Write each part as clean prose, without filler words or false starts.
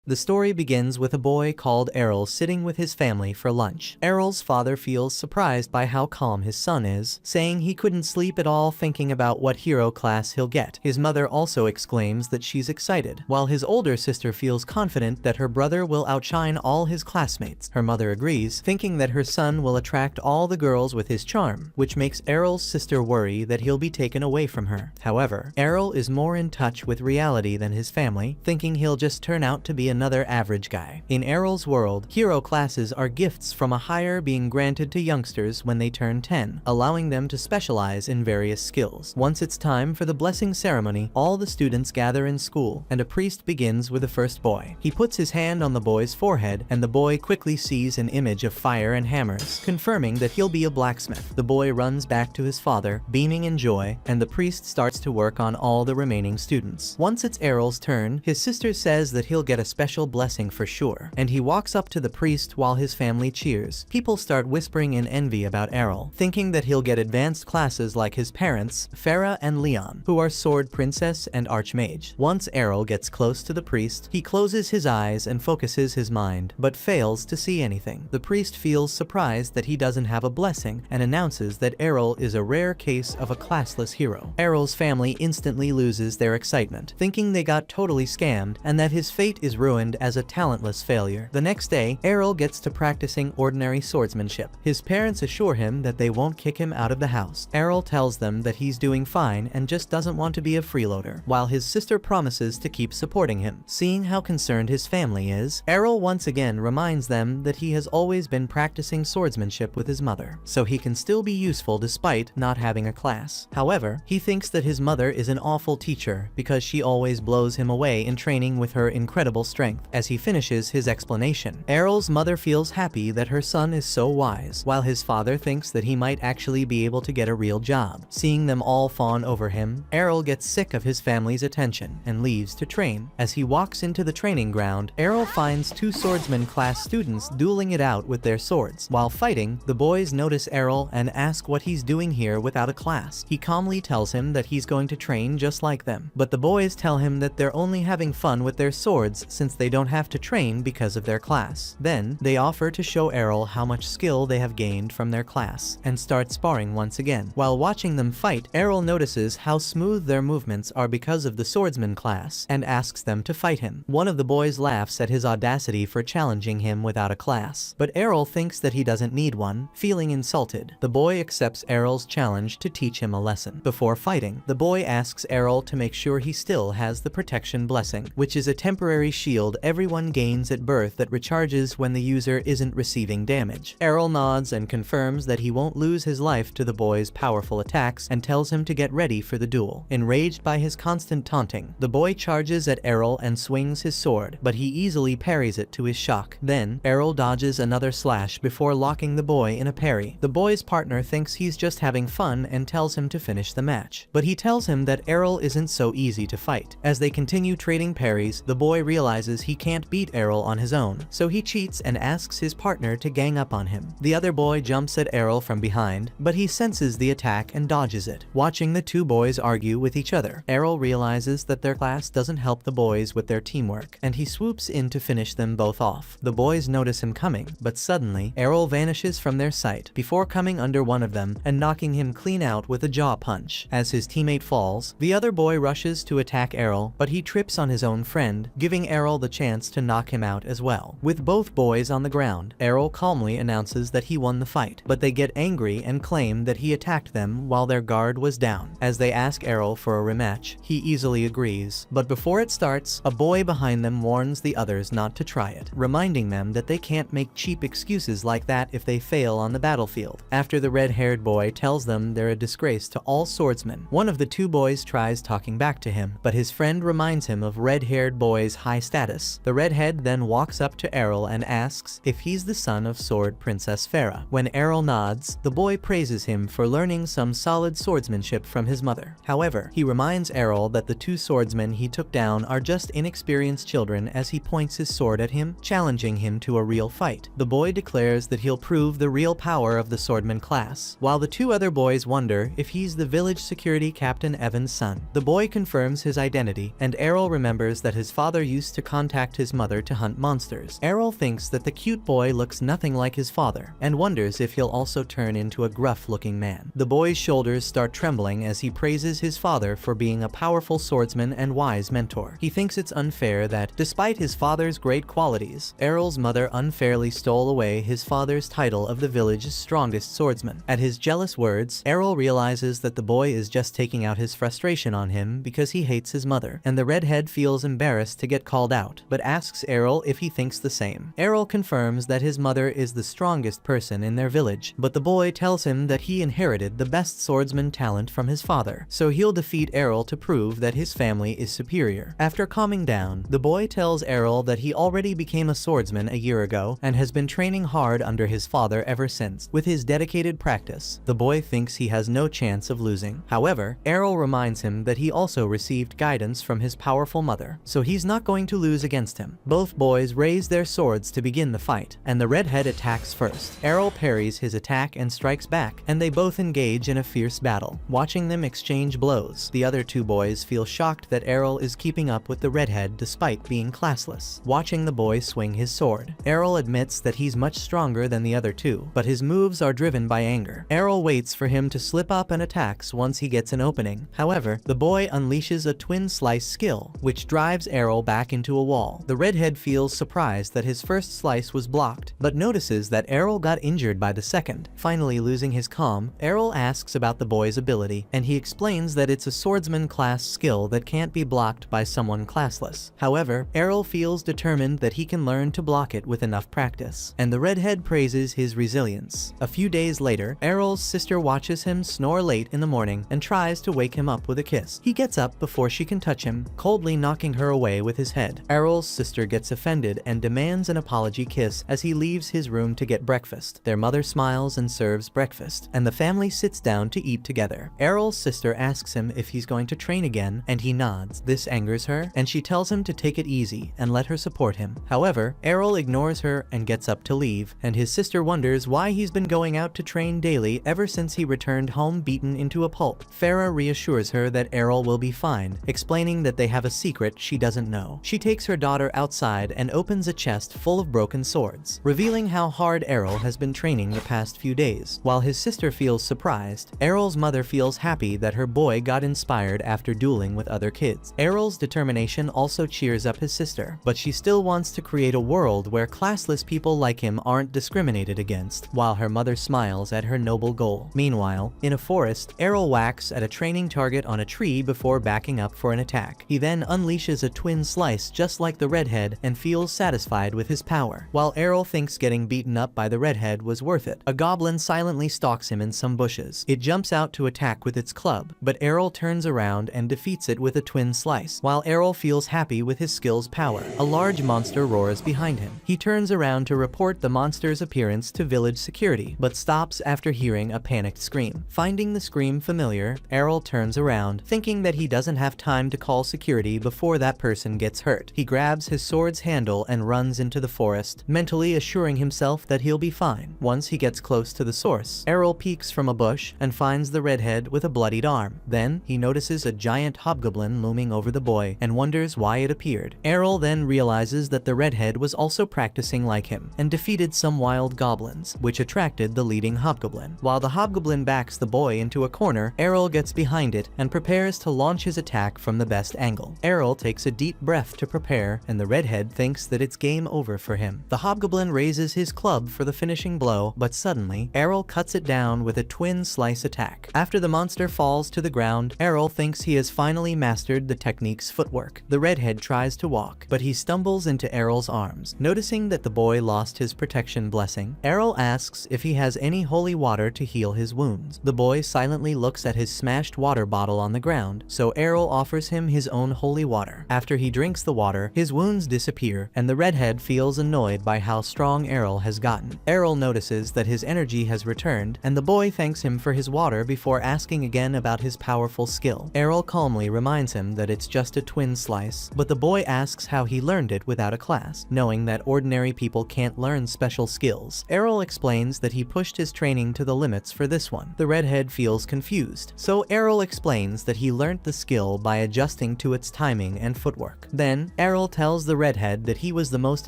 The story begins with a boy called Errol sitting with his family for lunch. Errol's father feels surprised by how calm his son is, saying he couldn't sleep at all thinking about what hero class he'll get. His mother also exclaims that she's excited, while his older sister feels confident that her brother will outshine all his classmates. Her mother agrees, thinking that her son will attract all the girls with his charm, which makes Errol's sister worry that he'll be taken away from her. However, Errol is more in touch with reality than his family, thinking he'll just turn out to be another average guy. In Errol's world, hero classes are gifts from a higher being granted to youngsters when they turn 10, allowing them to specialize in various skills. Once it's time for the blessing ceremony, all the students gather in school, and a priest begins with the first boy. He puts his hand on the boy's forehead, and the boy quickly sees an image of fire and hammers, confirming that he'll be a blacksmith. The boy runs back to his father, beaming in joy, and the priest starts to work on all the remaining students. Once it's Errol's turn, his sister says that he'll get a special blessing for sure, and he walks up to the priest while his family cheers. People start whispering in envy about Errol, thinking that he'll get advanced classes like his parents, Farah and Leon, who are sword princess and archmage. Once Errol gets close to the priest, he closes his eyes and focuses his mind, but fails to see anything. The priest feels surprised that he doesn't have a blessing and announces that Errol is a rare case of a classless hero. Errol's family instantly loses their excitement, thinking they got totally scammed and that his fate is ruined as a talentless failure. The next day, Errol gets to practicing ordinary swordsmanship. His parents assure him that they won't kick him out of the house. Errol tells them that he's doing fine and just doesn't want to be a freeloader, while his sister promises to keep supporting him. Seeing how concerned his family is, Errol once again reminds them that he has always been practicing swordsmanship with his mother, so he can still be useful despite not having a class. However, he thinks that his mother is an awful teacher because she always blows him away in training with her incredible strength. As he finishes his explanation, Errol's mother feels happy that her son is so wise, while his father thinks that he might actually be able to get a real job. Seeing them all fawn over him, Errol gets sick of his family's attention and leaves to train. As he walks into the training ground, Errol finds two swordsman class students dueling it out with their swords. While fighting, the boys notice Errol and ask what he's doing here without a class. He calmly tells him that he's going to train just like them, but the boys tell him that they're only having fun with their swords since they don't have to train because of their class. Then, they offer to show Errol how much skill they have gained from their class, and start sparring once again. While watching them fight, Errol notices how smooth their movements are because of the swordsman class, and asks them to fight him. One of the boys laughs at his audacity for challenging him without a class, but Errol thinks that he doesn't need one, feeling insulted. The boy accepts Errol's challenge to teach him a lesson. Before fighting, the boy asks Errol to make sure he still has the protection blessing, which is a temporary shield everyone gains at birth that recharges when the user isn't receiving damage. Errol nods and confirms that he won't lose his life to the boy's powerful attacks and tells him to get ready for the duel. Enraged by his constant taunting, the boy charges at Errol and swings his sword, but he easily parries it to his shock. Then, Errol dodges another slash before locking the boy in a parry. The boy's partner thinks he's just having fun and tells him to finish the match, but he tells him that Errol isn't so easy to fight. As they continue trading parries, the boy realizes he can't beat Errol on his own, so he cheats and asks his partner to gang up on him. The other boy jumps at Errol from behind, but he senses the attack and dodges it. Watching the two boys argue with each other, Errol realizes that their class doesn't help the boys with their teamwork, and he swoops in to finish them both off. The boys notice him coming, but suddenly, Errol vanishes from their sight before coming under one of them and knocking him clean out with a jaw punch. As his teammate falls, the other boy rushes to attack Errol, but he trips on his own friend, giving Errol the chance to knock him out as well. With both boys on the ground, Errol calmly announces that he won the fight, but they get angry and claim that he attacked them while their guard was down. As they ask Errol for a rematch, he easily agrees, but before it starts, a boy behind them warns the others not to try it, reminding them that they can't make cheap excuses like that if they fail on the battlefield. After the red-haired boy tells them they're a disgrace to all swordsmen, one of the two boys tries talking back to him, but his friend reminds him of red-haired boy's high status. The redhead then walks up to Errol and asks if he's the son of Sword Princess Farah. When Errol nods, the boy praises him for learning some solid swordsmanship from his mother. However, he reminds Errol that the two swordsmen he took down are just inexperienced children as he points his sword at him, challenging him to a real fight. The boy declares that he'll prove the real power of the swordman class, while the two other boys wonder if he's the village security captain Evan's son. The boy confirms his identity, and Errol remembers that his father used to contact his mother to hunt monsters. Errol thinks that the cute boy looks nothing like his father, and wonders if he'll also turn into a gruff-looking man. The boy's shoulders start trembling as he praises his father for being a powerful swordsman and wise mentor. He thinks it's unfair that, despite his father's great qualities, Errol's mother unfairly stole away his father's title of the village's strongest swordsman. At his jealous words, Errol realizes that the boy is just taking out his frustration on him because he hates his mother, and the redhead feels embarrassed to get called out, but asks Errol if he thinks the same. Errol confirms that his mother is the strongest person in their village, but the boy tells him that he inherited the best swordsman talent from his father, so he'll defeat Errol to prove that his family is superior. After calming down, the boy tells Errol that he already became a swordsman a year ago and has been training hard under his father ever since. With his dedicated practice, the boy thinks he has no chance of losing. However, Errol reminds him that he also received guidance from his powerful mother, so he's not going to lose against him. Both boys raise their swords to begin the fight, and the redhead attacks first. Errol parries his attack and strikes back, and they both engage in a fierce battle. Watching them exchange blows, the other two boys feel shocked that Errol is keeping up with the redhead despite being classless. Watching the boy swing his sword, Errol admits that he's much stronger than the other two, but his moves are driven by anger. Errol waits for him to slip up and attacks once he gets an opening. However, the boy unleashes a twin slice skill, which drives Errol back into a wall. The redhead feels surprised that his first slice was blocked, but notices that Errol got injured by the second. Finally losing his calm, Errol asks about the boy's ability, and he explains that it's a swordsman class skill that can't be blocked by someone classless. However, Errol feels determined that he can learn to block it with enough practice, and the redhead praises his resilience. A few days later, Errol's sister watches him snore late in the morning and tries to wake him up with a kiss. He gets up before she can touch him, coldly knocking her away with his head. Errol's sister gets offended and demands an apology kiss as he leaves his room to get breakfast. Their mother smiles and serves breakfast, and the family sits down to eat together. Errol's sister asks him if he's going to train again, and he nods. This angers her, and she tells him to take it easy and let her support him. However, Errol ignores her and gets up to leave, and his sister wonders why he's been going out to train daily ever since he returned home beaten into a pulp. Farah reassures her that Errol will be fine, explaining that they have a secret she doesn't know. She takes her daughter outside and opens a chest full of broken swords, revealing how hard Errol has been training the past few days. While his sister feels surprised, Errol's mother feels happy that her boy got inspired after dueling with other kids. Errol's determination also cheers up his sister, but she still wants to create a world where classless people like him aren't discriminated against, while her mother smiles at her noble goal. Meanwhile, in a forest, Errol whacks at a training target on a tree before backing up for an attack. He then unleashes a twin slice just like the redhead and feels satisfied with his power. While Errol thinks getting beaten up by the redhead was worth it, a goblin silently stalks him in some bushes. It jumps out to attack with its club, but Errol turns around and defeats it with a twin slice. While Errol feels happy with his skill's power, a large monster roars behind him. He turns around to report the monster's appearance to village security, but stops after hearing a panicked scream. Finding the scream familiar, Errol turns around, thinking that he doesn't have time to call security before that person gets hurt. He grabs his sword's handle and runs into the forest, mentally assuring himself that he'll be fine. Once he gets close to the source, Errol peeks from a bush and finds the redhead with a bloodied arm. Then, he notices a giant hobgoblin looming over the boy and wonders why it appeared. Errol then realizes that the redhead was also practicing like him and defeated some wild goblins, which attracted the leading hobgoblin. While the hobgoblin backs the boy into a corner, Errol gets behind it and prepares to launch his attack from the best angle. Errol takes a deep breath to prepare, and the redhead thinks that it's game over for him. The hobgoblin raises his club for the finishing blow, but suddenly, Errol cuts it down with a twin slice attack. After the monster falls to the ground, Errol thinks he has finally mastered the technique's footwork. The redhead tries to walk, but he stumbles into Errol's arms. Noticing that the boy lost his protection blessing, Errol asks if he has any holy water to heal his wounds. The boy silently looks at his smashed water bottle on the ground, so Errol offers him his own holy water. After he drinks the water, his wounds disappear, and the redhead feels annoyed by how strong Errol has gotten. Errol notices that his energy has returned, and the boy thanks him for his water before asking again about his powerful skill. Errol calmly reminds him that it's just a twin slice, but the boy asks how he learned it without a class. Knowing that ordinary people can't learn special skills, Errol explains that he pushed his training to the limits for this one. The redhead feels confused, so Errol explains that he learned the skill by adjusting to its timing and footwork. Then, Errol tells the redhead that he was the most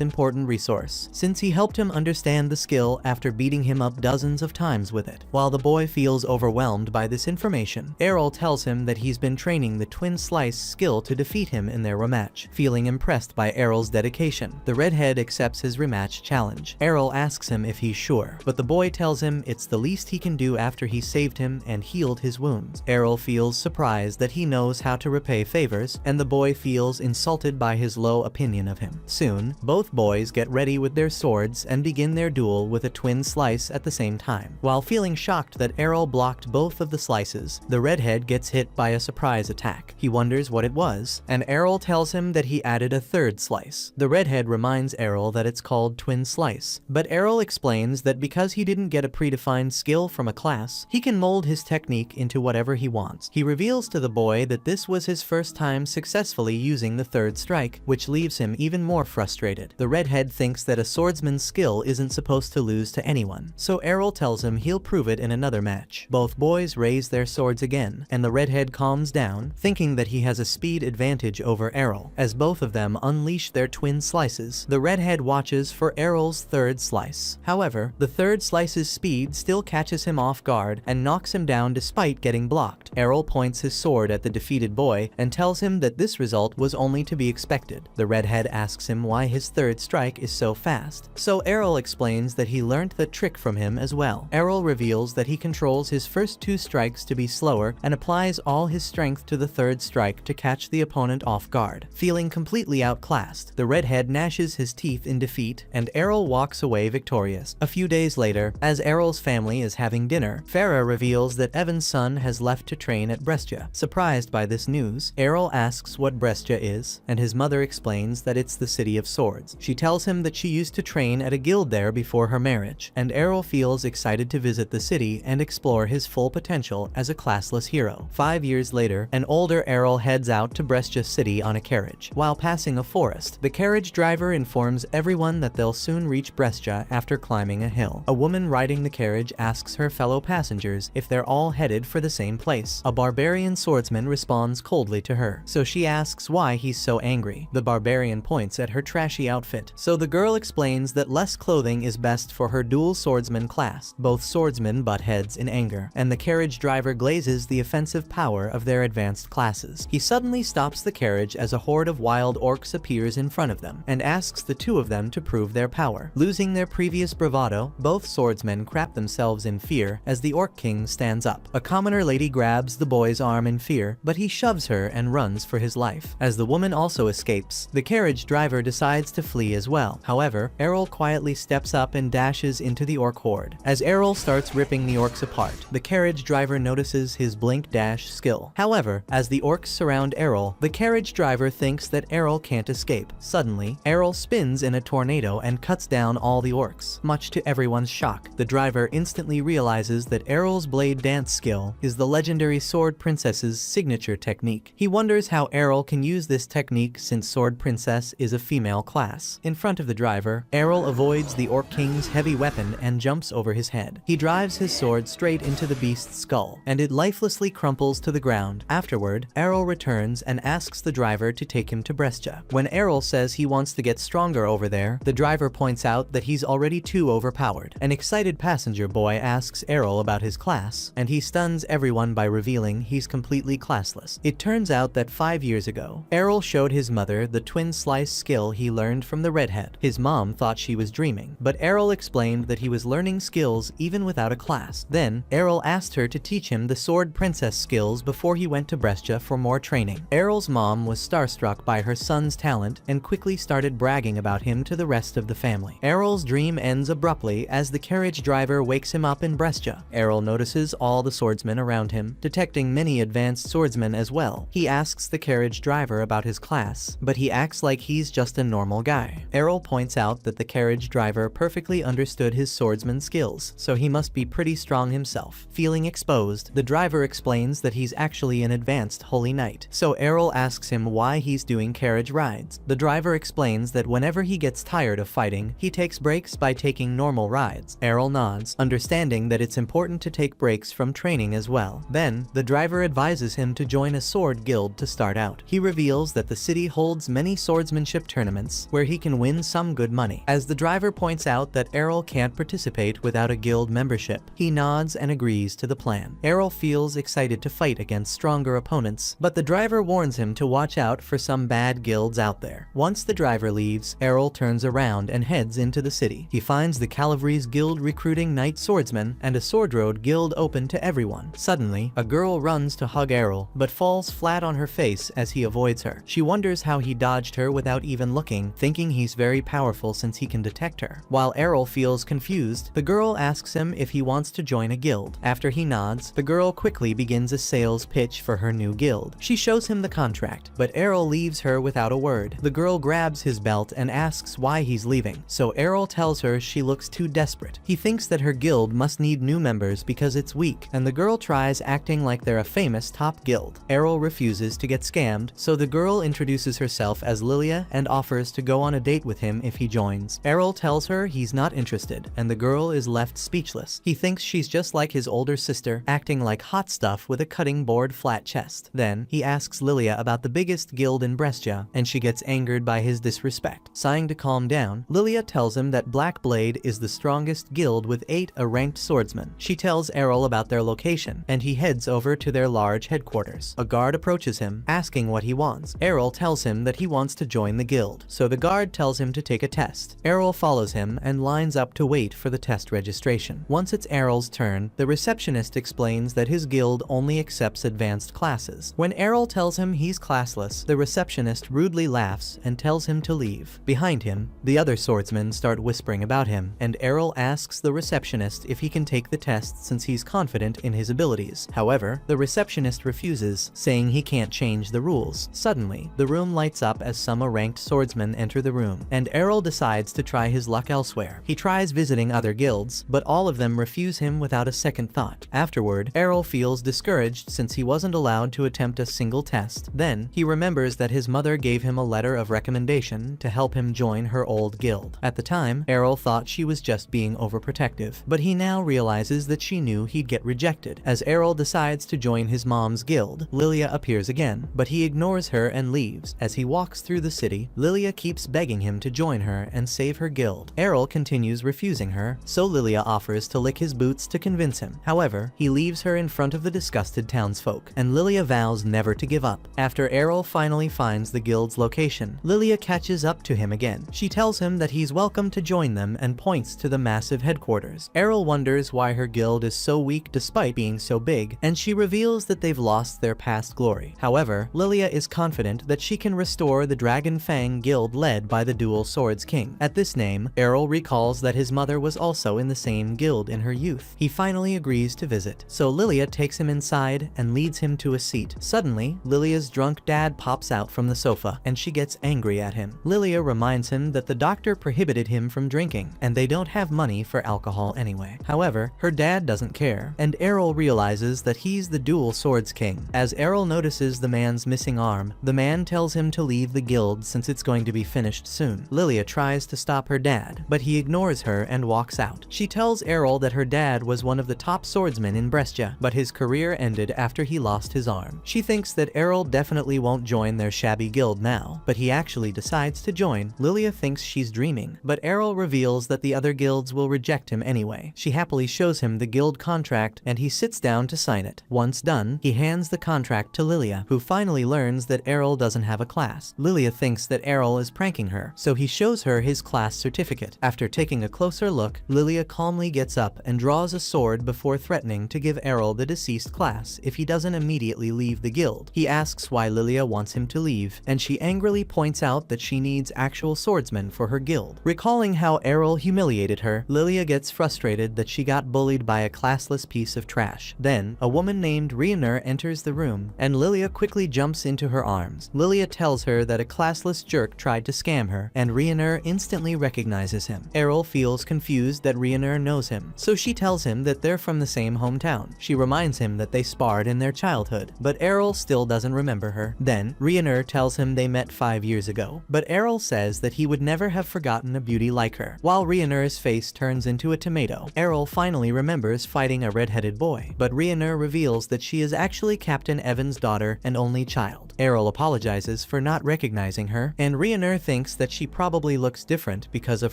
important resource, since he helped him understand the skill after beating him up dozens of times with it. While the boy feels overwhelmed by this information, Errol tells him that he's been training the twin slice skill to defeat him in their rematch. Feeling impressed by Errol's dedication, the redhead accepts his rematch challenge. Errol asks him if he's sure, but the boy tells him it's the least he can do after he saved him and healed his wounds. Errol feels surprised that he knows how to repay favors, and the boy feels insulted by his low opinion of him. Soon, both boys get ready with their swords and begin their duel with a twin slice at the same time. While feeling shocked that Errol blocked both of the slices, the redhead gets hit by a surprise attack. He wonders what it was, and Errol tells him that he added a third slice. The redhead reminds Errol that it's called twin slice, but Errol explains that because he didn't get a predefined skill from a class, he can mold his technique into whatever he wants. He reveals to the boy that this was his first time successfully using the third strike, which leaves him even more frustrated. The redhead thinks that a swordsman's skill isn't supposed to lose to anyone, so Errol tells him he'll prove it in another match. Both boys raise their swords again, and the redhead calms down, thinking that he has a speed advantage over Errol. As both of them unleash their twin slices, the redhead watches for Errol's third slice. However, the third slice's speed still catches him off guard and knocks him down despite getting blocked. Errol points his sword at the defeated boy and tells him that this result was only to be expected. The redhead asks him why his third strike is so fast, so Errol explains that he learned the trick from him as well. Errol reveals that he controls his first two strikes to be slower and applies all his strength to the third strike to catch the opponent off guard. Feeling completely outclassed, the redhead gnashes his teeth in defeat, and Errol walks away victorious. A few days later, as Errol's family is having dinner, Farah reveals that Evan's son has left to train at Brescia. Surprised by this news, Errol asks what Brescia is, and his mother explains that it's the city of swords. She tells him that she used to train at a guild there before her marriage, and Errol feels excited to visit the city and explore his full potential as a classless hero. 5 years later, an older Errol heads out to Brescia city on a carriage. While passing a forest, the carriage driver informs everyone that they'll soon reach Brescia after climbing a hill. A woman riding the carriage asks her fellow passengers if they're all headed for the same place. A barbarian swordsman responds coldly to her, so she asks why he's so angry. The barbarian points at her trashy outfit, so the girl explains that less clothing is best for her dual swordsman class. Both swordsmen butt heads in anger, and the carriage driver glazes the offensive power of their advanced classes. He suddenly stops the carriage as a horde of wild orcs appears in front of them, and asks the two of them to prove their power. Losing their previous bravado, both swordsmen crap themselves in fear as the orc king stands up. A commoner lady grabs the boy's arm in fear, but he shoves her and runs for his life. As the woman also escapes, the carriage driver decides to flee as well. However, Errol quietly steps up and dashes into the orc horde. As Errol starts ripping the orcs apart, the carriage driver notices his blink dash skill. However, as the orcs surround Errol, the carriage driver thinks that Errol can't escape. Suddenly, Errol spins in a tornado and cuts down all the orcs. Much to everyone's shock, the driver instantly realizes that Errol's blade dance skill is the legendary Sword Princess's signature technique. He wonders how Errol can use this technique since Sword Princess is a female class. In front of the driver, Errol avoids the Orc King's heavy weapon and jumps over his head. He drives his sword straight into the beast's skull, and it lifelessly crumples to the ground. Afterward, Errol returns and asks the driver to take him to Brescia. When Errol says he wants to get stronger over there, the driver points out that he's already too overpowered. An excited passenger boy asks Errol about his class, and he stuns everyone by revealing he's completely classless. It turns out that 5 years ago, Errol showed his mother the twin slice skill he learned from the redhead. His mom thought she was dreaming, but Errol explained that he was learning skills even without a class. Then, Errol asked her to teach him the Sword Princess skills before he went to Brescia for more training. Errol's mom was starstruck by her son's talent and quickly started bragging about him to the rest of the family. Errol's dream ends abruptly as the carriage driver wakes him up in Brescia. Errol notices all the swordsmen around him, detecting many advanced swordsmen as well. He asks the carriage driver about his class, but he acts like he's just a normal guy. Errol points out that the carriage driver perfectly understood his swordsman skills, so he must be pretty strong himself. Feeling exposed, the driver explains that he's actually an advanced holy knight, so Errol asks him why he's doing carriage rides. The driver explains that whenever he gets tired of fighting, he takes breaks by taking normal rides. Errol nods, understanding that it's important to take breaks from training as well. Then, the driver advises him to join a sword guild to start out. He reveals that the city holds holds many swordsmanship tournaments where he can win some good money. As the driver points out that Errol can't participate without a guild membership, he nods and agrees to the plan. Errol feels excited to fight against stronger opponents, but the driver warns him to watch out for some bad guilds out there. Once the driver leaves, Errol turns around and heads into the city. He finds the Cavalry's guild recruiting knight swordsmen and a sword road guild open to everyone. Suddenly, a girl runs to hug Errol, but falls flat on her face as he avoids her. She wonders how he dodged her without even looking, thinking he's very powerful since he can detect her. While Errol feels confused, the girl asks him if he wants to join a guild. After he nods, the girl quickly begins a sales pitch for her new guild. She shows him the contract, but Errol leaves her without a word. The girl grabs his belt and asks why he's leaving, so Errol tells her she looks too desperate. He thinks that her guild must need new members because it's weak, and the girl tries acting like they're a famous top guild. Errol refuses to get scammed, so the girl introduces herself as Lilia and offers to go on a date with him if he joins. Errol tells her he's not interested, and the girl is left speechless. He thinks she's just like his older sister, acting like hot stuff with a cutting board flat chest. Then, he asks Lilia about the biggest guild in Brescia, and she gets angered by his disrespect. Sighing to calm down, Lilia tells him that Black Blade is the strongest guild with 8 ranked swordsmen. She tells Errol about their location, and he heads over to their large headquarters. A guard approaches him, asking what he wants. Errol tells him that he wants to join the guild, so the guard tells him to take a test. Errol follows him and lines up to wait for the test registration. Once it's Errol's turn, the receptionist explains that his guild only accepts advanced classes. When Errol tells him he's classless, the receptionist rudely laughs and tells him to leave. Behind him, the other swordsmen start whispering about him, and Errol asks the receptionist if he can take the test since he's confident in his abilities. However, the receptionist refuses, saying he can't change the rules. Suddenly, the room lights up as some ranked swordsmen enter the room, and Errol decides to try his luck elsewhere. He tries visiting other guilds, but all of them refuse him without a second thought. Afterward, Errol feels discouraged since he wasn't allowed to attempt a single test. Then, he remembers that his mother gave him a letter of recommendation to help him join her old guild. At the time, Errol thought she was just being overprotective, but he now realizes that she knew he'd get rejected. As Errol decides to join his mom's guild, Lilia appears again, but he ignores her and leaves. As he walks through the city, Lilia keeps begging him to join her and save her guild. Errol continues refusing her, so Lilia offers to lick his boots to convince him. However, he leaves her in front of the disgusted townsfolk, and Lilia vows never to give up. After Errol finally finds the guild's location, Lilia catches up to him again. She tells him that he's welcome to join them and points to the massive headquarters. Errol wonders why her guild is so weak despite being so big, and she reveals that they've lost their past glory. However, Lilia is confident that she can restore the Dragon Fang guild led by the Dual Swords King. At this name, Errol recalls that his mother was also in the same guild in her youth. He finally agrees to visit, so Lilia takes him inside and leads him to a seat. Suddenly, Lilia's drunk dad pops out from the sofa, and she gets angry at him. Lilia reminds him that the doctor prohibited him from drinking, and they don't have money for alcohol anyway. However, her dad doesn't care, and Errol realizes that he's the Dual Swords King. As Errol notices the man's missing arm, the man tells him to leave the guild since it's going to be finished soon. Lilia tries to stop her dad, but he ignores her and walks out. She tells Errol that her dad was one of the top swordsmen in Brescia, but his career ended after he lost his arm. She thinks that Errol definitely won't join their shabby guild now, but he actually decides to join. Lilia thinks she's dreaming, but Errol reveals that the other guilds will reject him anyway. She happily shows him the guild contract, and he sits down to sign it. Once done, he hands the contract to Lilia, who finally learns that Errol doesn't have a class. Lilia thinks that Errol is pranking her, so he shows her his class certificate. After taking a closer look, Lilia calmly gets up and draws a sword before threatening to give Errol the deceased class if he doesn't immediately leave the guild. He asks why Lilia wants him to leave, and she angrily points out that she needs actual swordsmen for her guild. Recalling how Errol humiliated her, Lilia gets frustrated that she got bullied by a classless piece of trash. Then, a woman named Rionur enters the room, and Lilia quickly jumps into her arms. Lilia tells her that a classless jerk tried to scam her, and Rionur instantly recognizes him. Errol feels confused that Rionur knows him, so she tells him that they're from the same hometown. She reminds him that they sparred in their childhood, but Errol still doesn't remember her. Then, Rionur tells him they met 5 years ago, but Errol says that he would never have forgotten a beauty like her. While Rionur's face turns into a tomato, Errol finally remembers fighting a red-headed boy, but Rionur reveals that she is actually Captain Evan's daughter and only child. Errol apologizes for not recognizing her, and Rioner thinks that she probably looks different because of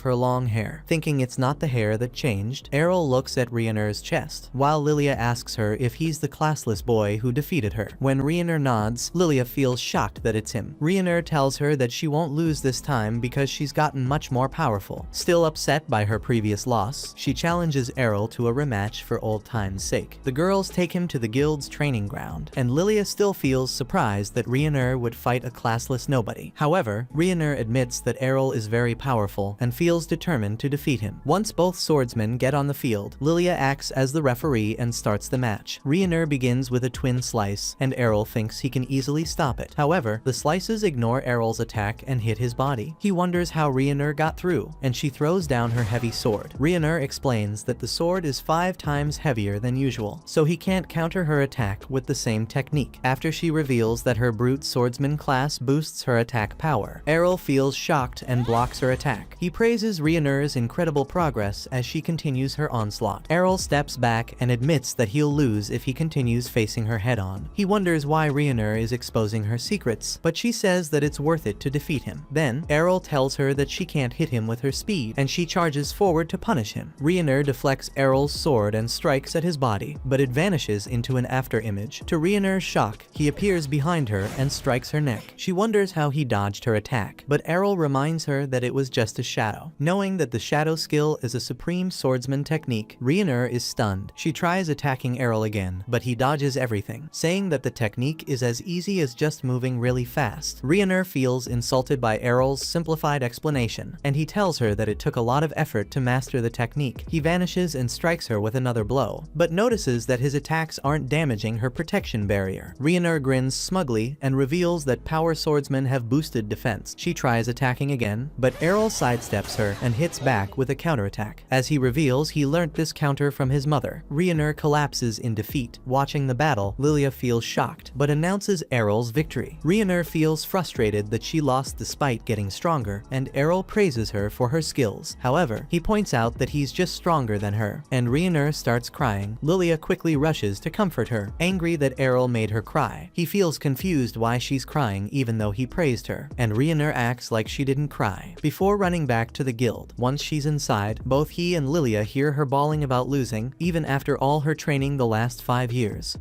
her long hair. Thinking it's not the hair that changed, Errol looks at Rioner's chest, while Lilia asks her if he's the classless boy who defeated her. When Rioner nods, Lilia feels shocked that it's him. Rioner tells her that she won't lose this time because she's gotten much more powerful. Still upset by her previous loss, she challenges Errol to a rematch for old time's sake. The girls take him to the guild's training ground, and Lilia still feels surprised that Rioner would fight a classless nobody. However, Rioner admits that Errol is very powerful and feels determined to defeat him. Once both swordsmen get on the field, Lilia acts as the referee and starts the match. Rioner begins with a twin slice, and Errol thinks he can easily stop it. However, the slices ignore Errol's attack and hit his body. He wonders how Rioner got through, and she throws down her heavy sword. Rioner explains that the sword is 5 times heavier than usual, so he can't counter her attack with the same technique. After she reveals that her brute swordsman class boosts her attack power, Errol feels shocked and blocks her attack. He praises Rioner's incredible progress as she continues her onslaught. Errol steps back and admits that he'll lose if he continues facing her head-on. He wonders why Rioner is exposing her secrets, but she says that it's worth it to defeat him. Then, Errol tells her that she can't hit him with her speed, and she charges forward to punish him. Rioner deflects Errol's sword and strikes at his body, but it vanishes into an after-image. To Rioner's shock, he appears behind her and strikes her neck. She wonders how he dodged her attack, but Errol reminds her that it was just a shadow. Knowing that the shadow skill is a supreme swordsman technique, Rioner is stunned. She tries attacking Errol again, but he dodges everything, saying that the technique is as easy as just moving really fast. Rioner feels insulted by Errol's simplified explanation, and he tells her that it took a lot of effort to master the technique. He vanishes and strikes her with another blow, but notices that his attacks aren't damaging her protection barrier. Rioner grins smugly and reveals that power swordsmen have boosted defense. She tries attacking again, but Errol sidesteps her and hits back with a counterattack. As he reveals he learnt this counter from his mother, Rioner collapses in defeat. Watching the battle, Lilia feels shocked, but announces Errol's victory. Rioner feels frustrated that she lost despite getting stronger, and Errol praises her for her skills. However, he points out that he's just stronger than her, and Rioner starts crying. Lilia quickly rushes to comfort her, angry that Errol made her cry. He feels confused why she's crying even though he praised her, and Rioner acts like she didn't cry. Before running back to the guild, once she's inside, both he and Lilia hear her bawling about losing, even after all her training the last 5 years.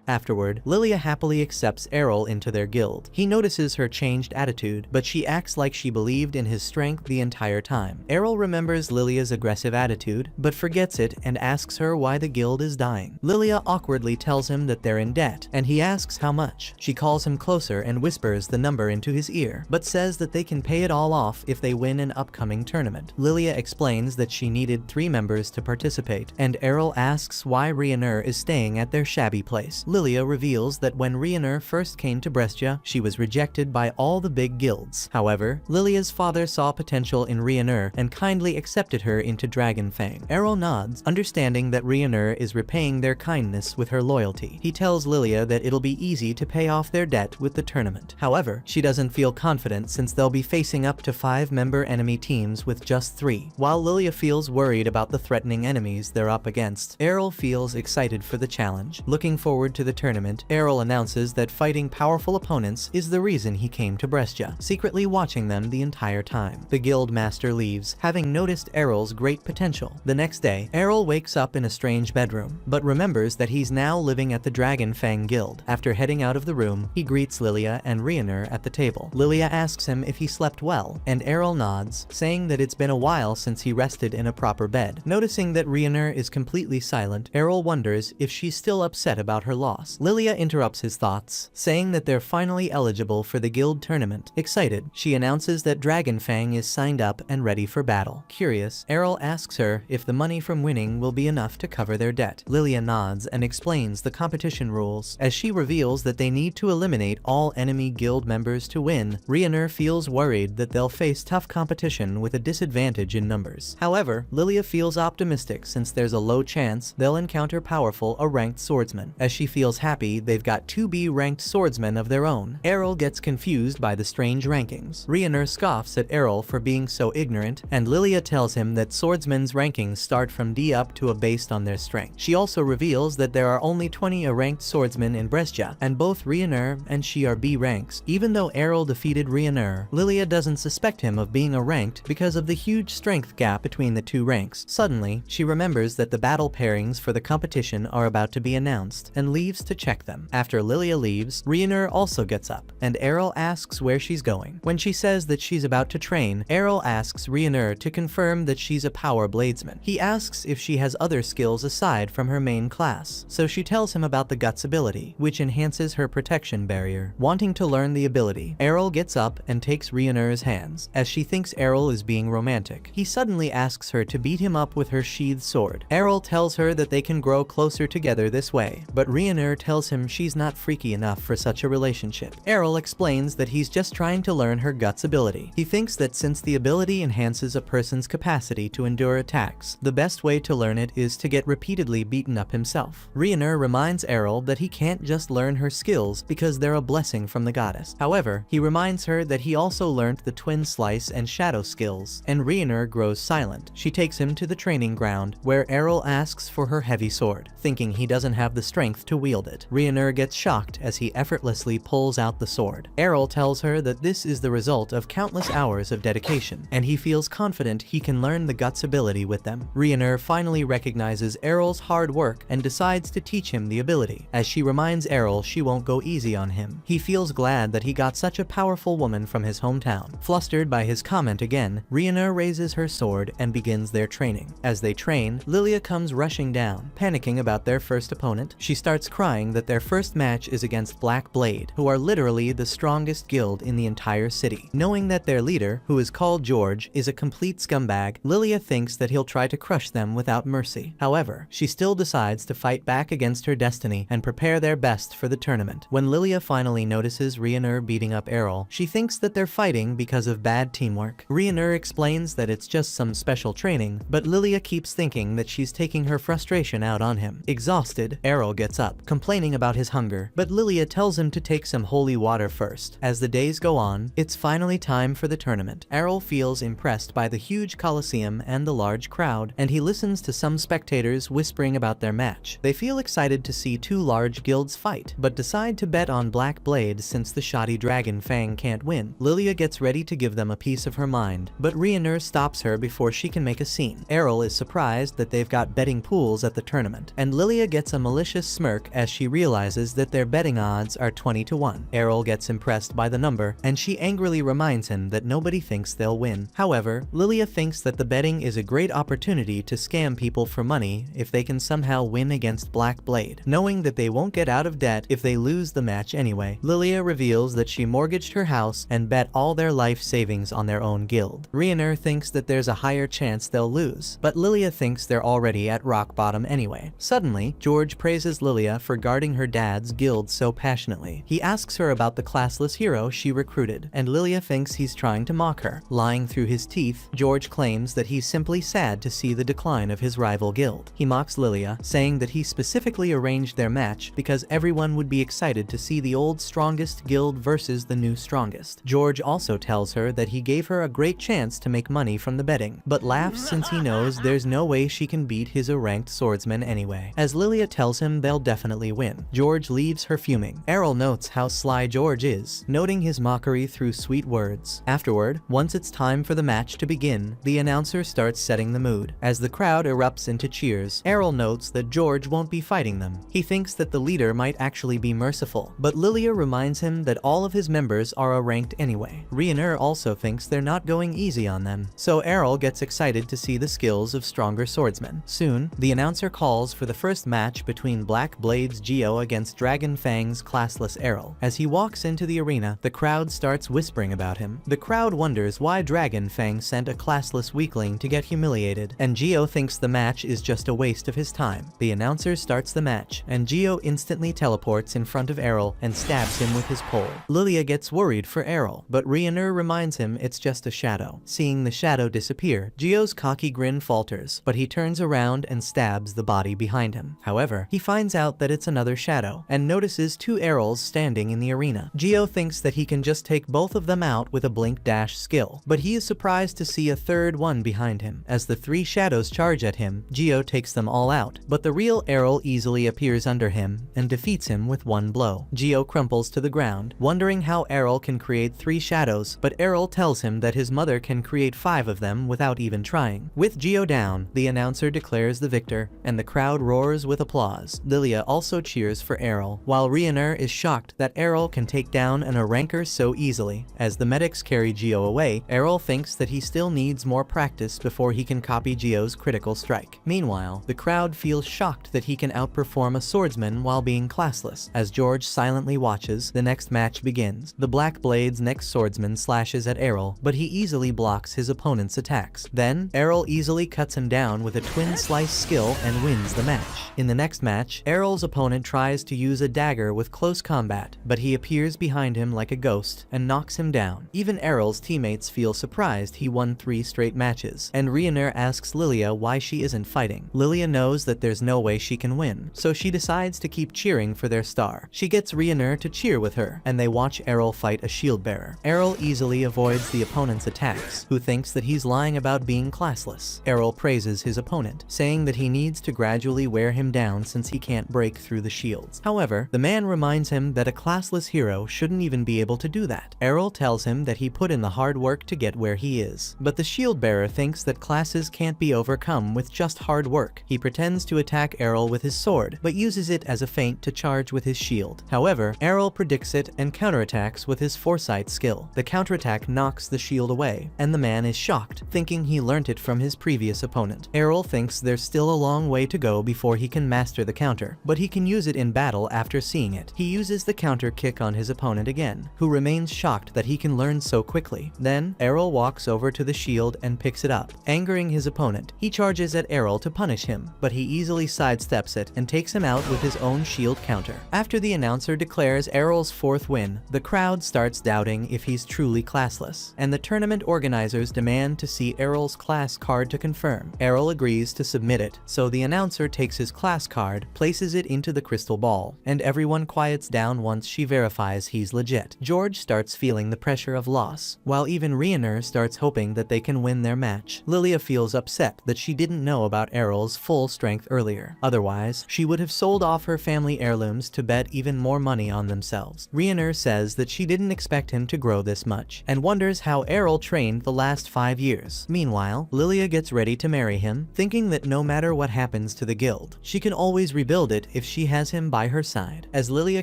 Afterward, Lilia happily accepts Errol into their guild. He notices her changed attitude, but she acts like she believed in his strength the entire time. Errol remembers Lilia's aggressive attitude, but forgets it and asks her why the guild is dying. Lilia awkwardly tells him that they're in debt, and he asks how much. She calls him closer and whispers the number into his ear, but says that they can pay it all off if they win an upcoming tournament. Lilia explains that she needed 3 members to participate, and Errol asks why Rioner is staying at their shabby place. Lilia reveals that when Rioner first came to Brescia, she was rejected by all the big guilds. However, Lilia's father saw potential in Rioner and kindly accepted her into Dragonfang. Errol nods, understanding that Rioner is repaying their kindness with her loyalty. He tells Lilia that it'll be easy to pay off their debt with the tournament. However, she doesn't feel confident since they'll be facing up to 5-member enemy teams with just 3. While Lilia feels worried about the threatening enemies they're up against, Errol feels excited for the challenge. Looking forward to the tournament, Errol announces that fighting powerful opponents is the reason he came to Brescia, secretly watching them the entire time. The guild master leaves, having noticed Errol's great potential. The next day, Errol wakes up in a strange bedroom, but remembers that he's now living at the Dragonfang Guild. After heading out of the room, he greets Lilia and Rioner at the table. Lilia asks him if he slept well, and Errol nods, saying that it's been a while since he rested in a proper bed. Noticing that Rioner is completely silent, Errol wonders if she's still upset about her loss. Lilia interrupts his thoughts, saying that they're finally eligible for the guild tournament. Excited, she announces that Dragonfang is signed up and ready for battle. Curious, Errol asks her if the money from winning will be enough to cover their debt. Lilia nods and explains the competition rules. As she reveals that they need to eliminate all enemy guild members to win, Rioner feels worried that they'll face tough competition with a disadvantage in numbers. However, Lilia feels optimistic since there's a low chance they'll encounter powerful or ranked swordsmen. As she feels feels happy they've got 2B ranked swordsmen of their own. Errol gets confused by the strange rankings. Rhaenyra scoffs at Errol for being so ignorant, and Lilia tells him that swordsmen's rankings start from D up to A based on their strength. She also reveals that there are only 20 ranked swordsmen in Brescia, and both Rhaenyra and she are B ranks. Even though Errol defeated Rhaenyra, Lilia doesn't suspect him of being a ranked because of the huge strength gap between the two ranks. Suddenly, she remembers that the battle pairings for the competition are about to be announced, and leaves to check them. After Lilia leaves, Rhaenyra also gets up, and Errol asks where she's going. When she says that she's about to train, Errol asks Rhaenyra to confirm that she's a power bladesman. He asks if she has other skills aside from her main class, so she tells him about the Guts ability, which enhances her protection barrier. Wanting to learn the ability, Errol gets up and takes Rhaenyra's hands, as she thinks Errol is being romantic. He suddenly asks her to beat him up with her sheathed sword. Errol tells her that they can grow closer together this way, but Rhaenyra tells him she's not freaky enough for such a relationship. Errol explains that he's just trying to learn her Guts ability. He thinks that since the ability enhances a person's capacity to endure attacks, the best way to learn it is to get repeatedly beaten up himself. Rhaenyra reminds Errol that he can't just learn her skills because they're a blessing from the goddess. However, he reminds her that he also learned the twin slice and shadow skills, and Rhaenyra grows silent. She takes him to the training ground, where Errol asks for her heavy sword, thinking he doesn't have the strength to wield it. Rhaenyra gets shocked as he effortlessly pulls out the sword. Errol tells her that this is the result of countless hours of dedication, and he feels confident he can learn the Guts ability with them. Rhaenyra finally recognizes Errol's hard work and decides to teach him the ability. As she reminds Errol she won't go easy on him, he feels glad that he got such a powerful woman from his hometown. Flustered by his comment again, Rhaenyra raises her sword and begins their training. As they train, Lilia comes rushing down, panicking about their first opponent. She starts crying that their first match is against Black Blade, who are literally the strongest guild in the entire city. Knowing that their leader, who is called George, is a complete scumbag, Lilia thinks that he'll try to crush them without mercy. However, she still decides to fight back against her destiny and prepare their best for the tournament. When Lilia finally notices Rhaenyra beating up Errol, she thinks that they're fighting because of bad teamwork. Rhaenyra explains that it's just some special training, but Lilia keeps thinking that she's taking her frustration out on him. Exhausted, Errol gets up, complaining about his hunger, but Lilia tells him to take some holy water first. As the days go on, it's finally time for the tournament. Errol feels impressed by the huge coliseum and the large crowd, and he listens to some spectators whispering about their match. They feel excited to see two large guilds fight, but decide to bet on Black Blade since the shoddy Dragon Fang can't win. Lilia gets ready to give them a piece of her mind, but Rhaenyra stops her before she can make a scene. Errol is surprised that they've got betting pools at the tournament, and Lilia gets a malicious smirk as she realizes that their betting odds are 20-1. Errol gets impressed by the number, and she angrily reminds him that nobody thinks they'll win. However, Lilia thinks that the betting is a great opportunity to scam people for money if they can somehow win against Black Blade. Knowing that they won't get out of debt if they lose the match anyway, Lilia reveals that she mortgaged her house and bet all their life savings on their own guild. Rhaenyra thinks that there's a higher chance they'll lose, but Lilia thinks they're already at rock bottom anyway. Suddenly, George praises Lilia for guarding her dad's guild so passionately. He asks her about the classless hero she recruited, and Lilia thinks he's trying to mock her. Lying through his teeth, George claims that he's simply sad to see the decline of his rival guild. He mocks Lilia, saying that he specifically arranged their match because everyone would be excited to see the old strongest guild versus the new strongest. George also tells her that he gave her a great chance to make money from the betting, but laughs since he knows there's no way she can beat his ranked swordsman anyway. As Lilia tells him they'll definitely win, George leaves her fuming. Errol notes how sly George is, noting his mockery through sweet words. Afterward, once it's time for the match to begin, the announcer starts setting the mood. As the crowd erupts into cheers, Errol notes that George won't be fighting them. He thinks that the leader might actually be merciful, but Lilia reminds him that all of his members are ranked anyway. Rhaenyra also thinks they're not going easy on them, so Errol gets excited to see the skills of stronger swordsmen. Soon, the announcer calls for the first match between Black Blade's Geo against Dragon Fang's classless Errol. As he walks into the arena, the crowd starts whispering about him. The crowd wonders why Dragon Fang sent a classless weakling to get humiliated, and Geo thinks the match is just a waste of his time. The announcer starts the match, and Geo instantly teleports in front of Errol and stabs him with his pole. Lilia gets worried for Errol, but Rhaenyra reminds him it's just a shadow. Seeing the shadow disappear, Geo's cocky grin falters, but he turns around and stabs the body behind him. However, he finds out that that it's another shadow, and notices 2 Errols standing in the arena. Geo thinks that he can just take both of them out with a blink dash skill, but he is surprised to see a third one behind him. As the 3 shadows charge at him, Geo takes them all out, but the real Errol easily appears under him and defeats him with 1 blow. Geo crumples to the ground, wondering how Errol can create 3 shadows, but Errol tells him that his mother can create 5 of them without even trying. With Geo down, the announcer declares the victor, and the crowd roars with applause. Lilia also cheers for Errol, while Rioner is shocked that Errol can take down an Aranker so easily. As the medics carry Geo away, Errol thinks that he still needs more practice before he can copy Geo's critical strike. Meanwhile, the crowd feels shocked that he can outperform a swordsman while being classless. As George silently watches, the next match begins. The Black Blade's next swordsman slashes at Errol, but he easily blocks his opponent's attacks. Then, Errol easily cuts him down with a twin slice skill and wins the match. In the next match, Errol's opponent tries to use a dagger with close combat, but he appears behind him like a ghost and knocks him down. Even Errol's teammates feel surprised he won 3 straight matches, and Rioner asks Lilia why she isn't fighting. Lilia knows that there's no way she can win, so she decides to keep cheering for their star. She gets Rioner to cheer with her, and they watch Errol fight a shield bearer. Errol easily avoids the opponent's attacks, who thinks that he's lying about being classless. Errol praises his opponent, saying that he needs to gradually wear him down since he can't break through the shields. However, the man reminds him that a classless hero shouldn't even be able to do that. Errol tells him that he put in the hard work to get where he is, but the shield bearer thinks that classes can't be overcome with just hard work. He pretends to attack Errol with his sword, but uses it as a feint to charge with his shield. However, Errol predicts it and counterattacks with his foresight skill. The counterattack knocks the shield away, and the man is shocked, thinking he learnt it from his previous opponent. Errol thinks there's still a long way to go before he can master the counter, but he can use it in battle after seeing it. He uses the counter kick on his opponent again, who remains shocked that he can learn so quickly. Then, Errol walks over to the shield and picks it up, angering his opponent. He charges at Errol to punish him, but he easily sidesteps it and takes him out with his own shield counter. After the announcer declares Errol's 4th win, the crowd starts doubting if he's truly classless, and the tournament organizers demand to see Errol's class card to confirm. Errol agrees to submit it, so the announcer takes his class card, places it into the crystal ball, and everyone quiets down once she verifies he's legit. George starts feeling the pressure of loss, while even Rioner starts hoping that they can win their match. Lilia feels upset that she didn't know about Errol's full strength earlier. Otherwise, she would have sold off her family heirlooms to bet even more money on themselves. Rioner says that she didn't expect him to grow this much, and wonders how Errol trained the last 5 years. Meanwhile, Lilia gets ready to marry him, thinking that no matter what happens to the guild, she can always rebuild it if she has him by her side. As Lilia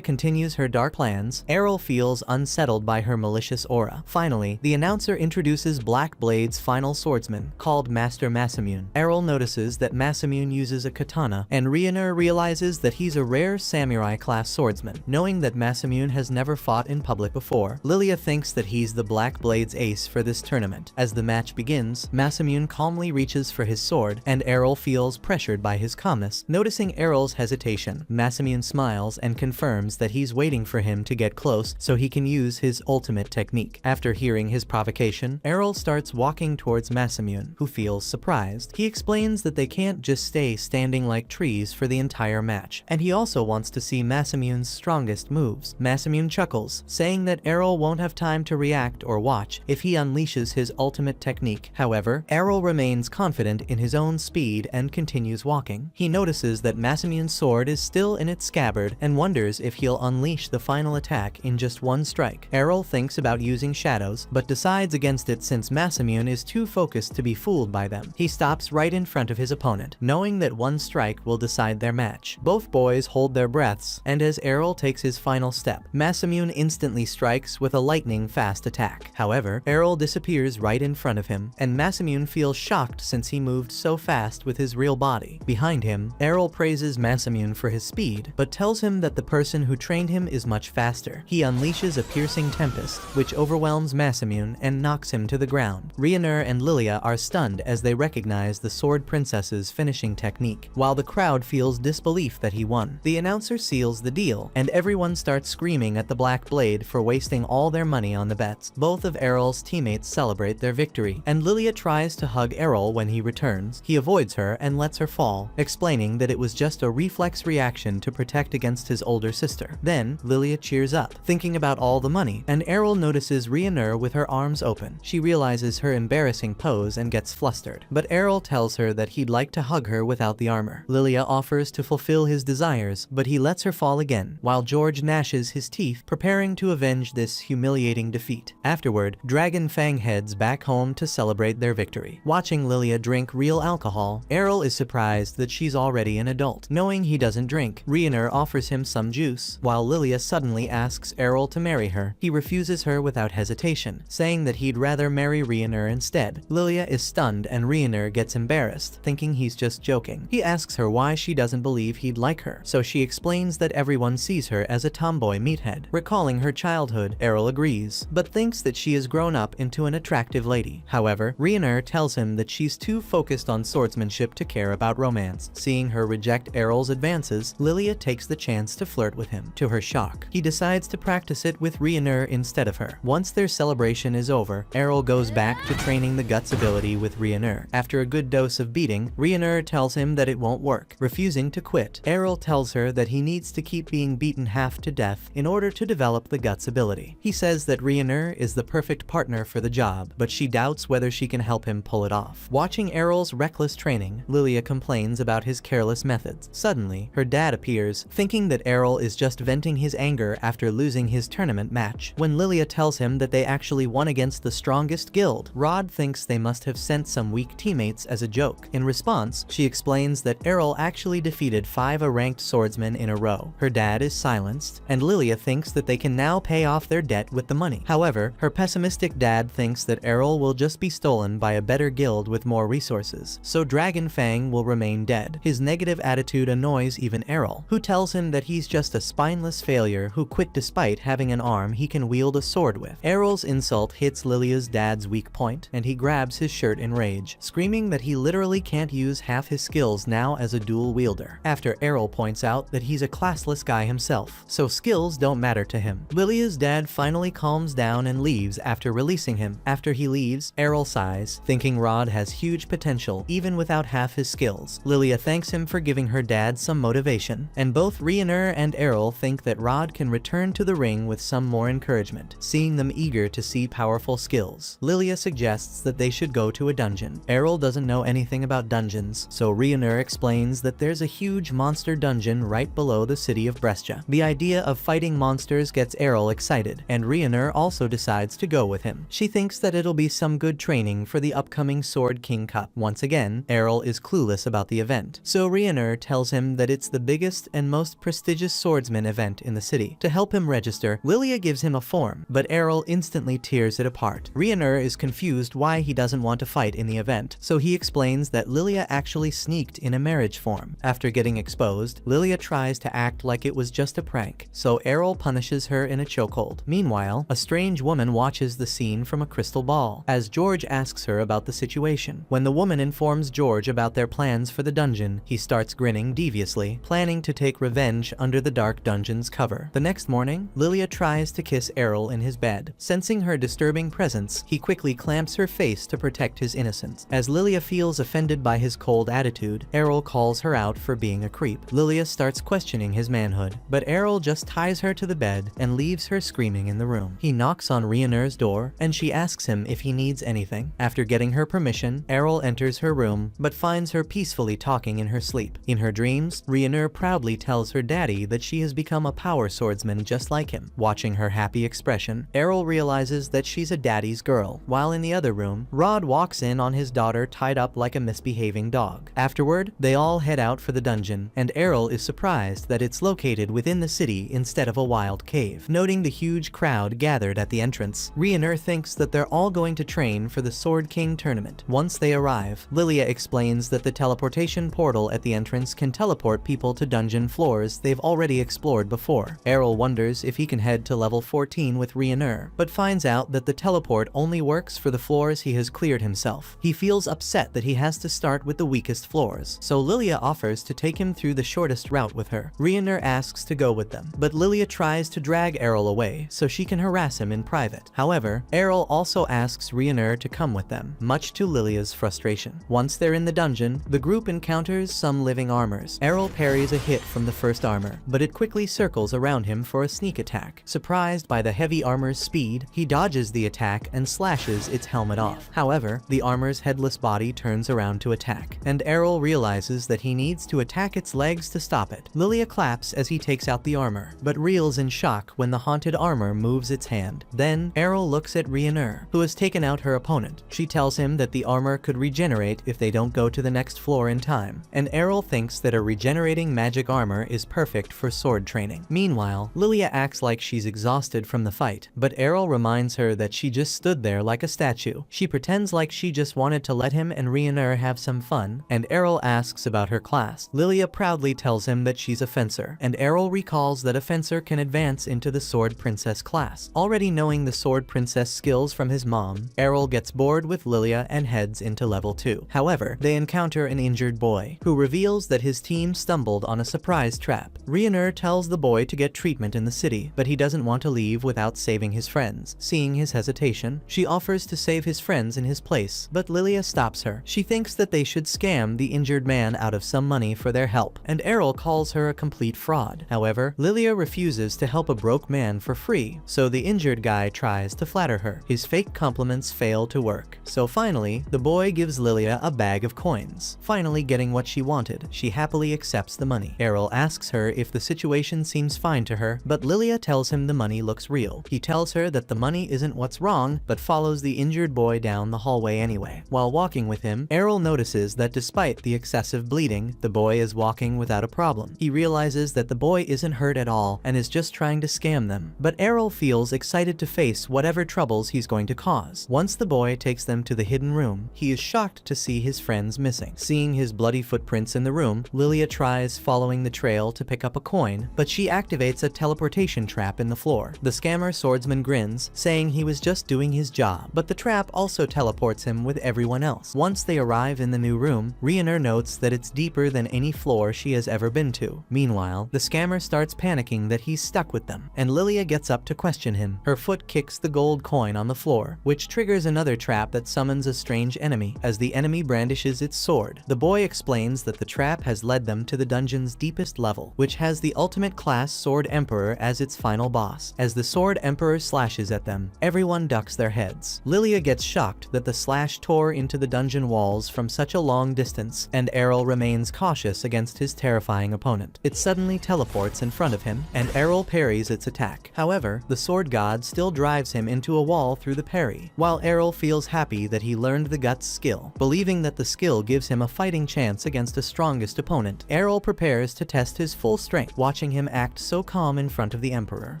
continues her dark plans, Errol feels unsettled by her malicious aura. Finally, the announcer introduces Black Blade's final swordsman, called Master Masamune. Errol notices that Masamune uses a katana, and Rioner realizes that he's a rare samurai-class swordsman. Knowing that Masamune has never fought in public before, Lilia thinks that he's the Black Blade's ace for this tournament. As the match begins, Masamune calmly reaches for his sword, and Errol feels pressured by his calmness. Noticing Errol's hesitation, Masamune smiles and confirms that he's waiting for him to get close so he can use his ultimate technique. After hearing his provocation, Errol starts walking towards Masamune, who feels surprised. He explains that they can't just stay standing like trees for the entire match, and he also wants to see Masamune's strongest moves. Masamune chuckles, saying that Errol won't have time to react or watch if he unleashes his ultimate technique. However, Errol remains confident in his own speed and continues walking. He notices that Masamune's sword is still in its scabbard and wonders if he'll unleash the final attack in just one strike. Errol thinks about using shadows, but decides against it since Masamune is too focused to be fooled by them. He stops right in front of his opponent, knowing that one strike will decide their match. Both boys hold their breaths, and as Errol takes his final step, Masamune instantly strikes with a lightning-fast attack. However, Errol disappears right in front of him, and Masamune feels shocked since he moved so fast with his real body. Behind him, Errol praises Masamune for his speed, but tells him that the person who trained him is much faster. He unleashes a piercing tempest, which overwhelms Masamune and knocks him to the ground. Rioner and Lilia are stunned as they recognize the Sword Princess's finishing technique, while the crowd feels disbelief that he won. The announcer seals the deal, and everyone starts screaming at the Black Blade for wasting all their money on the bets. Both of Errol's teammates celebrate their victory, and Lilia tries to hug Errol when he returns. He avoids her and lets her fall, explaining that it was just a reflex reaction reaction to protect against his older sister. Then, Lilia cheers up, thinking about all the money, and Errol notices Rhaenyra with her arms open. She realizes her embarrassing pose and gets flustered, but Errol tells her that he'd like to hug her without the armor. Lilia offers to fulfill his desires, but he lets her fall again, while George gnashes his teeth, preparing to avenge this humiliating defeat. Afterward, Dragon Fang heads back home to celebrate their victory. Watching Lilia drink real alcohol, Errol is surprised that she's already an adult. Knowing he doesn't drink, Rhaenyra offers him some juice, while Lilia suddenly asks Errol to marry her. He refuses her without hesitation, saying that he'd rather marry Rhaenyra instead. Lilia is stunned and Rhaenyra gets embarrassed, thinking he's just joking. He asks her why she doesn't believe he'd like her, so she explains that everyone sees her as a tomboy meathead. Recalling her childhood, Errol agrees, but thinks that she has grown up into an attractive lady. However, Rhaenyra tells him that she's too focused on swordsmanship to care about romance. Seeing her reject Errol's advances, Lilia takes the chance to flirt with him. To her shock, he decides to practice it with Rhaenyra instead of her. Once their celebration is over, Errol goes back to training the guts ability with Rhaenyra. After a good dose of beating, Rhaenyra tells him that it won't work. Refusing to quit, Errol tells her that he needs to keep being beaten half to death in order to develop the guts ability. He says that Rhaenyra is the perfect partner for the job, but she doubts whether she can help him pull it off. Watching Errol's reckless training, Lilia complains about his careless methods. Suddenly, her dad appears, thinking that Errol is just venting his anger after losing his tournament match. When Lilia tells him that they actually won against the strongest guild, Rod thinks they must have sent some weak teammates as a joke. In response, she explains that Errol actually defeated 5 ranked swordsmen in a row. Her dad is silenced, and Lilia thinks that they can now pay off their debt with the money. However, her pessimistic dad thinks that Errol will just be stolen by a better guild with more resources, so Dragon Fang will remain dead. His negative attitude annoys even Errol, who tells him that he's just a spineless failure who quit despite having an arm he can wield a sword with. Errol's insult hits Lilia's dad's weak point, and he grabs his shirt in rage, screaming that he literally can't use half his skills now as a dual wielder. After Errol points out that he's a classless guy himself, so skills don't matter to him. Lilia's dad finally calms down and leaves after releasing him. After he leaves, Errol sighs, thinking Rod has huge potential even without half his skills. Lilia thanks him for giving her dad some motivation, and both Rhaenyra and Errol think that Rod can return to the ring with some more encouragement, seeing them eager to see powerful skills. Lilia suggests that they should go to a dungeon. Errol doesn't know anything about dungeons, so Rhaenyra explains that there's a huge monster dungeon right below the city of Brescia. The idea of fighting monsters gets Errol excited, and Rhaenyra also decides to go with him. She thinks that it'll be some good training for the upcoming Sword King Cup. Once again, Errol is clueless about the event, so Rhaenyra tells him that it's the biggest and most prestigious swordsman event in the city. To help him register, Lilia gives him a form, but Errol instantly tears it apart. Rhaenyra is confused why he doesn't want to fight in the event, so he explains that Lilia actually sneaked in a marriage form. After getting exposed, Lilia tries to act like it was just a prank, so Errol punishes her in a chokehold. Meanwhile, a strange woman watches the scene from a crystal ball, as George asks her about the situation. When the woman informs George about their plans for the dungeon, he starts grinning deviously, planning to take revenge under the dark dungeon's cover. The next morning, Lilia tries to kiss Errol in his bed. Sensing her disturbing presence, he quickly clamps her face to protect his innocence. As Lilia feels offended by his cold attitude, Errol calls her out for being a creep. Lilia starts questioning his manhood, but Errol just ties her to the bed and leaves her screaming in the room. He knocks on Rhaenyra's door, and she asks him if he needs anything. After getting her permission, Errol enters her room, but finds her peacefully talking in her sleep. In her dreams, Rhaenyra proudly tells her daddy that she has become a power swordsman just like him. Watching her happy expression, Errol realizes that she's a daddy's girl. While in the other room, Rod walks in on his daughter tied up like a misbehaving dog. Afterward, they all head out for the dungeon, and Errol is surprised that it's located within the city instead of a wild cave. Noting the huge crowd gathered at the entrance, Rhaenyra thinks that they're all going to train for the Sword King tournament. Once they arrive, Lilia explains that the teleportation portal at the entrance can teleport people to dungeon floors they've already explored before. Errol wonders if he can head to level 14 with Rhaenyra, but finds out that the teleport only works for the floors he has cleared himself. He feels upset that he has to start with the weakest floors, so Lilia offers to take him through the shortest route with her. Rhaenyra asks to go with them, but Lilia tries to drag Errol away so she can harass him in private. However, Errol also asks Rhaenyra to come with them, much to Lilia's frustration. Once they're in the dungeon, the group encounters some living armors. Errol pairs parries a hit from the first armor, but it quickly circles around him for a sneak attack. Surprised by the heavy armor's speed, he dodges the attack and slashes its helmet off. However, the armor's headless body turns around to attack, and Errol realizes that he needs to attack its legs to stop it. Lilia claps as he takes out the armor, but reels in shock when the haunted armor moves its hand. Then, Errol looks at Rhaenyra, who has taken out her opponent. She tells him that the armor could regenerate if they don't go to the next floor in time, and Errol thinks that a regenerating magic armor is perfect for sword training. Meanwhile, Lilia acts like she's exhausted from the fight, but Errol reminds her that she just stood there like a statue. She pretends like she just wanted to let him and Rhaenyra have some fun, and Errol asks about her class. Lilia proudly tells him that she's a fencer, and Errol recalls that a fencer can advance into the Sword Princess class. Already knowing the Sword Princess skills from his mom, Errol gets bored with Lilia and heads into level 2. However, they encounter an injured boy, who reveals that his team stumbled on a surprise trap. Rhaenyra tells the boy to get treatment in the city, but he doesn't want to leave without saving his friends. Seeing his hesitation, she offers to save his friends in his place, but Lilia stops her. She thinks that they should scam the injured man out of some money for their help, and Errol calls her a complete fraud. However, Lilia refuses to help a broke man for free, so the injured guy tries to flatter her. His fake compliments fail to work, so finally, the boy gives Lilia a bag of coins. Finally getting what she wanted, she happily accepts the money. Errol asks her if the situation seems fine to her, but Lilia tells him the money looks real. He tells her that the money isn't what's wrong, but follows the injured boy down the hallway anyway. While walking with him, Errol notices that despite the excessive bleeding, the boy is walking without a problem. He realizes that the boy isn't hurt at all and is just trying to scam them, but Errol feels excited to face whatever troubles he's going to cause. Once the boy takes them to the hidden room, he is shocked to see his friends missing. Seeing his bloody footprints in the room, Lilia tries following the trail to pick up a coin, but she activates a teleportation trap in the floor. The scammer swordsman grins, saying he was just doing his job, but the trap also teleports him with everyone else. Once they arrive in the new room, Rhaenyra notes that it's deeper than any floor she has ever been to. Meanwhile, the scammer starts panicking that he's stuck with them, and Lilia gets up to question him. Her foot kicks the gold coin on the floor, which triggers another trap that summons a strange enemy. As the enemy brandishes its sword, the boy explains that the trap has led them to the dungeon's deepest level, which has the ultimate class Sword Emperor as its final boss. As the Sword Emperor slashes at them, everyone ducks their heads. Lilia gets shocked that the slash tore into the dungeon walls from such a long distance, and Errol remains cautious against his terrifying opponent. It suddenly teleports in front of him, and Errol parries its attack. However, the sword god still drives him into a wall through the parry, while Errol feels happy that he learned the guts skill. Believing that the skill gives him a fighting chance against a strongest opponent, Errol prepares to test his full strength. Watching him act so calm in front of the Emperor,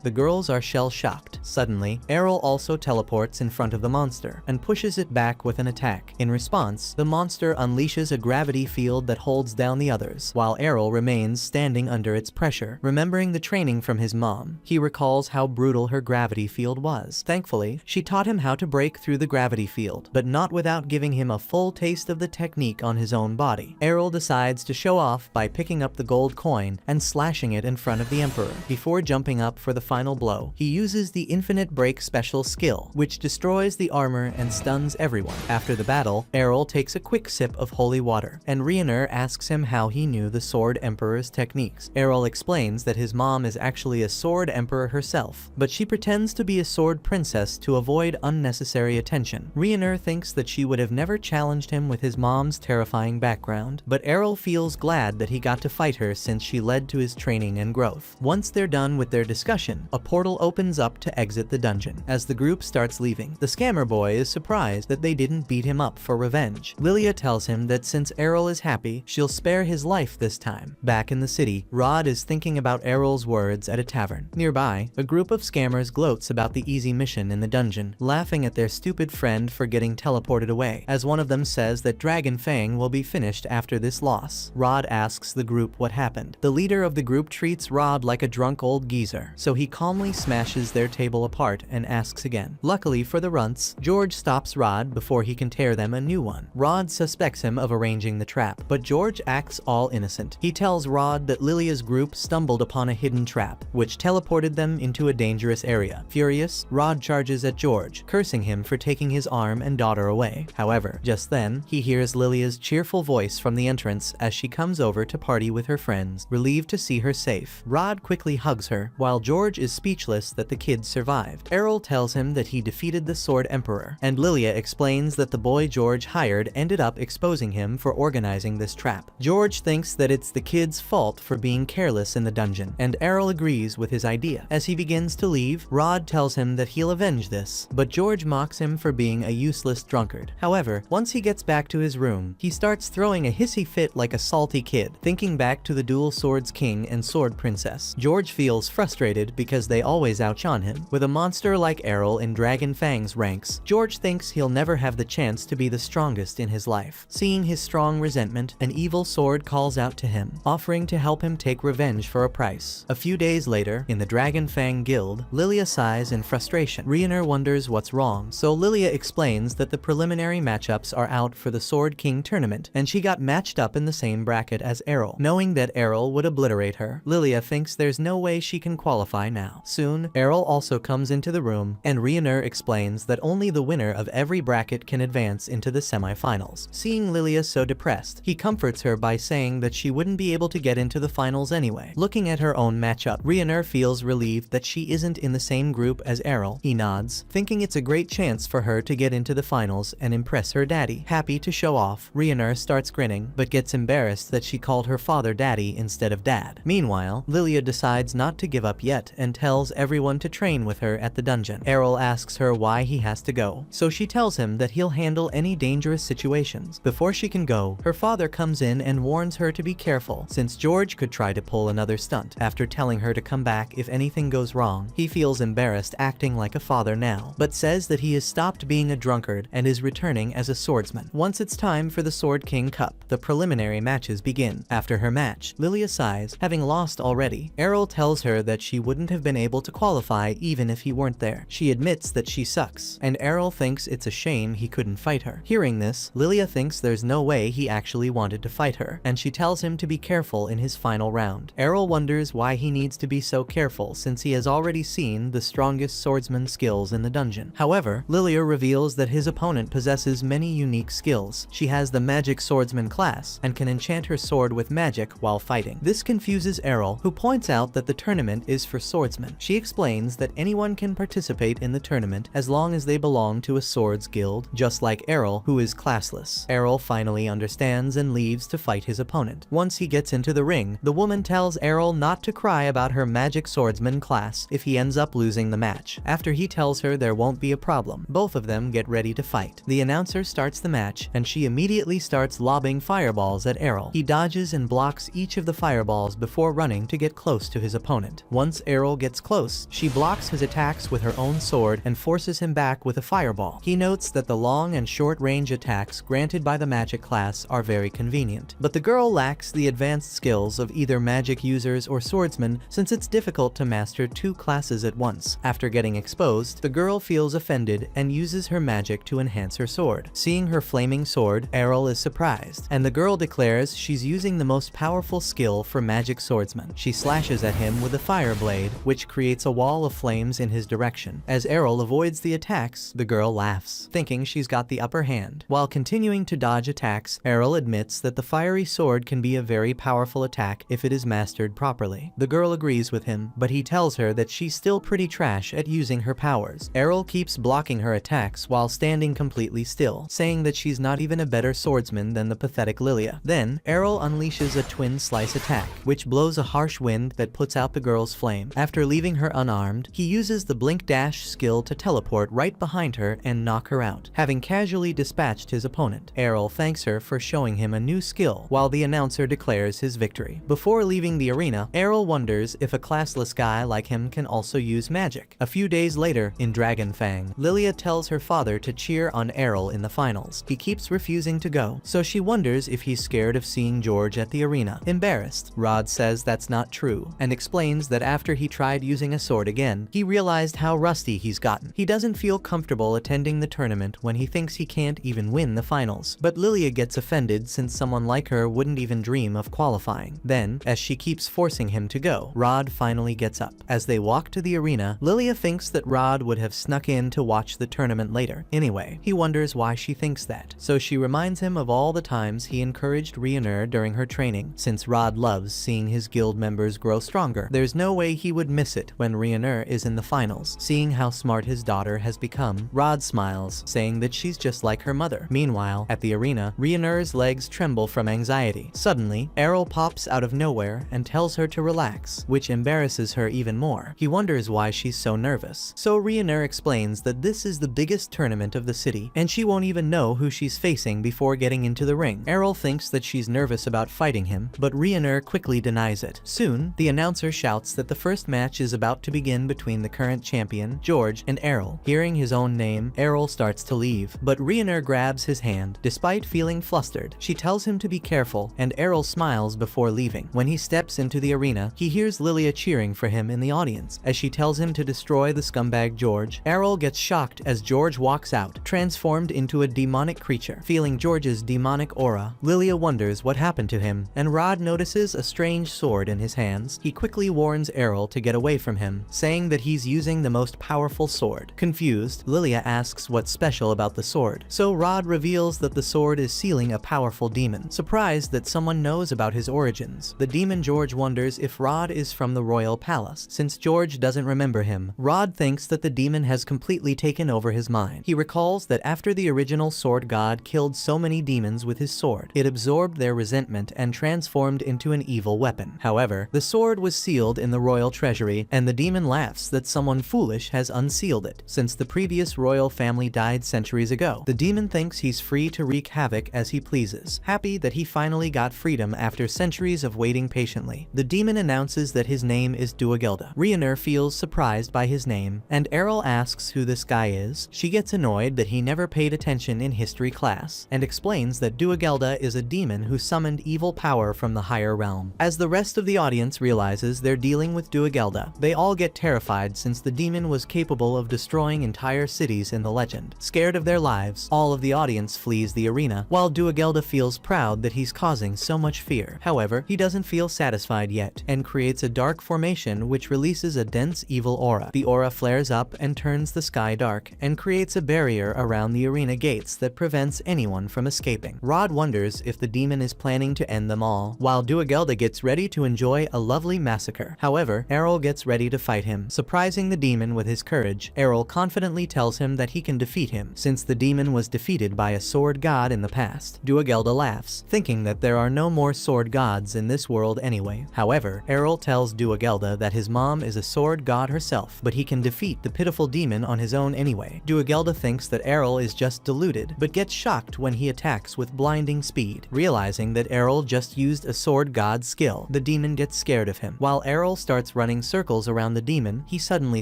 the girls are shell-shocked. Suddenly, Errol also teleports in front of the monster, and pushes it back with an attack. In response, the monster unleashes a gravity field that holds down the others, while Errol remains standing under its pressure. Remembering the training from his mom, he recalls how brutal her gravity field was. Thankfully, she taught him how to break through the gravity field, but not without giving him a full taste of the technique on his own body. Errol decides to show off by picking up the gold coin and slashing it in front of the Emperor. Before jumping up for the final blow, he uses the Infinite Break special skill, which destroys the armor and stuns everyone. After the battle, Errol takes a quick sip of holy water, and Rhaenyra asks him how he knew the Sword Emperor's techniques. Errol explains that his mom is actually a Sword Emperor herself, but she pretends to be a Sword Princess to avoid unnecessary attention. Rhaenyra thinks that she would have never challenged him with his mom's terrifying background, but Errol feels glad that he got to fight her since she led to his training and growth. Once they're done with their discussion, a portal opens up to exit the dungeon. As the group starts leaving, the scammer boy is surprised that they didn't beat him up for revenge. Lilia tells him that since Errol is happy, she'll spare his life this time. Back in the city, Rod is thinking about Errol's words at a tavern. Nearby, a group of scammers gloats about the easy mission in the dungeon, laughing at their stupid friend for getting teleported away, as one of them says that Dragon Fang will be finished after this loss. Rod asks the group what happened. The leader of the group treats Rod like a drunk old geezer, so he calmly smashes their table apart and asks again. Luckily for the runts, George stops Rod before he can tear them a new one. Rod suspects him of arranging the trap, but George acts all innocent. He tells Rod that Lilia's group stumbled upon a hidden trap, which teleported them into a dangerous area. Furious, Rod charges at George, cursing him for taking his arm and daughter away. However, just then, he hears Lilia's cheerful voice from the entrance as she comes over to party with her friends, relieved to see her safe. Rod quickly hugs her, while George is speechless that the kids survived. Errol tells him that he defeated the Sword Emperor, and Lilia explains that the boy George hired ended up exposing him for organizing this trap. George thinks that it's the kids' fault for being careless in the dungeon, and Errol agrees with his idea. As he begins to leave, Rod tells him that he'll avenge this, but George mocks him for being a useless drunkard. However, once he gets back to his room, he starts throwing a hissy fit like a salty kid, thinking back to the Dual Swords King and Sword Princess. George feels frustrated because they always outshone him. With a monster like Errol in Dragon Fang's ranks, George thinks he'll never have the chance to be the strongest in his life. Seeing his strong resentment, an evil sword calls out to him, offering to help him take revenge for a price. A few days later, in the Dragon Fang Guild, Lilia sighs in frustration. Rioner wonders what's wrong, so Lilia explains that the preliminary matchups are out for the Sword King tournament, and she got matched up in the same bracket as Errol. Knowing that Errol would obliterate her, Lilia thinks there's no way she can qualify now. Soon, Errol also comes into the room, and Rioner explains that only the winner of every bracket can advance into the semifinals. Seeing Lilia so depressed, he comforts her by saying that she wouldn't be able to get into the finals anyway. Looking at her own matchup, Rioner feels relieved that she isn't in the same group as Errol. He nods, thinking it's a great chance for her to get into the finals and impress her daddy. Happy to show off, Rioner starts grinning, but gets embarrassed that she called her father daddy instead of dad. Meanwhile, Lilia decides not to give up yet and tells everyone to train with her at the dungeon. Errol asks her why he has to go, so she tells him that he'll handle any dangerous situations. Before she can go, her father comes in and warns her to be careful, since George could try to pull another stunt. After telling her to come back if anything goes wrong, he feels embarrassed acting like a father now, but says that he has stopped being a drunkard and is returning as a swordsman. Once it's time for the Sword King Cup, the preliminary matches begin. After her match, Lilia sighs, having lost already. Errol tells her that she wouldn't have been able to qualify even if he weren't there. She admits that she sucks, and Errol thinks it's a shame he couldn't fight her. Hearing this, Lilia thinks there's no way he actually wanted to fight her, and she tells him to be careful in his final round. Errol wonders why he needs to be so careful since he has already seen the strongest swordsman skills in the dungeon. However, Lilia reveals that his opponent possesses many unique skills. She has the magic swordsman class and can enchant her sword with magic while fighting. This confuses Errol, who points out that the tournament is for swordsmen. She explains that anyone can participate in the tournament as long as they belong to a swords guild, just like Errol, who is classless. Errol finally understands and leaves to fight his opponent. Once he gets into the ring, the woman tells Errol not to cry about her magic swordsman class if he ends up losing the match. After he tells her there won't be a problem, both of them get ready to fight. The announcer starts the match, and she immediately starts lobbing fireballs at Errol. He dodges and blocks each of the fireballs before running to get close to his opponent. Once Errol gets close, she blocks his attacks with her own sword and forces him back with a fireball. He notes that the long and short range attacks granted by the magic class are very convenient, but the girl lacks the advanced skills of either magic users or swordsmen since it's difficult to master two classes at once. After getting exposed, the girl feels offended and uses her magic to enhance her sword. Seeing her flaming sword, Errol is surprised, and the girl declares she's using the most powerful skill for magic swordsmen. She slashes at him with a fire blade, which creates a wall of flames in his direction. As Errol avoids the attacks, the girl laughs, thinking she's got the upper hand. While continuing to dodge attacks, Errol admits that the fiery sword can be a very powerful attack if it is mastered properly. The girl agrees with him, but he tells her that she's still pretty trash at using her powers. Errol keeps blocking her attacks while standing completely still, saying that she's not even a better swordsman than the pathetic Lilia. Then, Errol unleashes a twin slice attack, which blows a harsh wind that puts out the girl's flame. After leaving her unarmed, he uses the blink dash skill to teleport right behind her and knock her out, having casually dispatched his opponent. Errol thanks her for showing him a new skill, while the announcer declares his victory. Before leaving the arena, Errol wonders if a classless guy like him can also use magic. A few days later, in Dragon Fang, Lilia tells her father to cheer on Errol in the finals. He keeps refusing to go, so she wonders if he's scared of seeing George at the arena. Embarrassed, Rod says that's not true, and explains that after he tried using a sword again, he realized how rusty he's gotten. He doesn't feel comfortable attending the tournament when he thinks he can't even win the finals, but Lilia gets offended since someone like her wouldn't even dream of qualifying. Then, as she keeps forcing him to go, Rod finally gets up. As they walk to the arena, Lilia thinks that Rod would have snuck in to watch the tournament later. Anyway, he wonders why she thinks that, so she reminds him of all the times he encouraged Rioner during her training training, since Rod loves seeing his guild members grow stronger. There's no way he would miss it when Rhaenyra is in the finals. Seeing how smart his daughter has become, Rod smiles, saying that she's just like her mother. Meanwhile, at the arena, Rhaenyra's legs tremble from anxiety. Suddenly, Errol pops out of nowhere and tells her to relax, which embarrasses her even more. He wonders why she's so nervous. So Rhaenyra explains that this is the biggest tournament of the city, and she won't even know who she's facing before getting into the ring. Errol thinks that she's nervous about fighting him, but Rhaenyra quickly denies it. Soon, the announcer shouts that the first match is about to begin between the current champion, George, and Errol. Hearing his own name, Errol starts to leave, but Rhaenyra grabs his hand. Despite feeling flustered, she tells him to be careful, and Errol smiles before leaving. When he steps into the arena, he hears Lilia cheering for him in the audience. As she tells him to destroy the scumbag George, Errol gets shocked as George walks out, transformed into a demonic creature. Feeling George's demonic aura, Lilia wonders what happened to him, and Rod notices a strange sword in his hands. He quickly warns Errol to get away from him, saying that he's using the most powerful sword. Confused, Lilia asks what's special about the sword, so Rod reveals that the sword is sealing a powerful demon. Surprised that someone knows about his origins, the demon George wonders if Rod is from the royal palace. Since George doesn't remember him, Rod thinks that the demon has completely taken over his mind. He recalls that after the original sword god killed so many demons with his sword, it absorbed their resentment and transformed into an evil weapon. However, the sword was sealed in the royal treasury, and the demon laughs that someone foolish has unsealed it. Since the previous royal family died centuries ago, the demon thinks he's free to wreak havoc as he pleases. Happy that he finally got freedom after centuries of waiting patiently, the demon announces that his name is Duagelda. Rhaenyra feels surprised by his name, and Errol asks who this guy is. She gets annoyed that he never paid attention in history class, and explains that Duagelda is a demon who summoned evil power from the higher realm. As the rest of the audience realizes they're dealing with Duagelda, they all get terrified since the demon was capable of destroying entire cities in the legend. Scared of their lives, all of the audience flees the arena, while Duagelda feels proud that he's causing so much fear. However, he doesn't feel satisfied yet, and creates a dark formation which releases a dense evil aura. The aura flares up and turns the sky dark, and creates a barrier around the arena gates that prevents anyone from escaping. Rod wonders if the demon is planning to end them all, while Duagelda gets ready to enjoy a lovely massacre. However, Errol gets ready to fight him. Surprising the demon with his courage, Errol confidently tells him that he can defeat him, since the demon was defeated by a sword god in the past. Duagelda laughs, thinking that there are no more sword gods in this world anyway. However, Errol tells Duagelda that his mom is a sword god herself, but he can defeat the pitiful demon on his own anyway. Duagelda thinks that Errol is just deluded, but gets shocked when he attacks with blinding speed. Realizing that Errol just used a sword god's skill, the demon gets scared of him. While Errol starts running circles around the demon, he suddenly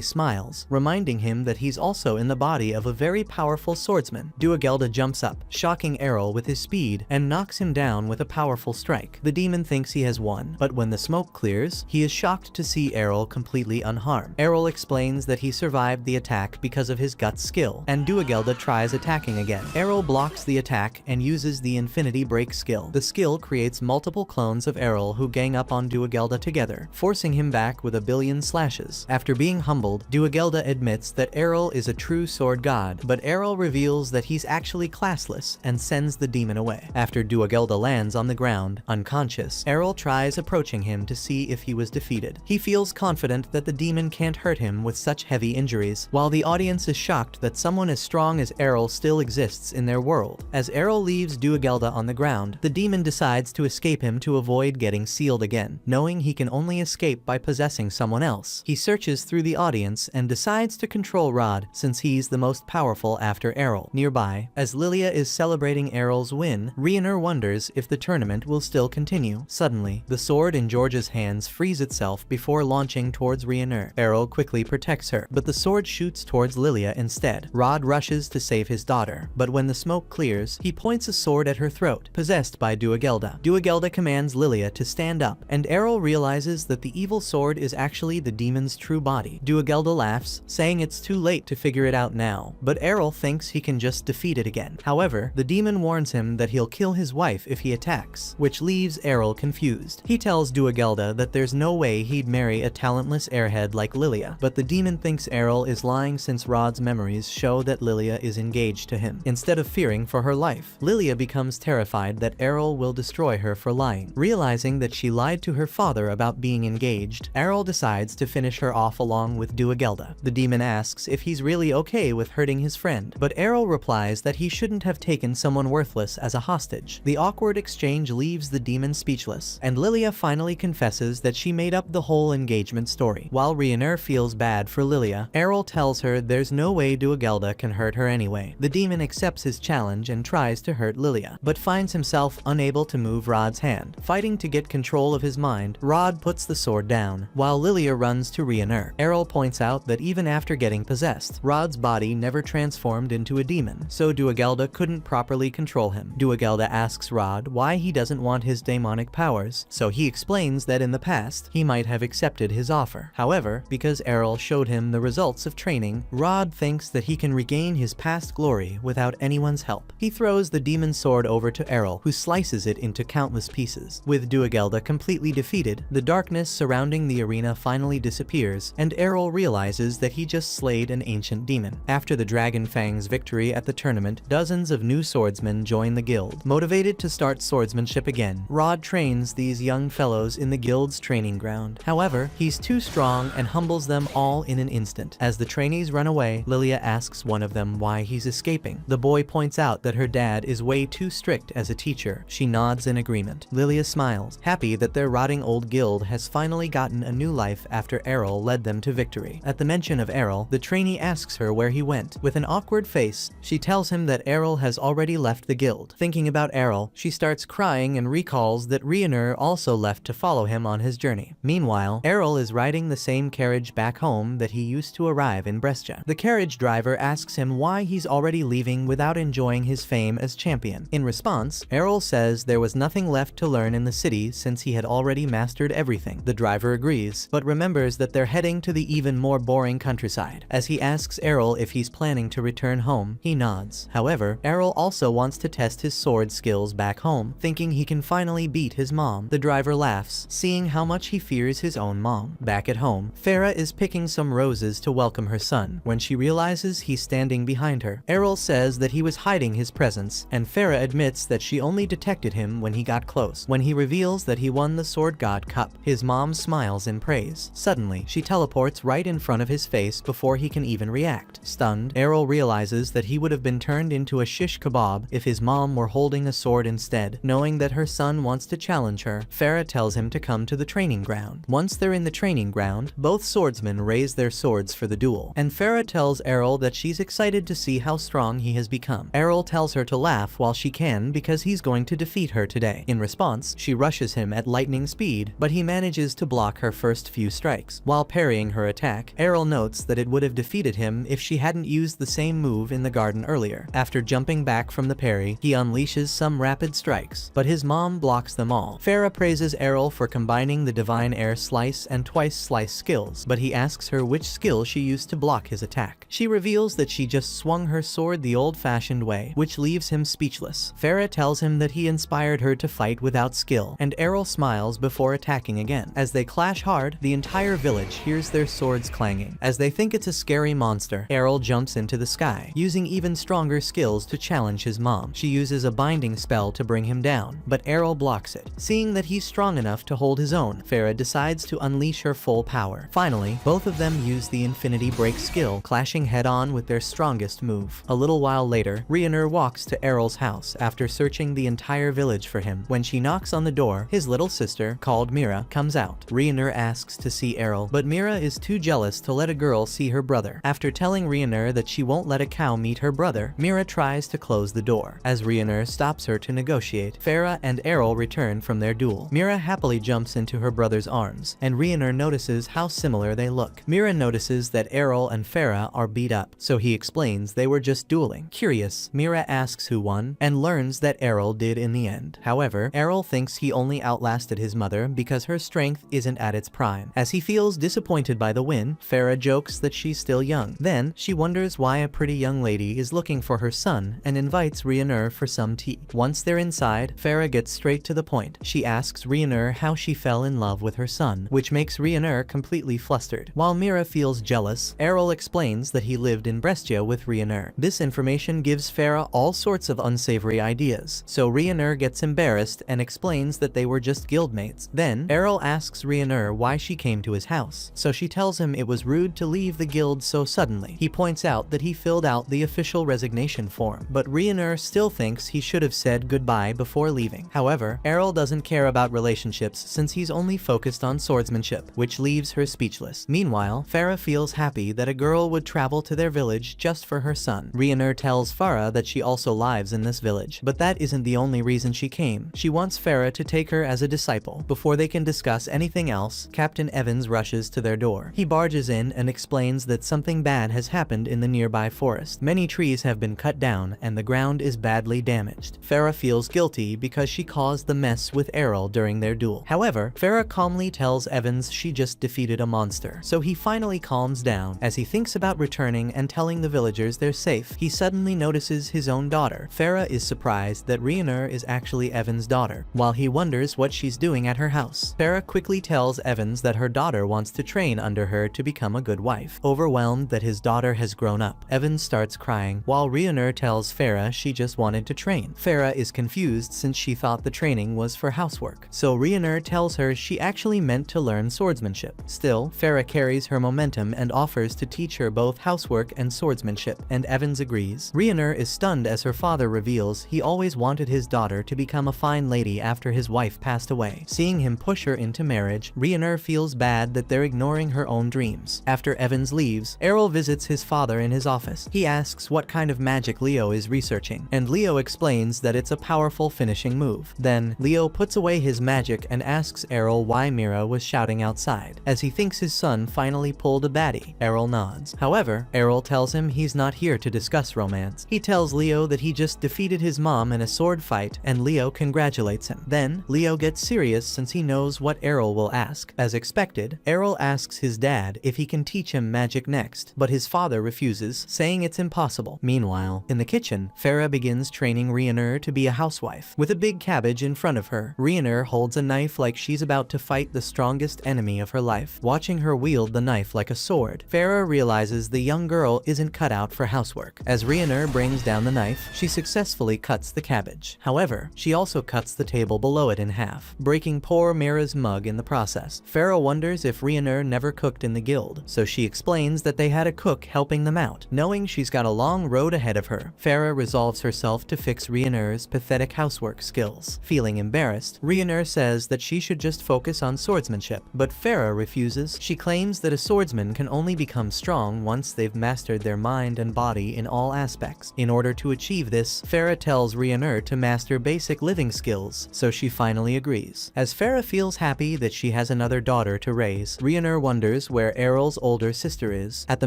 smiles, reminding him that he's also in the body of a very powerful swordsman. Duagelda jumps up, shocking Errol with his speed, and knocks him down with a powerful strike. The demon thinks he has won, but when the smoke clears, he is shocked to see Errol completely unharmed. Errol explains that he survived the attack because of his gut skill, and Duagelda tries attacking again. Errol blocks the attack and uses the Infinity Break skill. The skill creates multiple clones of Errol who gang up on Duagelda together, forcing him back with a billion slashes. After being humbled, Duagelda admits that Errol is a true sword god, but Errol reveals that he's actually classless and sends the demon away. After Duagelda lands on the ground, unconscious, Errol tries approaching him to see if he was defeated. He feels confident that the demon can't hurt him with such heavy injuries, while the audience is shocked that someone as strong as Errol still exists in their world. As Errol leaves Duagelda on the ground, the demon decides to escape him to avoid getting sealed again. Knowing he can only escape by possessing someone else, he searches through the audience and decides to control Rod since he's the most powerful after Errol. Nearby, as Lilia is celebrating Errol's win, Rhaenyra wonders if the tournament will still continue. Suddenly, the sword in George's hands frees itself before launching towards Rhaenyra. Errol quickly protects her, but the sword shoots towards Lilia instead. Rod rushes to save his daughter, but when the smoke clears, he points a sword at her throat, possessed by Duagelda. Duagelda commands Lilia to stand up, and Errol realizes that the evil sword is actually the demon's true body. Duagelda laughs, saying it's too late to figure it out now, but Errol thinks he can just defeat it again. However, the demon warns him that he'll kill his wife if he attacks, which leaves Errol confused. He tells Duagelda that there's no way he'd marry a talentless airhead like Lilia, but the demon thinks Errol is lying since Rod's memories show that Lilia is engaged to him. Instead of fearing for her life, Lilia becomes terrified that Errol will destroy her for lying. Realizing that she lied to her father about being engaged, Errol decides to finish her off along with Duagelda. The demon asks if he's really okay with hurting his friend, but Errol replies that he shouldn't have taken someone worthless as a hostage. The awkward exchange leaves the demon speechless, and Lilia finally confesses that she made up the whole engagement story. While Rioner feels bad for Lilia, Errol tells her there's no way Duagelda can hurt her anyway. The demon accepts his challenge and tries to hurt Lilia, but finds himself unable to move Rod's hand. Fighting to get control of his mind, Rod puts the sword down, while Lilia runs to Rioner. Errol points out that even after getting possessed, Rod's body never transformed into a demon, so Duagelda couldn't properly control him. Duagelda asks Rod why he doesn't want his demonic powers, so he explains that in the past, he might have accepted his offer. However, because Errol showed him the results of training, Rod thinks that he can regain his past glory without anyone's help. He throws the demon sword over to Errol, who slices it into countless pieces. With Duagelda completely defeated, the darkness surrounding the arena finally disappears, and Errol realizes that he just slayed an ancient demon. After the Dragon Fang's victory at the tournament, dozens of new swordsmen join the guild. Motivated to start swordsmanship again, Rod trains these young fellows in the guild's training ground. However, he's too strong and humbles them all in an instant. As the trainees run away, Lilia asks one of them why he's escaping. The boy points out that her dad is way too strict as a teacher. She nods in agreement. Lilia smiles, happy that their rotting old guild has finally gotten a new life after Errol led them to victory. At the mention of Errol, the trainee asks her where he went. With an awkward face, she tells him that Errol has already left the guild. Thinking about Errol, she starts crying and recalls that Rioner also left to follow him on his journey. Meanwhile, Errol is riding the same carriage back home that he used to arrive in Brescia. The carriage driver asks him why he's already leaving without enjoying his fame as champion. In response, Errol says there was nothing left to learn in the city since he had already mastered everything. The driver agrees, but remembers that they're heading to the even more boring countryside. As he asks Errol if he's planning to return home, he nods. However, Errol also wants to test his sword skills back home, thinking he can finally beat his mom. The driver laughs, seeing how much he fears his own mom. Back at home, Farah is picking some roses to welcome her son when she realizes he's standing behind her. Errol says that he was hiding his presence, and Farah admits that she only detected him when he got close. When he reveals that he won the Sword God Cup, his mom smiles in praise. Suddenly, she teleports right in front of his face before he can even react. Stunned, Errol realizes that he would have been turned into a shish kebab if his mom were holding a sword instead. Knowing that her son wants to challenge her, Farah tells him to come to the training ground. Once they're in the training ground, both swordsmen raise their swords for the duel, and Farah tells Errol that she's excited to see how strong he has become. Errol tells her to laugh while she can because he's going to defeat her today. In response, she rushes him at lightning speed, but he manages to block her first few strikes. While parrying her attack, Errol notes that it would have defeated him if she hadn't used the same move in the garden earlier. After jumping back from the parry, he unleashes some rapid strikes, but his mom blocks them all. Farah praises Errol for combining the Divine Air Slice and Twice Slice skills, but he asks her which skill she used to block his attack. She reveals that she just swung her sword the old-fashioned way, which leaves him speechless. Farah tells him that he inspired her to fight without skill, and Errol smiles before attacking again. As they clash hard, the entire village hears their swords clanging. As they think it's a scary monster, Errol jumps into the sky, using even stronger skills to challenge his mom. She uses a binding spell to bring him down, but Errol blocks it. Seeing that he's strong enough to hold his own, Farah decides to unleash her full power. Finally, both of them use the Infinity Break skill, clashing head-on with their strongest move. A little while later, Rioner walks to Errol's house after searching the entire village for him. When she knocks on the door, his little sister, called Mira, comes out. Rioner asks to see Errol, but Mira is too jealous to let a girl see her brother. After telling Rioner that she won't let a cow meet her brother, Mira tries to close the door. As Rioner stops her to negotiate, Farah and Errol return from their duel. Mira happily jumps into her brother's arms, and Rioner notices how similar they look. Mira notices that Errol and Farah are beat up, so he explains they were just dueling. Curious, Mira asks who won, and learns that Errol did in the end. However, Errol thinks he only outlasted his mother because her strength isn't at its prime. As he feels disappointed by the win, Farah jokes that she's still young. Then, she wonders why a pretty young lady is looking for her son and invites Rioner for some tea. Once they're inside, Farah gets straight to the point. She asks Rioner how she fell in love with her son, which makes Rioner completely flustered. While Mira feels jealous, Errol explains that he lived in Brescia with Rioner. This information gives Farah all sorts of unsavory ideas, so Rioner gets embarrassed embarrassed and explains that they were just guildmates. Then, Errol asks Rhaenyra why she came to his house, so she tells him it was rude to leave the guild so suddenly. He points out that he filled out the official resignation form, but Rhaenyra still thinks he should have said goodbye before leaving. However, Errol doesn't care about relationships since he's only focused on swordsmanship, which leaves her speechless. Meanwhile, Farah feels happy that a girl would travel to their village just for her son. Rhaenyra tells Farah that she also lives in this village, but that isn't the only reason she came. She wants Farah to take her as a disciple. Before they can discuss anything else, Captain Evans rushes to their door. He barges in and explains that something bad has happened in the nearby forest. Many trees have been cut down and the ground is badly damaged. Farah feels guilty because she caused the mess with Errol during their duel. However, Farah calmly tells Evans she just defeated a monster, so he finally calms down. As he thinks about returning and telling the villagers they're safe, he suddenly notices his own daughter. Farah is surprised that Rhaenyra is actually Evans' daughter, while he wonders what she's doing at her house. Farah quickly tells Evans that her daughter wants to train under her to become a good wife. Overwhelmed that his daughter has grown up, Evans starts crying, while Rhaenyra tells Farah she just wanted to train. Farah is confused since she thought the training was for housework, so Rhaenyra tells her she actually meant to learn swordsmanship. Still, Farah carries her momentum and offers to teach her both housework and swordsmanship, and Evans agrees. Rhaenyra is stunned as her father reveals he always wanted his daughter to become a fine lady after his wife passed away. Seeing him push her into marriage, Rhaenyra feels bad that they're ignoring her own dreams. After Evans leaves, Errol visits his father in his office. He asks what kind of magic Leo is researching, and Leo explains that it's a powerful finishing move. Then, Leo puts away his magic and asks Errol why Mira was shouting outside, as he thinks his son finally pulled a baddie. Errol nods. However, Errol tells him he's not here to discuss romance. He tells Leo that he just defeated his mom in a sword fight, and Leo congratulates him. Then, Leo gets serious since he knows what Errol will ask. As expected, Errol asks his dad if he can teach him magic next, but his father refuses, saying it's impossible. Meanwhile, in the kitchen, Farah begins training Rhaenyra to be a housewife. With a big cabbage in front of her, Rhaenyra holds a knife like she's about to fight the strongest enemy of her life. Watching her wield the knife like a sword, Farah realizes the young girl isn't cut out for housework. As Rhaenyra brings down the knife, she successfully cuts the cabbage. However, she also cuts the table below it in half, breaking poor Mira's mug in the process. Farah wonders if Rhaenyra never cooked in the guild, so she explains that they had a cook helping them out. Knowing she's got a long road ahead of her, Farah resolves herself to fix Rhaenyra's pathetic housework skills. Feeling embarrassed, Rhaenyra says that she should just focus on swordsmanship, but Farah refuses. She claims that a swordsman can only become strong once they've mastered their mind and body in all aspects. In order to achieve this, Farah tells Rhaenyra to master basic living skills, so she finally agrees. As Farah feels happy that she has another daughter to raise, Rhaenyra wonders where Errol's older sister is. At the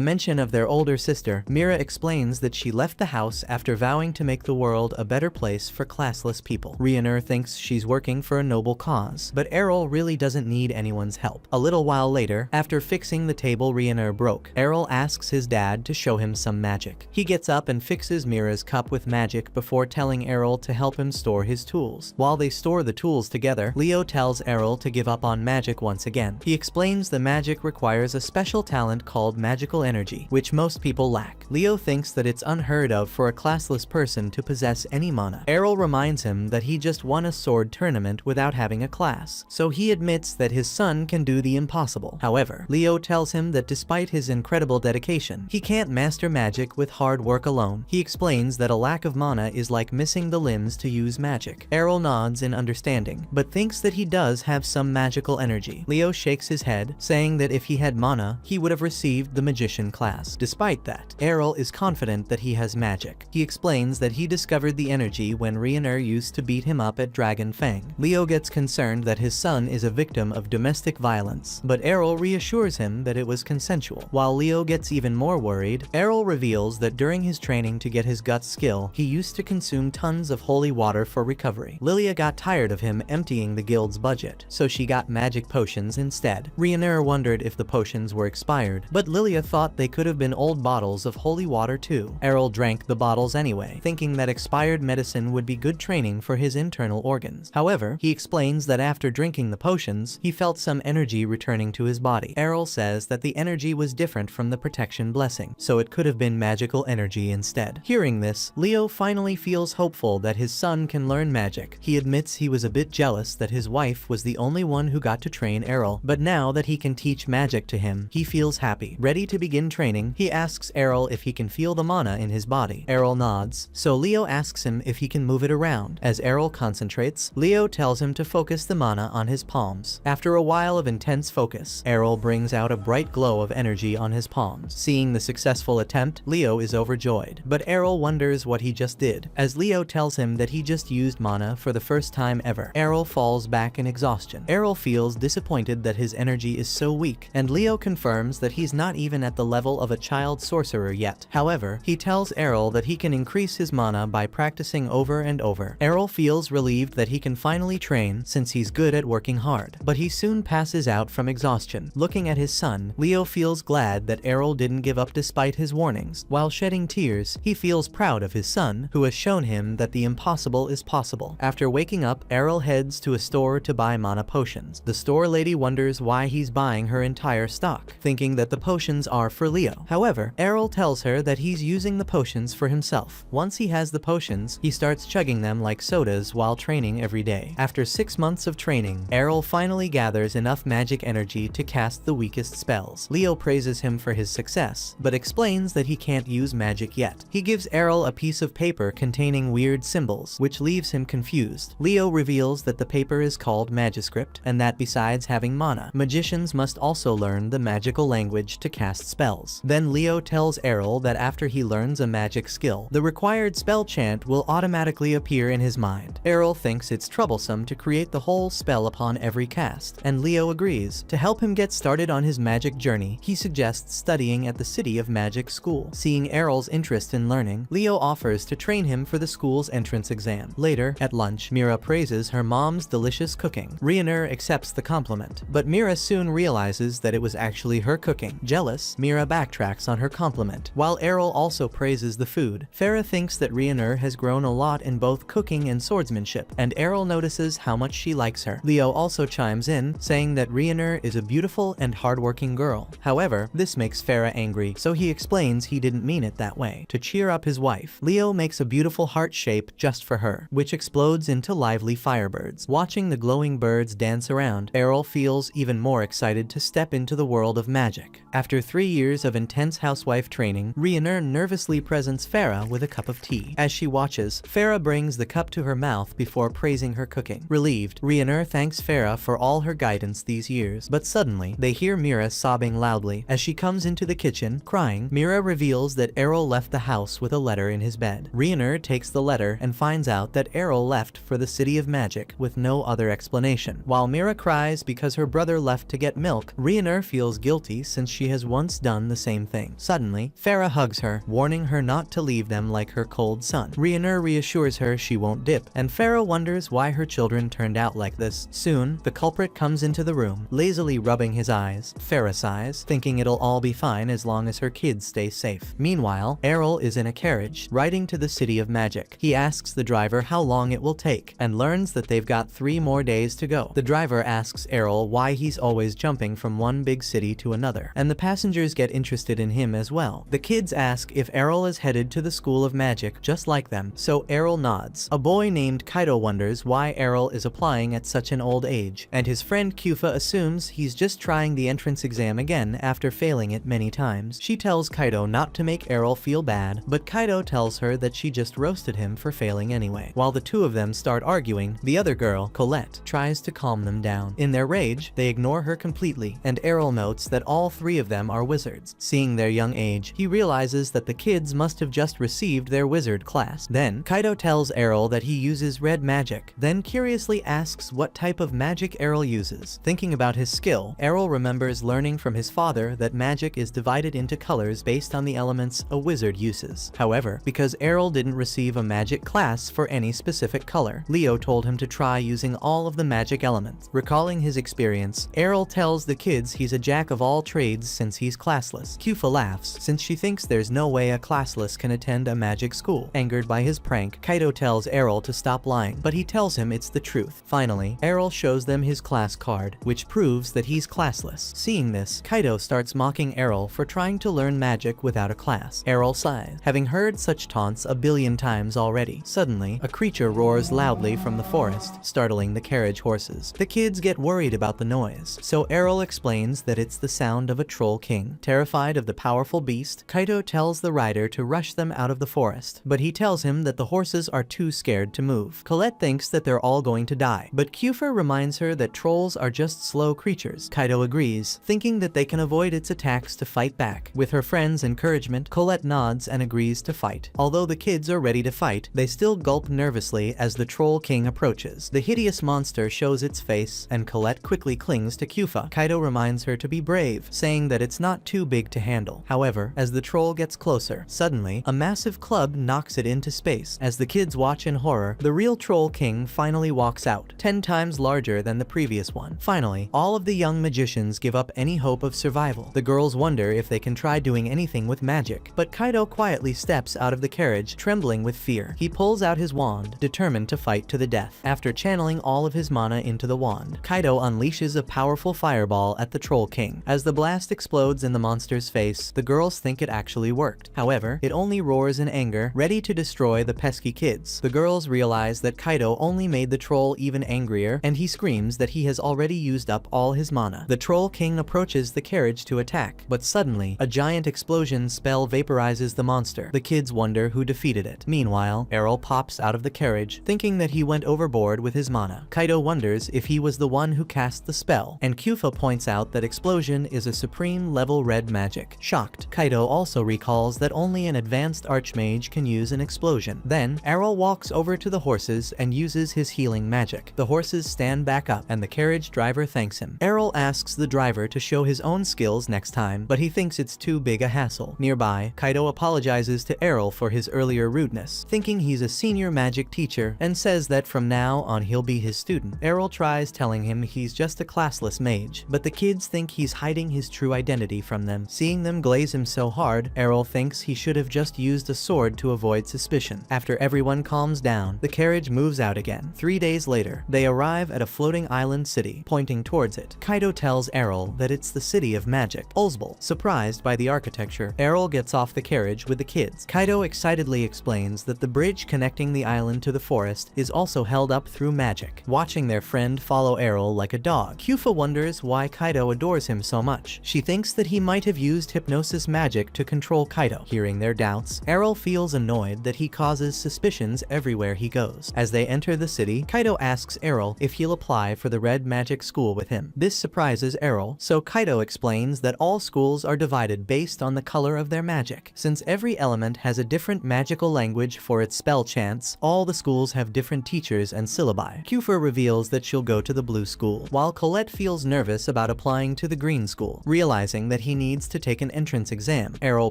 mention of their older sister, Mira explains that she left the house after vowing to make the world a better place for classless people. Rhaenyra thinks she's working for a noble cause, but Errol really doesn't need anyone's help. A little while later, after fixing the table Rhaenyra broke, Errol asks his dad to show him some magic. He gets up and fixes Mira's cup with magic before telling Errol to help him store his tools. While they store the tools together, Leo tells Errol to give up on magic once again. He explains the magic requires a special talent called magical energy, which most people lack. Leo thinks that it's unheard of for a classless person to possess any mana. Errol reminds him that he just won a sword tournament without having a class, so he admits that his son can do the impossible. However, Leo tells him that despite his incredible dedication, he can't master magic with hard work alone. He explains that a lack of mana is like missing the limbs to use magic. Errol nods in understanding, but thinks that he does have some magical energy. Leo shakes his head, saying that if he had mana, he would have received the magician class. Despite that, Errol is confident that he has magic. He explains that he discovered the energy when Rhaenyra used to beat him up at Dragon Fang. Leo gets concerned that his son is a victim of domestic violence, but Errol reassures him that it was consensual. While Leo gets even more worried, Errol reveals that during his training to get his guts skill, he used to consume tons of holy water for recovery. Lilia got tired of him emptying the guild's budget, so she got magic potions instead. Rhaenyra wondered if the potions were expired, but Lilia thought they could have been old bottles of holy water too. Errol drank the bottles anyway, thinking that expired medicine would be good training for his internal organs. However, he explains that after drinking the potions, he felt some energy returning to his body. Errol says that the energy was different from the protection blessing, so it could have been magical energy instead. Hearing this, Leo finally feels hopeful that his son can learn magic magic. He admits he was a bit jealous that his wife was the only one who got to train Errol, but now that he can teach magic to him, he feels happy. Ready to begin training, he asks Errol if he can feel the mana in his body. Errol nods, so Leo asks him if he can move it around. As Errol concentrates, Leo tells him to focus the mana on his palms. After a while of intense focus, Errol brings out a bright glow of energy on his palms. Seeing the successful attempt, Leo is overjoyed, but Errol wonders what he just did, as Leo tells him that he just used mana for the first time ever. Errol falls back in exhaustion. Errol feels disappointed that his energy is so weak, and Leo confirms that he's not even at the level of a child sorcerer yet. However, he tells Errol that he can increase his mana by practicing over and over. Errol feels relieved that he can finally train since he's good at working hard, but he soon passes out from exhaustion. Looking at his son, Leo feels glad that Errol didn't give up despite his warnings. While shedding tears, he feels proud of his son, who has shown him that the impossible is possible. After waking up, Errol heads to a store to buy mana potions. The store lady wonders why he's buying her entire stock, thinking that the potions are for Leo. However, Errol tells her that he's using the potions for himself. Once he has the potions, he starts chugging them like sodas while training every day. After 6 months of training, Errol finally gathers enough magic energy to cast the weakest spells. Leo praises him for his success, but explains that he can't use magic yet. He gives Errol a piece of paper containing weird symbols, which leaves him confused. Leo reveals that the paper is called Magiscript, and that besides having mana, magicians must also learn the magical language to cast spells. Then Leo tells Errol that after he learns a magic skill, the required spell chant will automatically appear in his mind. Errol thinks it's troublesome to create the whole spell upon every cast, and Leo agrees. To help him get started on his magic journey, he suggests studying at the City of Magic school. Seeing Errol's interest in learning, Leo offers to train him for the school's entrance exam. Later, at lunch, Mira praises her mom's delicious cooking. Rionur accepts the compliment, but Mira soon realizes that it was actually her cooking. Jealous, Mira backtracks on her compliment. While Errol also praises the food, Farah thinks that Rionur has grown a lot in both cooking and swordsmanship, and Errol notices how much she likes her. Leo also chimes in, saying that Rionur is a beautiful and hardworking girl. However, this makes Farah angry, so he explains he didn't mean it that way. To cheer up his wife, Leo makes a beautiful heart shape just for her, which explodes into lively firebirds. Watching the glowing birds dance around, Errol feels even more excited to step into the world of magic. After 3 years of intense housewife training, Rionur nervously presents Farah with a cup of tea. As she watches, Farah brings the cup to her mouth before praising her cooking. Relieved, Rionur thanks Farah for all her guidance these years, but suddenly, they hear Mira sobbing loudly. As she comes into the kitchen, crying, Mira reveals that Errol left the house with a letter in his bed. Rionur takes the letter and finds out that Errol left for the City of Magic with no other explanation. While Mira cries because her brother left to get milk, Rionur feels guilty since she has once done the same thing. Suddenly, Farah hugs her, warning her not to leave them like her cold son. Rionur reassures her she won't dip, and Farah wonders why her children turned out like this. Soon, the culprit comes into the room, lazily rubbing his eyes. Farah sighs, thinking it'll all be fine as long as her kids stay safe. Meanwhile, Errol is in a carriage, riding to the City of Magic. He asks the driver how long it will take, and learns that they've got 3 more days to go. The driver asks Errol why he's always jumping from one big city to another, and the passengers get interested in him as well. The kids ask if Errol is headed to the School of Magic just like them, so Errol nods. A boy named Kaido wonders why Errol is applying at such an old age, and his friend Kufa assumes he's just trying the entrance exam again after failing it many times. She tells Kaido not to make Errol feel bad, but Kaido tells her that she just roasted him for failing anyway. While the two of them start arguing, the other girl, Colette, tries to calm them down. In their rage, they ignore her completely, and Errol notes that all 3 of them are wizards. Seeing their young age, he realizes that the kids must have just received their wizard class. Then, Kaido tells Errol that he uses red magic, then curiously asks what type of magic Errol uses. Thinking about his skill, Errol remembers learning from his father that magic is divided into colors based on the elements a wizard uses. However, because Errol didn't receive a magic class for any specific color, Leo told him to try using all of the magic elements. Recalling his experience, Errol tells the kids he's a jack of all trades since he's classless. Kufa laughs, since she thinks there's no way a classless can attend a magic school. Angered by his prank, Kaido tells Errol to stop lying, but he tells him it's the truth. Finally, Errol shows them his class card, which proves that he's classless. Seeing this, Kaido starts mocking Errol for trying to learn magic without a class. Errol sighs, having heard such taunts a billion times already. Suddenly, a creature roars roars loudly from the forest, startling the carriage horses. The kids get worried about the noise, so Errol explains that it's the sound of a troll king. Terrified of the powerful beast, Kaito tells the rider to rush them out of the forest, but he tells him that the horses are too scared to move. Colette thinks that they're all going to die, but Kiefer reminds her that trolls are just slow creatures. Kaito agrees, thinking that they can avoid its attacks to fight back. With her friend's encouragement, Colette nods and agrees to fight. Although the kids are ready to fight, they still gulp nervously as the Troll King approaches. The hideous monster shows its face, and Colette quickly clings to Kiefer. Kaito reminds her to be brave, saying that it's not too big to handle. However, as the troll gets closer, suddenly, a massive club knocks it into space. As the kids watch in horror, the real Troll King finally walks out, 10 times larger than the previous one. Finally, all of the young magicians give up any hope of survival. The girls wonder if they can try doing anything with magic, but Kaito quietly steps out of the carriage, trembling with fear. He pulls out his wand, determined to fight to the death. After channeling all of his mana into the wand, Kaito unleashes a powerful fireball at the Troll King. As the blast explodes in the monster's face, the girls think it actually worked. However, it only roars in anger, ready to destroy the pesky kids. The girls realize that Kaito only made the troll even angrier, and he screams that he has already used up all his mana. The Troll King approaches the carriage to attack, but suddenly, a giant explosion spell vaporizes the monster. The kids wonder who defeated it. Meanwhile, Errol pops out of the carriage, thinking that he went overboard with his mana. Kaito wonders if he was the one who cast the spell, and Kiefer points out that explosion is a supreme level red magic. Shocked, Kaito also recalls that only an advanced archmage can use an explosion. Then, Errol walks over to the horses and uses his healing magic. The horses stand back up, and the carriage driver thanks him. Errol asks the driver to show his own skills next time, but he thinks it's too big a hassle. Nearby, Kaito apologizes to Errol for his earlier rudeness, thinking he's a senior magic teacher, and says that from now on he'll be his student. Errol tries telling him he's just a classless mage, but the kids think he's hiding his true identity from them. Seeing them glaze him so hard, Errol thinks he should have just used a sword to avoid suspicion. After everyone calms down, the carriage moves out again. 3 days later, they arrive at a floating island city. Pointing towards it, Kaito tells Errol that it's the city of magic, Ulzbel. Surprised by the architecture, Errol gets off the carriage with the kids. Kaito excitedly explains that the bridge connecting the island to the forest is also held up through magic. Watching their friend follow Errol like a dog, Kiefer wonders why Kaito adores him so much. She thinks that he might have used hypnosis magic to control Kaito. Hearing their doubts, Errol feels annoyed that he causes suspicions everywhere he goes. As they enter the city, Kaito asks Errol if he'll apply for the Red Magic School with him. This surprises Errol, so Kaito explains that all schools are divided based on the color of their magic. Since every element has a different magical language for its spell chants, all the schools have different teachers and syllabi. Kiefer reveals that she'll go to the blue school, while Colette feels nervous about applying to the green school. Realizing that he needs to take an entrance exam, Errol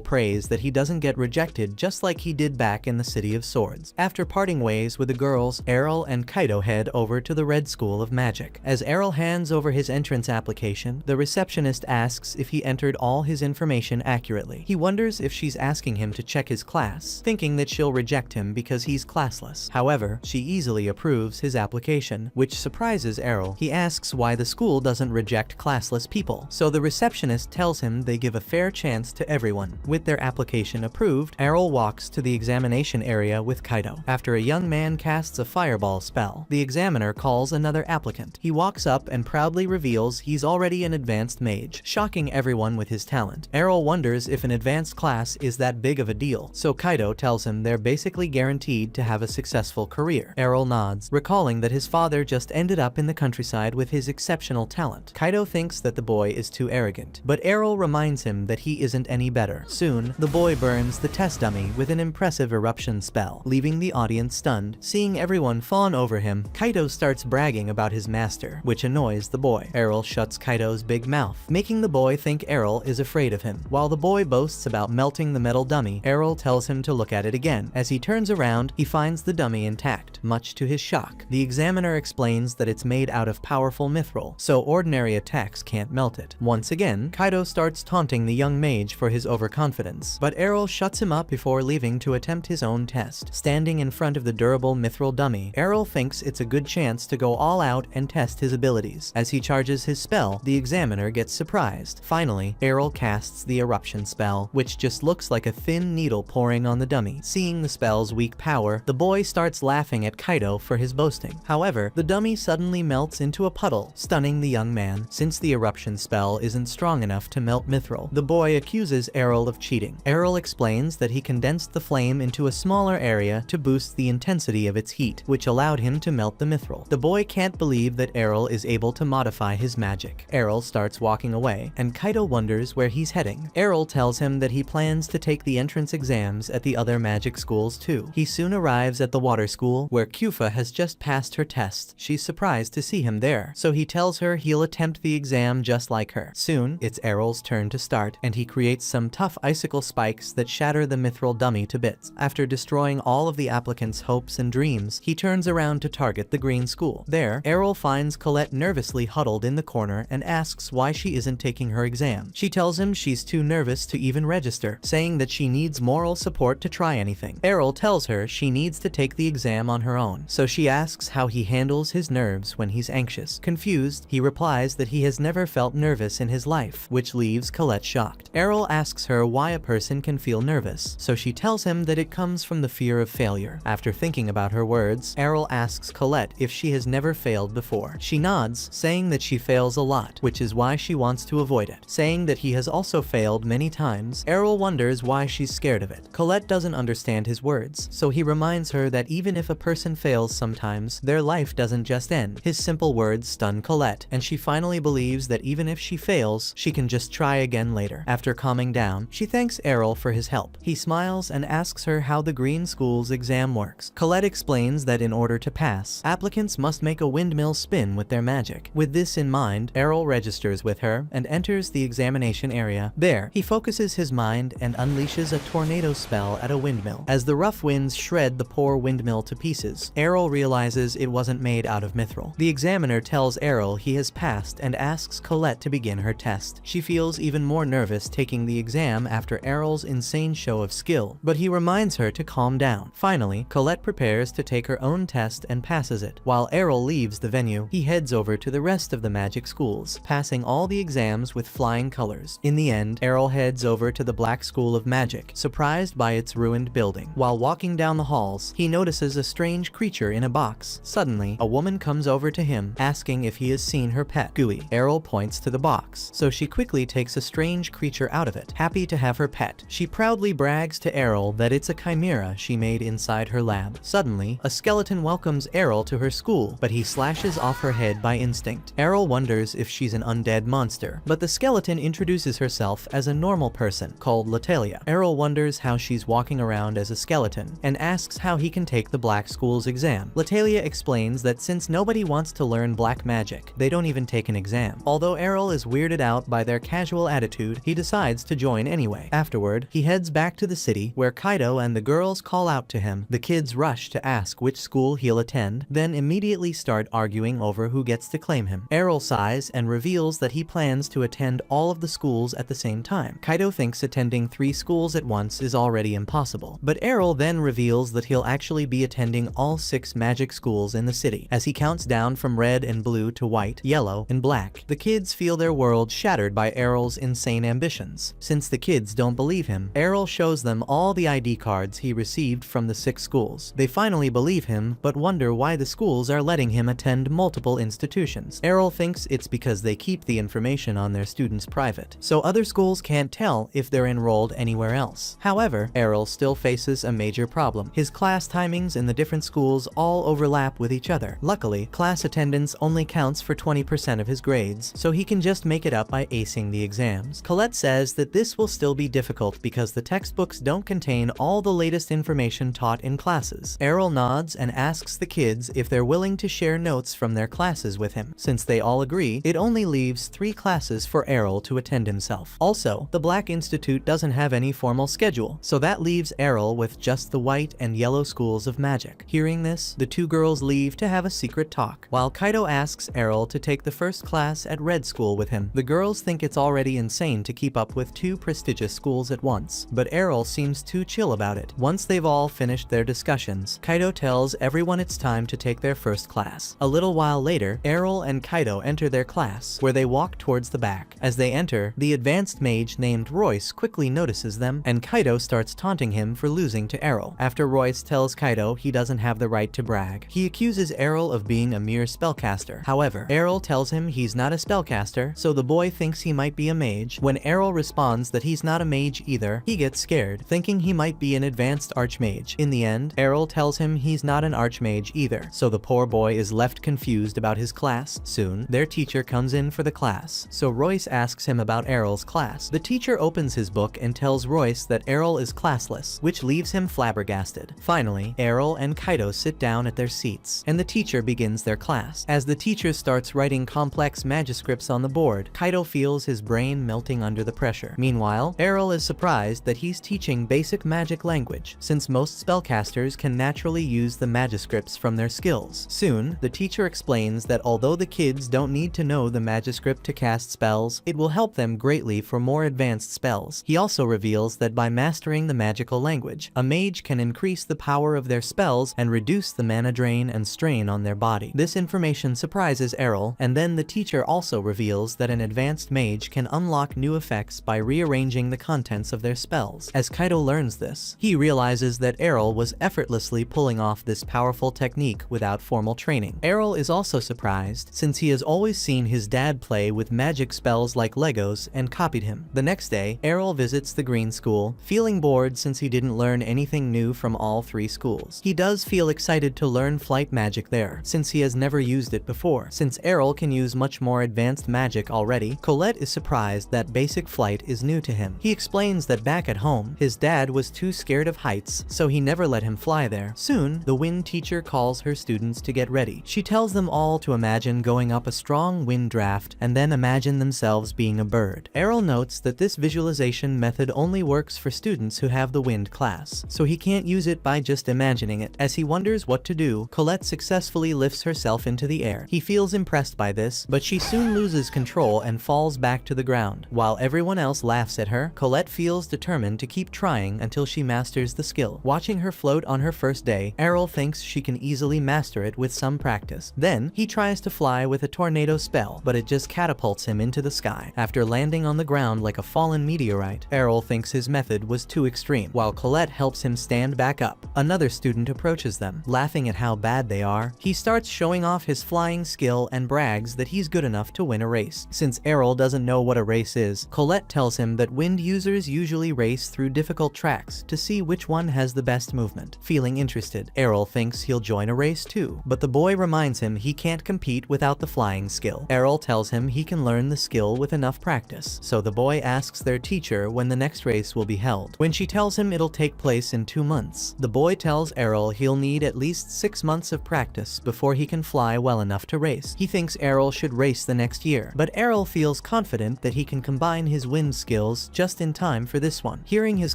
prays that he doesn't get rejected just like he did back in the City of Swords. After parting ways with the girls, Errol and Kaito head over to the Red School of Magic. As Errol hands over his entrance application, the receptionist asks if he entered all his information accurately. He wonders if she's asking him to check his class, thinking that she'll reject him because he's classless. However, she easily approves his application, which surprises Errol. He asks why the school doesn't reject classless people, so the receptionist tells him they give a fair chance to everyone. With their application approved, Errol walks to the examination area with Kaito. After a young man casts a fireball spell, the examiner calls another applicant. He walks up and proudly reveals he's already an advanced mage, shocking everyone with his talent. Errol wonders if an advanced class is that big of a deal, so Kaito tells him they're basically guaranteed to have a successful career. Errol nods, recalling that his father just ended up in the countryside with his exceptional talent. Kaito thinks that the boy is too arrogant, but Errol reminds him that he isn't any better. Soon, the boy burns the test dummy with an impressive eruption spell, leaving the audience stunned. Seeing everyone fawn over him, Kaito starts bragging about his master, which annoys the boy. Errol shuts Kaito's big mouth, making the boy think Errol is afraid of him. While the boy boasts about melting the metal dummy, Errol tells him to look at it again. As he turns around, he finds the dummy intact, much to his shock. The examiner explains that it's made out of powerful mithril, so ordinary attacks can't melt it. Once again, Kaito starts taunting the young mage for his overconfidence, but Errol shuts him up before leaving to attempt his own test. Standing in front of the durable mithril dummy, Errol thinks it's a good chance to go all out and test his abilities. As he charges his spell, the examiner gets surprised. Finally, Errol casts the eruption spell, which just looks like a thin needle pouring on the dummy. Seeing the spell's weak power, the boy starts laughing at Kaido for his boasting. However, the dummy suddenly melts into a puddle, stunning the young man, since the eruption spell isn't strong enough to melt mithril. The boy accuses Errol of cheating. Errol explains that he condensed the flame into a smaller area to boost the intensity of its heat, which allowed him to melt the mithril. The boy can't believe that Errol is able to modify his magic. Errol starts walking away, and Kaido wonders where he's heading. Errol tells him that he plans to take the entrance exams at the other magic schools too. He soon arrives at the water school, where Kyufa has just passed her test. She's surprised to see him there, so he tells her he'll attempt the exam just like her. Soon, it's Errol's turn to start, and he creates some tough icicle spikes that shatter the mithril dummy to bits. After destroying all of the applicants' hopes and dreams, he turns around to target the green school. There, Errol finds Colette nervously huddled in the corner and asks why she isn't taking her exam. She tells him she's too nervous to even register, saying that she needs moral support to try anything. Errol tells her she needs to take the exam on her own, so she asks how he handles his nerves when he's anxious. Confused, he replies that he has never felt nervous in his life, which leaves Colette shocked. Errol asks her why a person can feel nervous, so she tells him that it comes from the fear of failure. After thinking about her words, Errol asks Colette if she has never failed before. She nods, saying that she fails a lot, which is why she wants to avoid it. Saying that he has also failed many times, Errol wonders why she's scared of it. Colette doesn't understand his words, so he reminds her that even if a person fails sometimes, their life doesn't just end. His simple words stun Colette, and she finally believes that even if she fails, she can just try again later. After calming down, she thanks Errol for his help. He smiles and asks her how the green school's exam works. Colette explains that in order to pass, applicants must make a windmill spin with their magic. With this in mind, Errol registers with her and enters the examination area. There, he focuses his mind and unleashes a tornado spell at a windmill. As the rough winds shred the poor windmill to pieces, Errol realizes it wasn't made out of mithril. The examiner tells Errol he has passed and asks Colette to begin her test. She feels even more nervous taking the exam after Errol's insane show of skill, but he reminds her to calm down. Finally, Colette prepares to take her own test and passes it. While Errol leaves the venue, he heads over to the rest of the magic schools, passing all the exams with flying colors. In the end, Errol heads over to the Black School of Magic, surprised by its ruined building. While walking down the halls, he notices a strange creature in a box. Suddenly, a woman comes over to him, asking if he has seen her pet, Gooey. Errol points to the box, so she quickly takes a strange creature out of it. Happy to have her pet, she proudly brags to Errol that it's a chimera she made inside her lab. Suddenly, a skeleton welcomes Errol to her school, but he slashes off her head by instinct. Errol wonders if she's an undead monster, but the skeleton introduces herself as a normal person called Latalia. Errol wonders how she's walking around as a skeleton and asks how he can take the Black School's exam. Latalia explains that since nobody wants to learn black magic, they don't even take an exam. Although Errol is weirded out by their casual attitude, he decides to join anyway. Afterward, he heads back to the city where Kaido and the girls call out to him. The kids rush to ask which school he'll attend, then immediately start arguing over who gets to claim him. Errol sighs and reveals that he plans to attend all of the schools at the same time. Kaido thinks attending 3 schools at once is already impossible, but Errol then reveals that he'll actually be attending all 6 magic schools in the city. As he counts down from red and blue to white, yellow, and black, the kids feel their world shattered by Errol's insane ambitions. Since the kids don't believe him, Errol shows them all the ID cards he received from the 6 schools. They finally believe him, but wonder why the schools are letting him attend multiple institutions. Errol thinks it's because they keep the information on their students private, so other schools can't tell if they're enrolled anywhere else. However, Errol still faces a major problem. His class timings in the different schools all overlap with each other. Luckily, class attendance only counts for 20% of his grades, so he can just make it up by acing the exams. Colette says that this will still be difficult because the textbooks don't contain all the latest information taught in classes. Errol nods and asks the kids if they're willing to share notes from their classes with him. Since they all agree, it only leaves 3 classes for Errol to attend himself. Also, the Black Institute doesn't have any formal schedule, so that leaves Errol with just the white and yellow schools of magic. Hearing this, the 2 girls leave to have a secret talk. While Kaido asks Errol to take the first class at Red School with him, the girls think it's already insane to keep up with 2 prestigious schools at once, but Errol seems too chill about it. Once they've all finished their discussions, Kaido tells everyone it's time to take their first class. A little while later, Errol and Kaido enter their class, where they walk towards the back. As they enter, the advanced mage named Royce quickly notices them, and Kaido starts taunting him for losing to Errol. After Royce tells Kaido Kaido he doesn't have the right to brag. He accuses Errol of being a mere spellcaster. However, Errol tells him he's not a spellcaster, so the boy thinks he might be a mage. When Errol responds that he's not a mage either, he gets scared, thinking he might be an advanced archmage. In the end, Errol tells him he's not an archmage either, so the poor boy is left confused about his class. Soon, their teacher comes in for the class, so Royce asks him about Errol's class. The teacher opens his book and tells Royce that Errol is classless, which leaves him flabbergasted. Finally, Errol and Kaido sit down at their seats, and the teacher begins their class. As the teacher starts writing complex manuscripts on the board, Kaido feels his brain melting under the pressure. Meanwhile, Errol is surprised that he's teaching basic magic language, since most spellcasters can naturally use the manuscripts from their skills. Soon, the teacher explains that although the kids don't need to know the manuscript to cast spells, it will help them greatly for more advanced spells. He also reveals that by mastering the magical language, a mage can increase the power of their spells and reduce the mana drain and strain on their body. This information surprises Errol, and then the teacher also reveals that an advanced mage can unlock new effects by rearranging the contents of their spells. As Kaido learns this, he realizes that Errol was effortlessly pulling off this powerful technique without formal training. Errol is also surprised, since he has always seen his dad play with magic spells like Legos and copied him. The next day, Errol visits the Green School, feeling bored since he didn't learn anything new from all three schools. He does feel excited to learn flight magic there, since he has never used it before. Since Errol can use much more advanced magic already, Colette is surprised that basic flight is new to him. He explains that back at home, his dad was too scared of heights, so he never let him fly there. Soon, the wind teacher calls her students to get ready. She tells them all to imagine going up a strong wind draft and then imagine themselves being a bird. Errol notes that this visualization method only works for students who have the wind class, so he can't use it by just imagining it. As he wonders what to do, Colette successfully lifts herself into the air. He feels impressed by this, but she soon loses control and falls back to the ground. While everyone else laughs at her, Colette feels determined to keep trying until she masters the skill. Watching her float on her first day, Errol thinks she can easily master it with some practice. Then, he tries to fly with a tornado spell, but it just catapults him into the sky. After landing on the ground like a fallen meteorite, Errol thinks his method was too extreme. While Colette helps him stand back up, another student approaches them. Laughing at how bad they are, he starts showing off his flying skill and brags that he's good enough to win a race. Since Errol doesn't know what a race is, Colette tells him that wind users usually race through difficult tracks to see which one has the best movement. Feeling interested, Errol thinks he'll join a race too, but the boy reminds him he can't compete without the flying skill. Errol tells him he can learn the skill with enough practice, so the boy asks their teacher when the next race will be held. When she tells him it'll take place in 2 months, the boy tells Errol he'll need at least 6 months of practice before he can fly well enough to race. He thinks Errol should race the next year, but Errol feels confident that he can combine his wind skills just in time for this one. Hearing his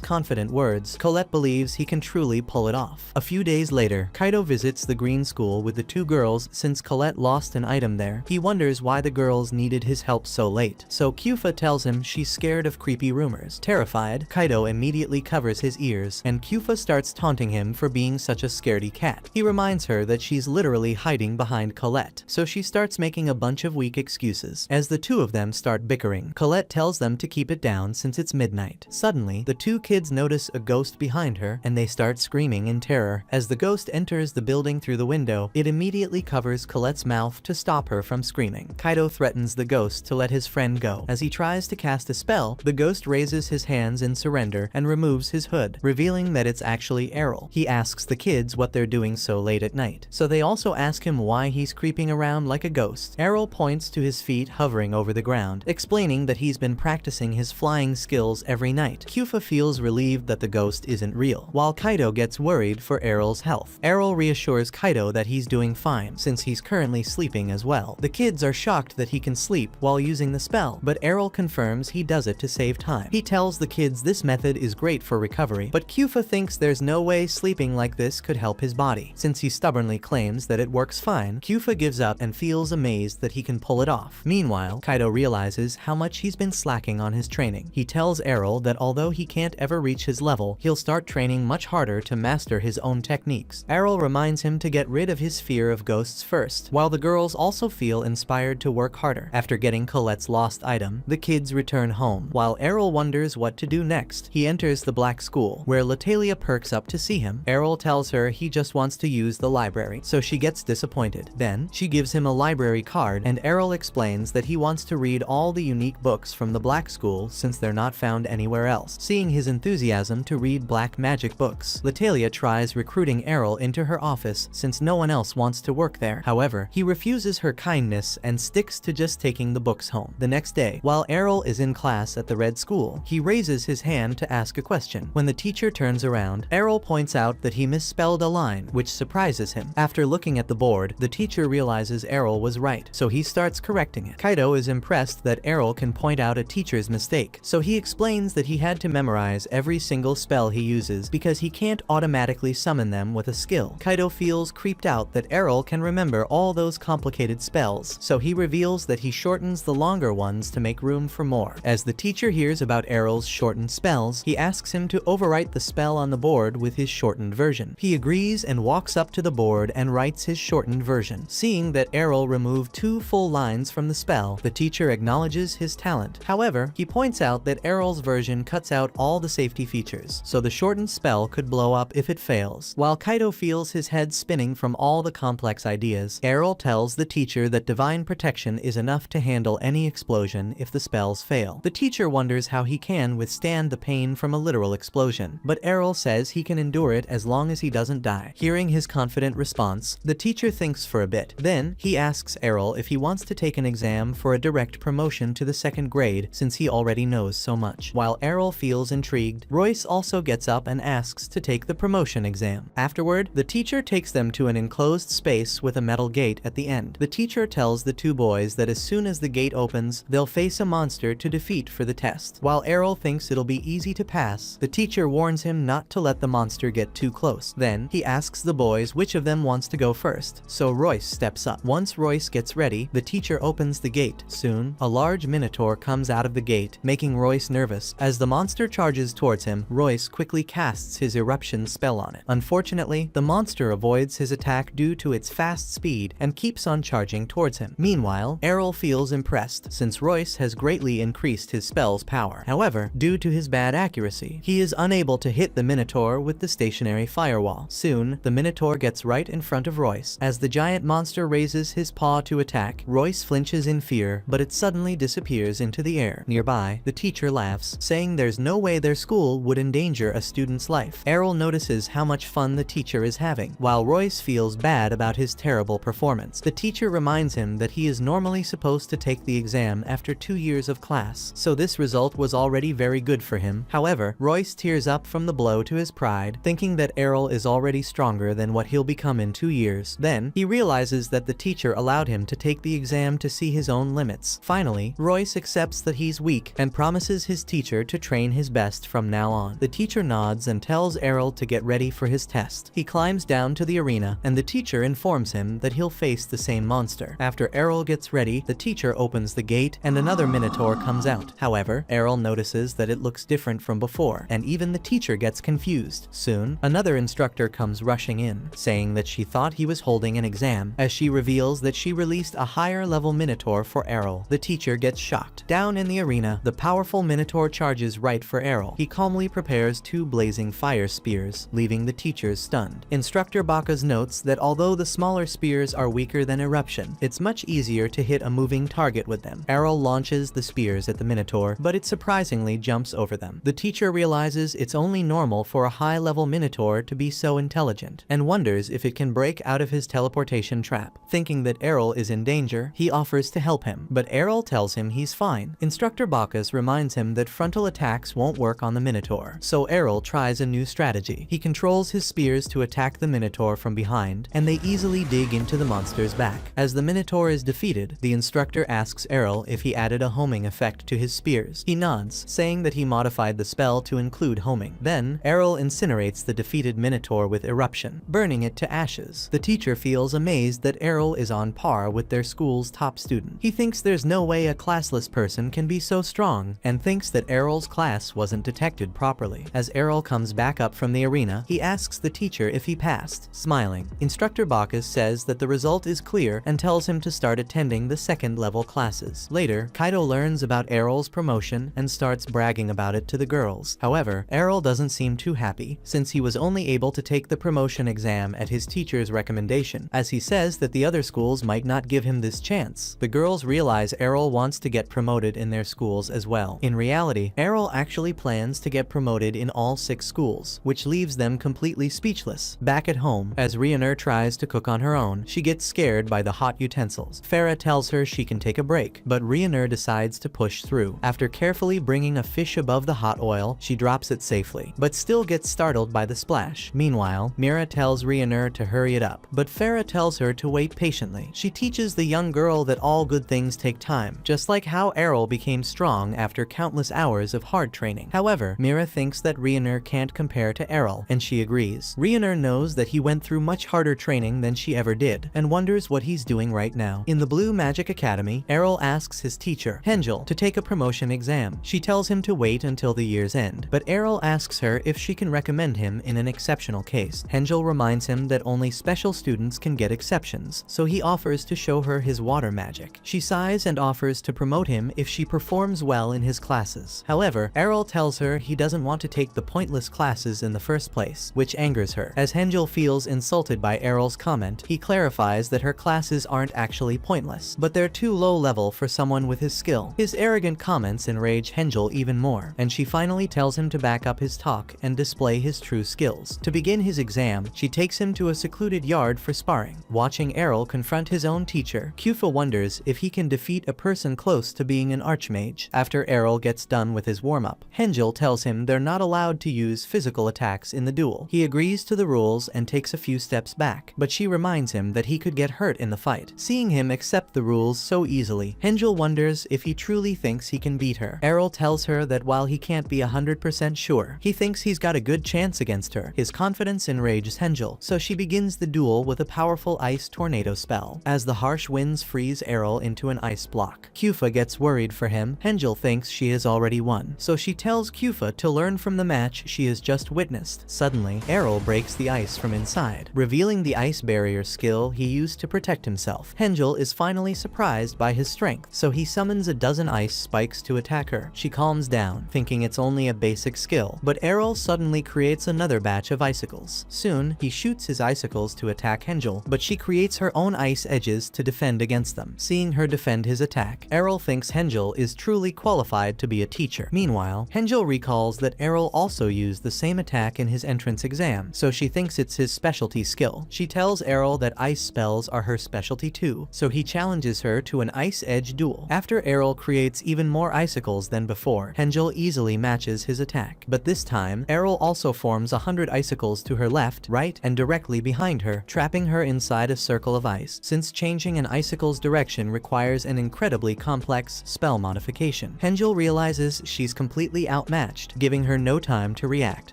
confident words, Colette believes he can truly pull it off. A few days later, Kaido visits the Green School with the two girls since Colette lost an item there. He wonders why the girls needed his help so late, so Kyufa tells him she's scared of creepy rumors. Terrified, Kaido immediately covers his ears, and Kyufa starts taunting him for being such a scaredy cat. He reminds her that she's literally hiding behind Colette, so she starts making a bunch of weak excuses. As the two of them start bickering, Colette tells them to keep it down since it's midnight. Suddenly, the two kids notice a ghost behind her, and they start screaming in terror. As the ghost enters the building through the window, it immediately covers Colette's mouth to stop her from screaming. Kaido threatens the ghost to let his friend go. As he tries to cast a spell, the ghost raises his hands in surrender and removes his hood, revealing that it's actually Errol. He asks the kids what they're doing so late at night, so they also ask him why he's creeping around like a ghost. Errol points to his feet hovering over the ground, explaining that he's been practicing his flying skills every night. Kyufa feels relieved that the ghost isn't real, while Kaido gets worried for Errol's health. Errol reassures Kaido that he's doing fine, since he's currently sleeping as well. The kids are shocked that he can sleep while using the spell, but Errol confirms he does it to save time. He tells the kids this method is great for recovery, but Kyufa thinks there's no way sleeping like this could help his body. Since he stubbornly claims that it works fine, Kyufa gives up and feels amazed that he can pull it off. Meanwhile, Kaido realizes how much he's been slacking on his training. He tells Errol that although he can't ever reach his level, he'll start training much harder to master his own techniques. Errol reminds him to get rid of his fear of ghosts first, while the girls also feel inspired to work harder. After getting Colette's lost item, the kids return home. While Errol wonders what to do next, he enters the Black School, where Latalia perks up to see him. Errol tells her he just wants to use the library, so she gets disappointed. Then, she gives him a library card, and Errol explains that he wants to read all the unique books from the Black School since they're not found anywhere else. Seeing his enthusiasm to read black magic books, Latalia tries recruiting Errol into her office since no one else wants to work there. However, he refuses her kindness and sticks to just taking the books home. The next day, while Errol is in class at the Red School, he raises his hand to ask a question. When the teacher turns around, Errol points out that he misspelled a line, which surprises him. After looking at the board, the teacher realizes Errol was right, so he starts correcting it. Kaido is impressed that Errol can point out a teacher's mistake, so he explains that he had to memorize every single spell he uses because he can't automatically summon them with a skill. Kaido feels creeped out that Errol can remember all those complicated spells, so he reveals that he shortens the longer ones to make room for more. As the teacher hears about Errol's shortened spells, he asks him to overwrite the spell on the board with his shortened version. He agrees and walks up to the board and writes his shortened version. Seeing that Errol removed 2 full lines from the spell, the teacher acknowledges his talent. However, he points out that Errol's version cuts out all the safety features, so the shortened spell could blow up if it fails. While Kaido feels his head spinning from all the complex ideas, Errol tells the teacher that divine protection is enough to handle any explosion if the spells fail. The teacher wonders how he can withstand the pain from a literal explosion, but Errol says he can endure it as long as he doesn't die. Hearing his confident response, the teacher thinks for a bit. Then, he asks Errol if he wants to take an exam for a direct promotion to the 2nd grade since he already knows so much. While Errol feels intrigued, Royce also gets up and asks to take the promotion exam. Afterward, the teacher takes them to an enclosed space with a metal gate at the end. The teacher tells the 2 boys that as soon as the gate opens, they'll face a monster to defeat for the test. While Errol thinks it'll be easy to pass, the teacher warns him not to let the monster get too close. Then, he asks the boys which of them wants to go first, so Royce steps up. Once Royce gets ready, the teacher opens the gate. Soon, a large minotaur comes out of the gate, making Royce nervous. As the monster charges towards him, Royce quickly casts his eruption spell on it. Unfortunately, the monster avoids his attack due to its fast speed and keeps on charging towards him. Meanwhile, Errol feels impressed since Royce has greatly increased his spell's power. However, due to his bad accuracy, he is unable to hit the minotaur with the stationary firewall. Soon, the minotaur gets right in front of Royce. As the giant monster raises his paw to attack, Royce flinches in fear, but it suddenly disappears into the air. Nearby, the teacher laughs, saying there's no way their school would endanger a student's life. Errol notices how much fun the teacher is having, while Royce feels bad about his terrible performance. The teacher reminds him that he is normally supposed to take the exam after 2 years of class, so this result was already very good for him. However, Royce tears up from the blow to his pride, thinking that Errol is already stronger than what he'll become in 2 years. Then, he realizes that the teacher allowed him to take the exam to see his own limits. Finally, Royce accepts that he's weak and promises his teacher to train his best from now on. The teacher nods and tells Errol to get ready for his test. He climbs down to the arena, and the teacher informs him that he'll face the same monster. After Errol gets ready, the teacher opens the gate and another minotaur comes out. However, Errol notices that it looks different from before, and even the teacher gets confused. Soon, another instructor comes rushing in, saying that she thought he was holding an exam. As she reveals that she released a higher level minotaur for Errol, the teacher gets shocked. Down in the arena, the powerful minotaur charges right for Errol. He calmly prepares 2 blazing fire spears, leaving the teachers stunned. Instructor Baka's notes that although the smaller spears are weaker than eruption, it's much easier to hit a moving target with them. Errol launches the spears at the minotaur, but it surprisingly jumps over them. The teacher realizes it's only normal for a high-level minotaur to be so intelligent, and wonders if it can break out of his teleportation trap. Thinking that Errol is in danger, he offers to help him, but Errol tells him he's fine. Instructor Bacchus reminds him that frontal attacks won't work on the minotaur, so Errol tries a new strategy. He controls his spears to attack the minotaur from behind, and they easily dig into the monster's back. As the minotaur is defeated, the instructor asks Errol if he added a homing effect to his spears. He nods, saying that he modified the spell to include homing. Then, Errol incinerates the defeated minotaur with eruption, burning it to ashes. The teacher feels amazed that Errol is on par with their school's top student. He thinks there's no way a classless person can be so strong, and thinks that Errol's class wasn't detected properly. As Errol comes back up from the arena, he asks the teacher if he passed, smiling. Instructor Bacchus says that the result is clear and tells him to start attending the 2nd level classes. Later, Kaido learns about Errol's promotion and starts bragging about it to the girls. However, Errol doesn't seem too happy, since he was only able to take the promotion exam at his teacher's recommendation, as he says that the other schools might not give him this chance. The girls realize Errol wants to get promoted in their schools as well. In reality, Errol actually plans to get promoted in all 6 schools, which leaves them completely speechless. Back at home, as Rhiannon tries to cook on her own, she gets scared by the hot utensils. Farah tells her she can take a break, but Rhiannon decides to push through. After carefully bringing a fish above the hot oil, she drops it safely, but still gets startled by the splash. Meanwhile, Mira tells Rhiannon to hurry it up, but Farah tells her to wait patiently. She teaches the young girl that all good things take time, just like how Errol became strong after countless hours of hard training. However, Mira thinks that Rhiannon can't compare to Errol, and she agrees. Rhiannon knows that he went through much harder training than she ever did, and wonders what he's doing right now. In the Blue Magic Academy, Errol asks his teacher, Hengel, to take a promotion exam. She tells him to wait until the year's end, but Errol asks her if she can recommend him in an exceptional case. Hengel reminds him that only special students can get exceptions, so he offers to show her his water magic. She sighs and offers to promote him if she performs well in his classes. However, Errol tells her he doesn't want to take the pointless classes in the first place, which angers her. As Hengel feels insulted by Errol's comment, he clarifies that her classes aren't actually pointless, but they're too low level for someone with his skill. His arrogant comments enrage Hengel even more, and she finally tells him to back up his talk and display his true skills. To begin his exam, she takes him to a secluded yard for sparring. Watching Errol confront his own teacher, Kufa wonders if he can defeat a person close to being an archmage. After Errol gets done with his warm-up, Hengel tells him they're not allowed to use physical attacks in the duel. He agrees to the rules and takes a few steps back, but she reminds him that he could get hurt in the fight. Seeing him accept the rules so easily, Hengel wonders if he truly thinks he can beat her. Errol tells her that while he can't be 100% sure, he thinks he's got a good chance against her. His confidence enrages Hengel, so she begins the duel with a powerful ice tornado spell. As the harsh winds freeze Errol into an ice block, Kufa gets worried for him. Hengel thinks she has already won, so she tells Kufa to learn from the match she has just witnessed. Suddenly, Errol breaks the ice from inside, revealing the ice barrier skill he used to protect himself. Hengel is finally surprised by his strength, so he summons a dozen ice spikes to attack her. She calms down, thinking it's only a basic skill, but Errol suddenly creates another batch of icicles. Soon, he shoots his icicles to attack Hengel, but she creates her own ice edges to defend against them. Seeing her defend his attack, Errol thinks Hengel is truly qualified to be a teacher. Meanwhile, Hengel recalls that Errol also used the same attack in his entrance exam, so she thinks it's his specialty skill. She tells Errol that ice spells are her specialty too, so he challenges her to an ice edge duel. After Errol creates even more icicles than before, Hengel easily matches his attack. But this time, Errol also forms 100 icicles to her left, right, and directly behind her, trapping her inside a circle of ice. Since changing an icicle's direction requires an incredibly complex spell modification, Hengel realizes she's completely outmatched, giving her no time to react.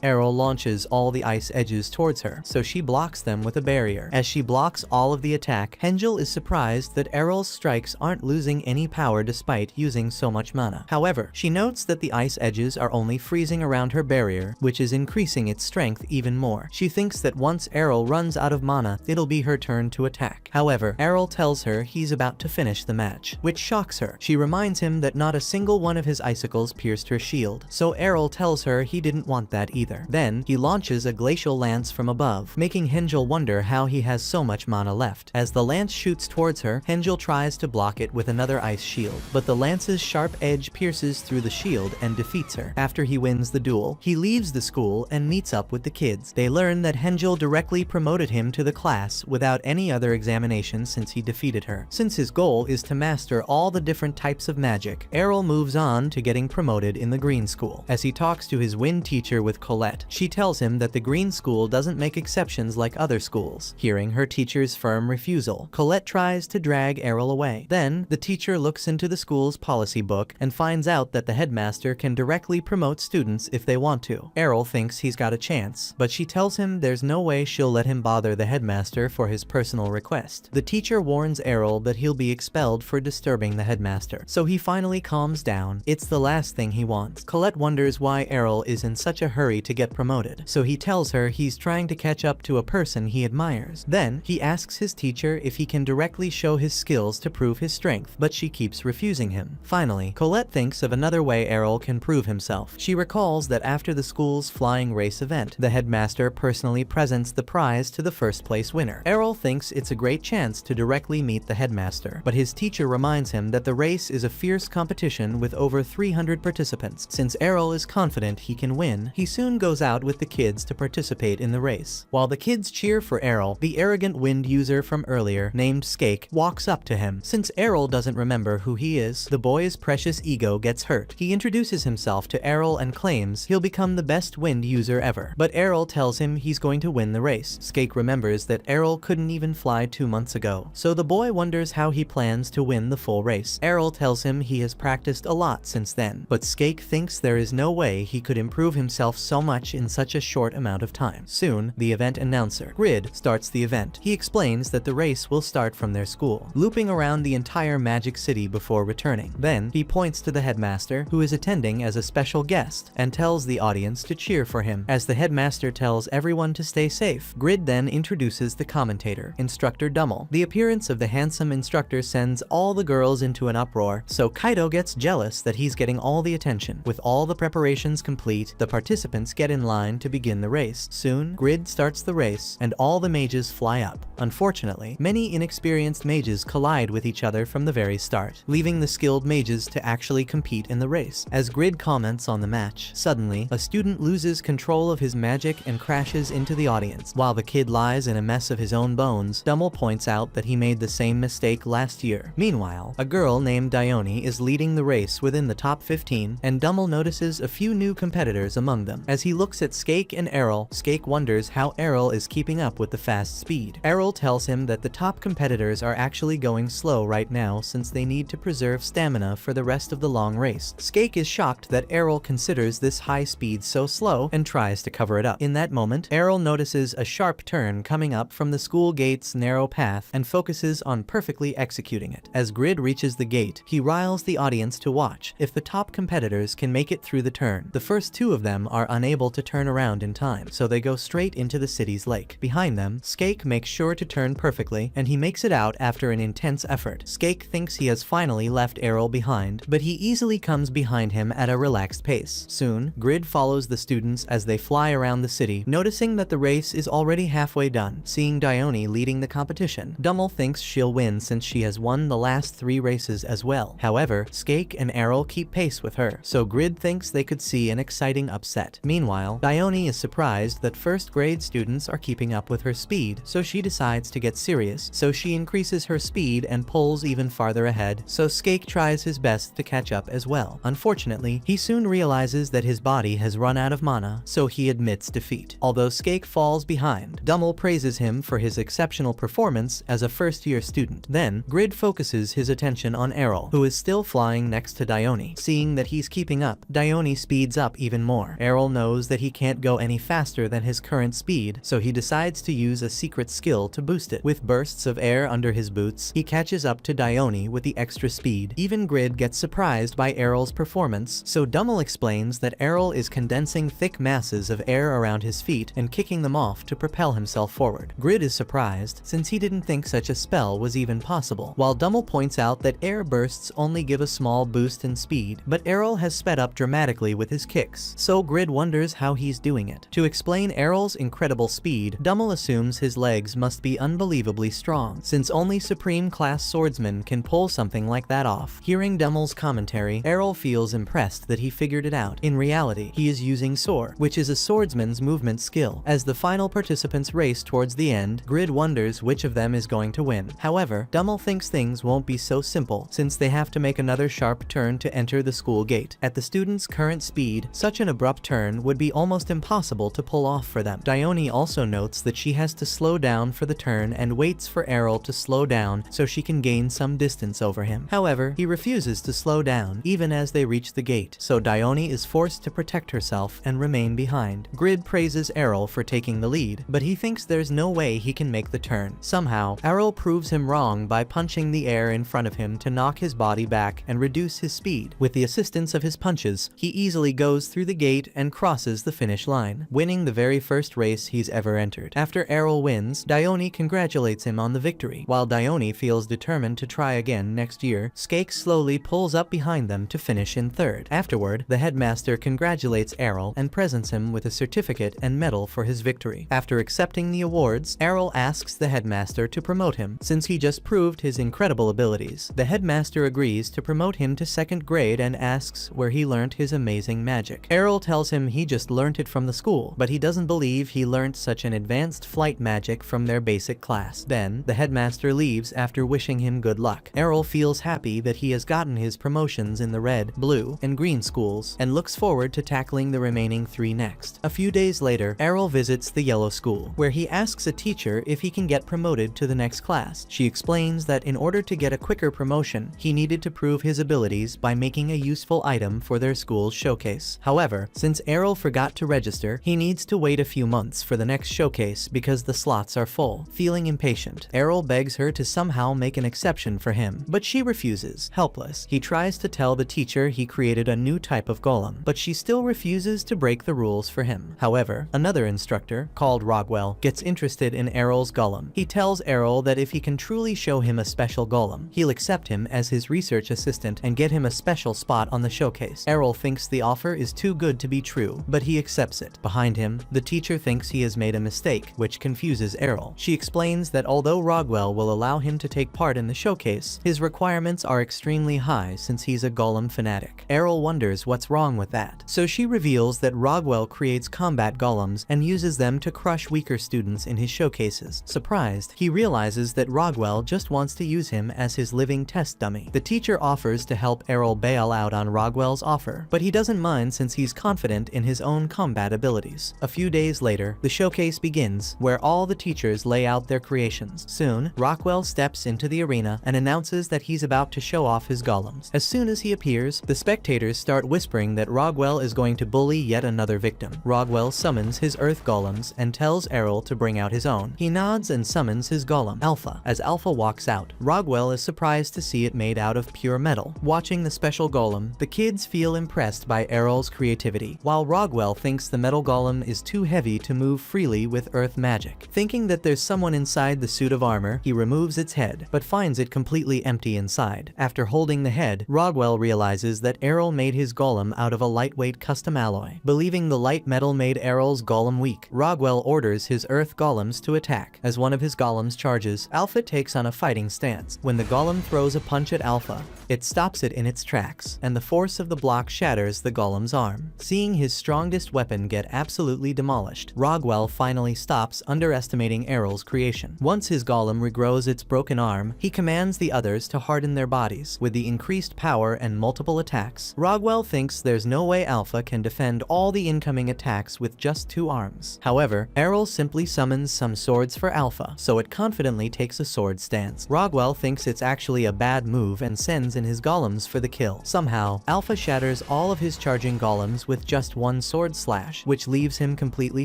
Errol launches all the ice edges towards her, so she blocks them with a barrier. As she blocks all of the attack, Hengel is surprised that Errol's strikes aren't losing any power despite using so much mana. However, she notes that the ice edges are only freezing around her barrier, which is increasing its strength even more. She thinks that once Errol runs out of mana, it'll be her turn to attack. However, Errol tells her he's about to finish the match, which shocks her. She reminds him that not a single one of his icicles pierced her shield, so Errol tells her he didn't want that either. Then, he launches a glacial lance from above, making Hengel wonder how he has so much mana left. As the lance shoots towards her, Hengel tries to block it with another ice shield, but the lance's sharp edge pierces through the shield and defeats her. After he wins the duel, he leaves the school and meets up with the kids. They learn that Hengel directly promoted him to the class without any other examination since he defeated her. Since his goal is to master all the different types of magic, Errol moves on to getting promoted in the Green School. As he talks to his wind teacher with Colette, she tells him that the Green School doesn't make exceptions like other schools. Hearing her teacher's firm refusal, Colette tries to drag Errol away. Then, the teacher looks into the school's policy book and finds out that the headmaster can directly promote students if they want to. Errol thinks he's got a chance, but she tells him there's no way she'll let him bother the headmaster for his personal request. The teacher warns Errol that he'll be expelled for disturbing the headmaster, so he finally calms down. It's the last thing he wants. Colette wonders why Errol is in such a hurry to get promoted, so he tells her he's trying to catch up to a person he admires. Then, he asks his teacher if he can directly show his skills to prove his strength, but she keeps refusing him. Finally, Colette thinks of another way Errol can prove himself. She recalls that after the school's flying race event, the headmaster headmaster personally presents the prize to the first place winner. Errol thinks it's a great chance to directly meet the headmaster, but his teacher reminds him that the race is a fierce competition with over 300 participants. Since Errol is confident he can win, he soon goes out with the kids to participate in the race. While the kids cheer for Errol, the arrogant wind user from earlier, named Skake, walks up to him. Since Errol doesn't remember who he is, the boy's precious ego gets hurt. He introduces himself to Errol and claims he'll become the best wind user ever. But Errol tells him he's going to win the race. Skake remembers that Errol couldn't even fly 2 months ago, so the boy wonders how he plans to win the full race. Errol tells him he has practiced a lot since then, but Skake thinks there is no way he could improve himself so much in such a short amount of time. Soon, the event announcer, Grid, starts the event. He explains that the race will start from their school, looping around the entire Magic City before returning. Then, he points to the headmaster, who is attending as a special guest, and tells the audience to cheer for him. As the headmaster tells everyone to stay safe, Grid then introduces the commentator, Instructor Dummel. The appearance of the handsome instructor sends all the girls into an uproar, so Kaido gets jealous that he's getting all the attention. With all the preparations complete, the participants get in line to begin the race. Soon, Grid starts the race, and all the mages fly up. Unfortunately, many inexperienced mages collide with each other from the very start, leaving the skilled mages to actually compete in the race. As Grid comments on the match, suddenly, a student loses control of his magic and crashes into the audience. While the kid lies in a mess of his own bones, Dummel points out that he made the same mistake last year. Meanwhile, a girl named Dione is leading the race within the top 15, and Dummel notices a few new competitors among them. As he looks at Skake and Errol, Skake wonders how Errol is keeping up with the fast speed. Errol tells him that the top competitors are actually going slow right now since they need to preserve stamina for the rest of the long race. Skake is shocked that Errol considers this high speed so slow and tries to cover it up. In that moment, Errol notices a sharp turn coming up from the school gate's narrow path and focuses on perfectly executing it. As Grid reaches the gate, he riles the audience to watch if the top competitors can make it through the turn. The first 2 of them are unable to turn around in time, so they go straight into the city's lake. Behind them, Skake makes sure to turn perfectly, and he makes it out after an intense effort. Skake thinks he has finally left Errol behind, but he easily comes behind him at a relaxed pace. Soon, Grid follows the students as they fly around the city, noticing that the race is already halfway done. Seeing Dione leading the competition, Dummel thinks she'll win since she has won the last 3 races as well. However, Skake and Errol keep pace with her, so Grid thinks they could see an exciting upset. Meanwhile, Dione is surprised that first grade students are keeping up with her speed, so she decides to get serious. So she increases her speed and pulls even farther ahead, so Skake tries his best to catch up as well. Unfortunately, he soon realizes that his body has run out of mana, so he admits defeat. Although Skake falls behind, Dummel praises him for his exceptional performance as a first-year student. Then, Grid focuses his attention on Errol, who is still flying next to Dione. Seeing that he's keeping up, Dione speeds up even more. Errol knows that he can't go any faster than his current speed, so he decides to use a secret skill to boost it. With bursts of air under his boots, he catches up to Dione with the extra speed. Even Grid gets surprised by Errol's performance, so Dummel explains that Errol is condensing thick masses of air around his feet and kicking them off to propel himself forward. Grid is surprised, since he didn't think such a spell was even possible, while Dummel points out that air bursts only give a small boost in speed, but Errol has sped up dramatically with his kicks, so Grid wonders how he's doing it. To explain Errol's incredible speed, Dummel assumes his legs must be unbelievably strong, since only Supreme Class swordsmen can pull something like that off. Hearing Dummel's commentary, Errol feels impressed that he figured it out. In reality, he is using Soar, which is a swordsman's movement skill. As the final participants race towards the end, Grid wonders which of them is going to win. However, Dummel thinks things won't be so simple, since they have to make another sharp turn to enter the school gate. At the students' current speed, such an abrupt turn would be almost impossible to pull off for them. Dione also notes that she has to slow down for the turn and waits for Errol to slow down so she can gain some distance over him. However, he refuses to slow down even as they reach the gate, so Dione is forced to protect herself and remain behind. Grid praises Errol for taking the lead, but he thinks there's no way he can make the turn. Somehow, Errol proves him wrong by punching the air in front of him to knock his body back and reduce his speed. With the assistance of his punches, he easily goes through the gate and crosses the finish line, winning the very first race he's ever entered. After Errol wins, Dione congratulates him on the victory. While Dione feels determined to try again next year, Skake slowly pulls up behind them to finish in third. Afterward, the headmaster congratulates Errol and presents him with a certificate certificate and medal for his victory. After accepting the awards, Errol asks the headmaster to promote him, since he just proved his incredible abilities. The headmaster agrees to promote him to 2nd grade and asks where he learned his amazing magic. Errol tells him he just learned it from the school, but he doesn't believe he learned such an advanced flight magic from their basic class. Then, the headmaster leaves after wishing him good luck. Errol feels happy that he has gotten his promotions in the red, blue, and green schools, and looks forward to tackling the remaining 3 next. A few days later, Errol visits the yellow school, where he asks a teacher if he can get promoted to the next class. She explains that in order to get a quicker promotion, he needed to prove his abilities by making a useful item for their school's showcase. However, since Errol forgot to register, he needs to wait a few months for the next showcase because the slots are full. Feeling impatient, Errol begs her to somehow make an exception for him, but she refuses. Helpless, he tries to tell the teacher he created a new type of golem, but she still refuses to break the rules for him. However, another instructor, called Rogwell, gets interested in Errol's golem. He tells Errol that if he can truly show him a special golem, he'll accept him as his research assistant and get him a special spot on the showcase. Errol thinks the offer is too good to be true, but he accepts it. Behind him, the teacher thinks he has made a mistake, which confuses Errol. She explains that although Rogwell will allow him to take part in the showcase, his requirements are extremely high since he's a golem fanatic. Errol wonders what's wrong with that, so she reveals that Rogwell creates combat golems and uses them to crush weaker students in his showcases. Surprised, he realizes that Rogwell just wants to use him as his living test dummy. The teacher offers to help Errol bail out on Rogwell's offer, but he doesn't mind since he's confident in his own combat abilities. A few days later, the showcase begins, where all the teachers lay out their creations. Soon, Rogwell steps into the arena and announces that he's about to show off his golems. As soon as he appears, the spectators start whispering that Rogwell is going to bully yet another victim. Rogwell summons his earth golems and tells Errol to bring out his own. He nods and summons his golem, Alpha. As Alpha walks out, Rogwell is surprised to see it made out of pure metal. Watching the special golem, the kids feel impressed by Errol's creativity, while Rogwell thinks the metal golem is too heavy to move freely with earth magic. Thinking that there's someone inside the suit of armor, he removes its head, but finds it completely empty inside. After holding the head, Rogwell realizes that Errol made his golem out of a lightweight custom alloy. Believing the light metal made Errol's golem weak, Rogwell orders his earth golems to attack. As one of his golems charges, Alpha takes on a fighting stance. When the golem throws a punch at Alpha, it stops it in its tracks, and the force of the block shatters the golem's arm. Seeing his strongest weapon get absolutely demolished, Rogwell finally stops underestimating Errol's creation. Once his golem regrows its broken arm, he commands the others to harden their bodies. With the increased power and multiple attacks, Rogwell thinks there's no way Alpha can defend all the incoming attacks with just 2 arms. However, Errol simply summons some swords for Alpha, so it confidently takes a sword stance. Rogwell thinks it's actually a bad move and sends in his golems for the kill. Somehow, Alpha shatters all of his charging golems with just 1 sword slash, which leaves him completely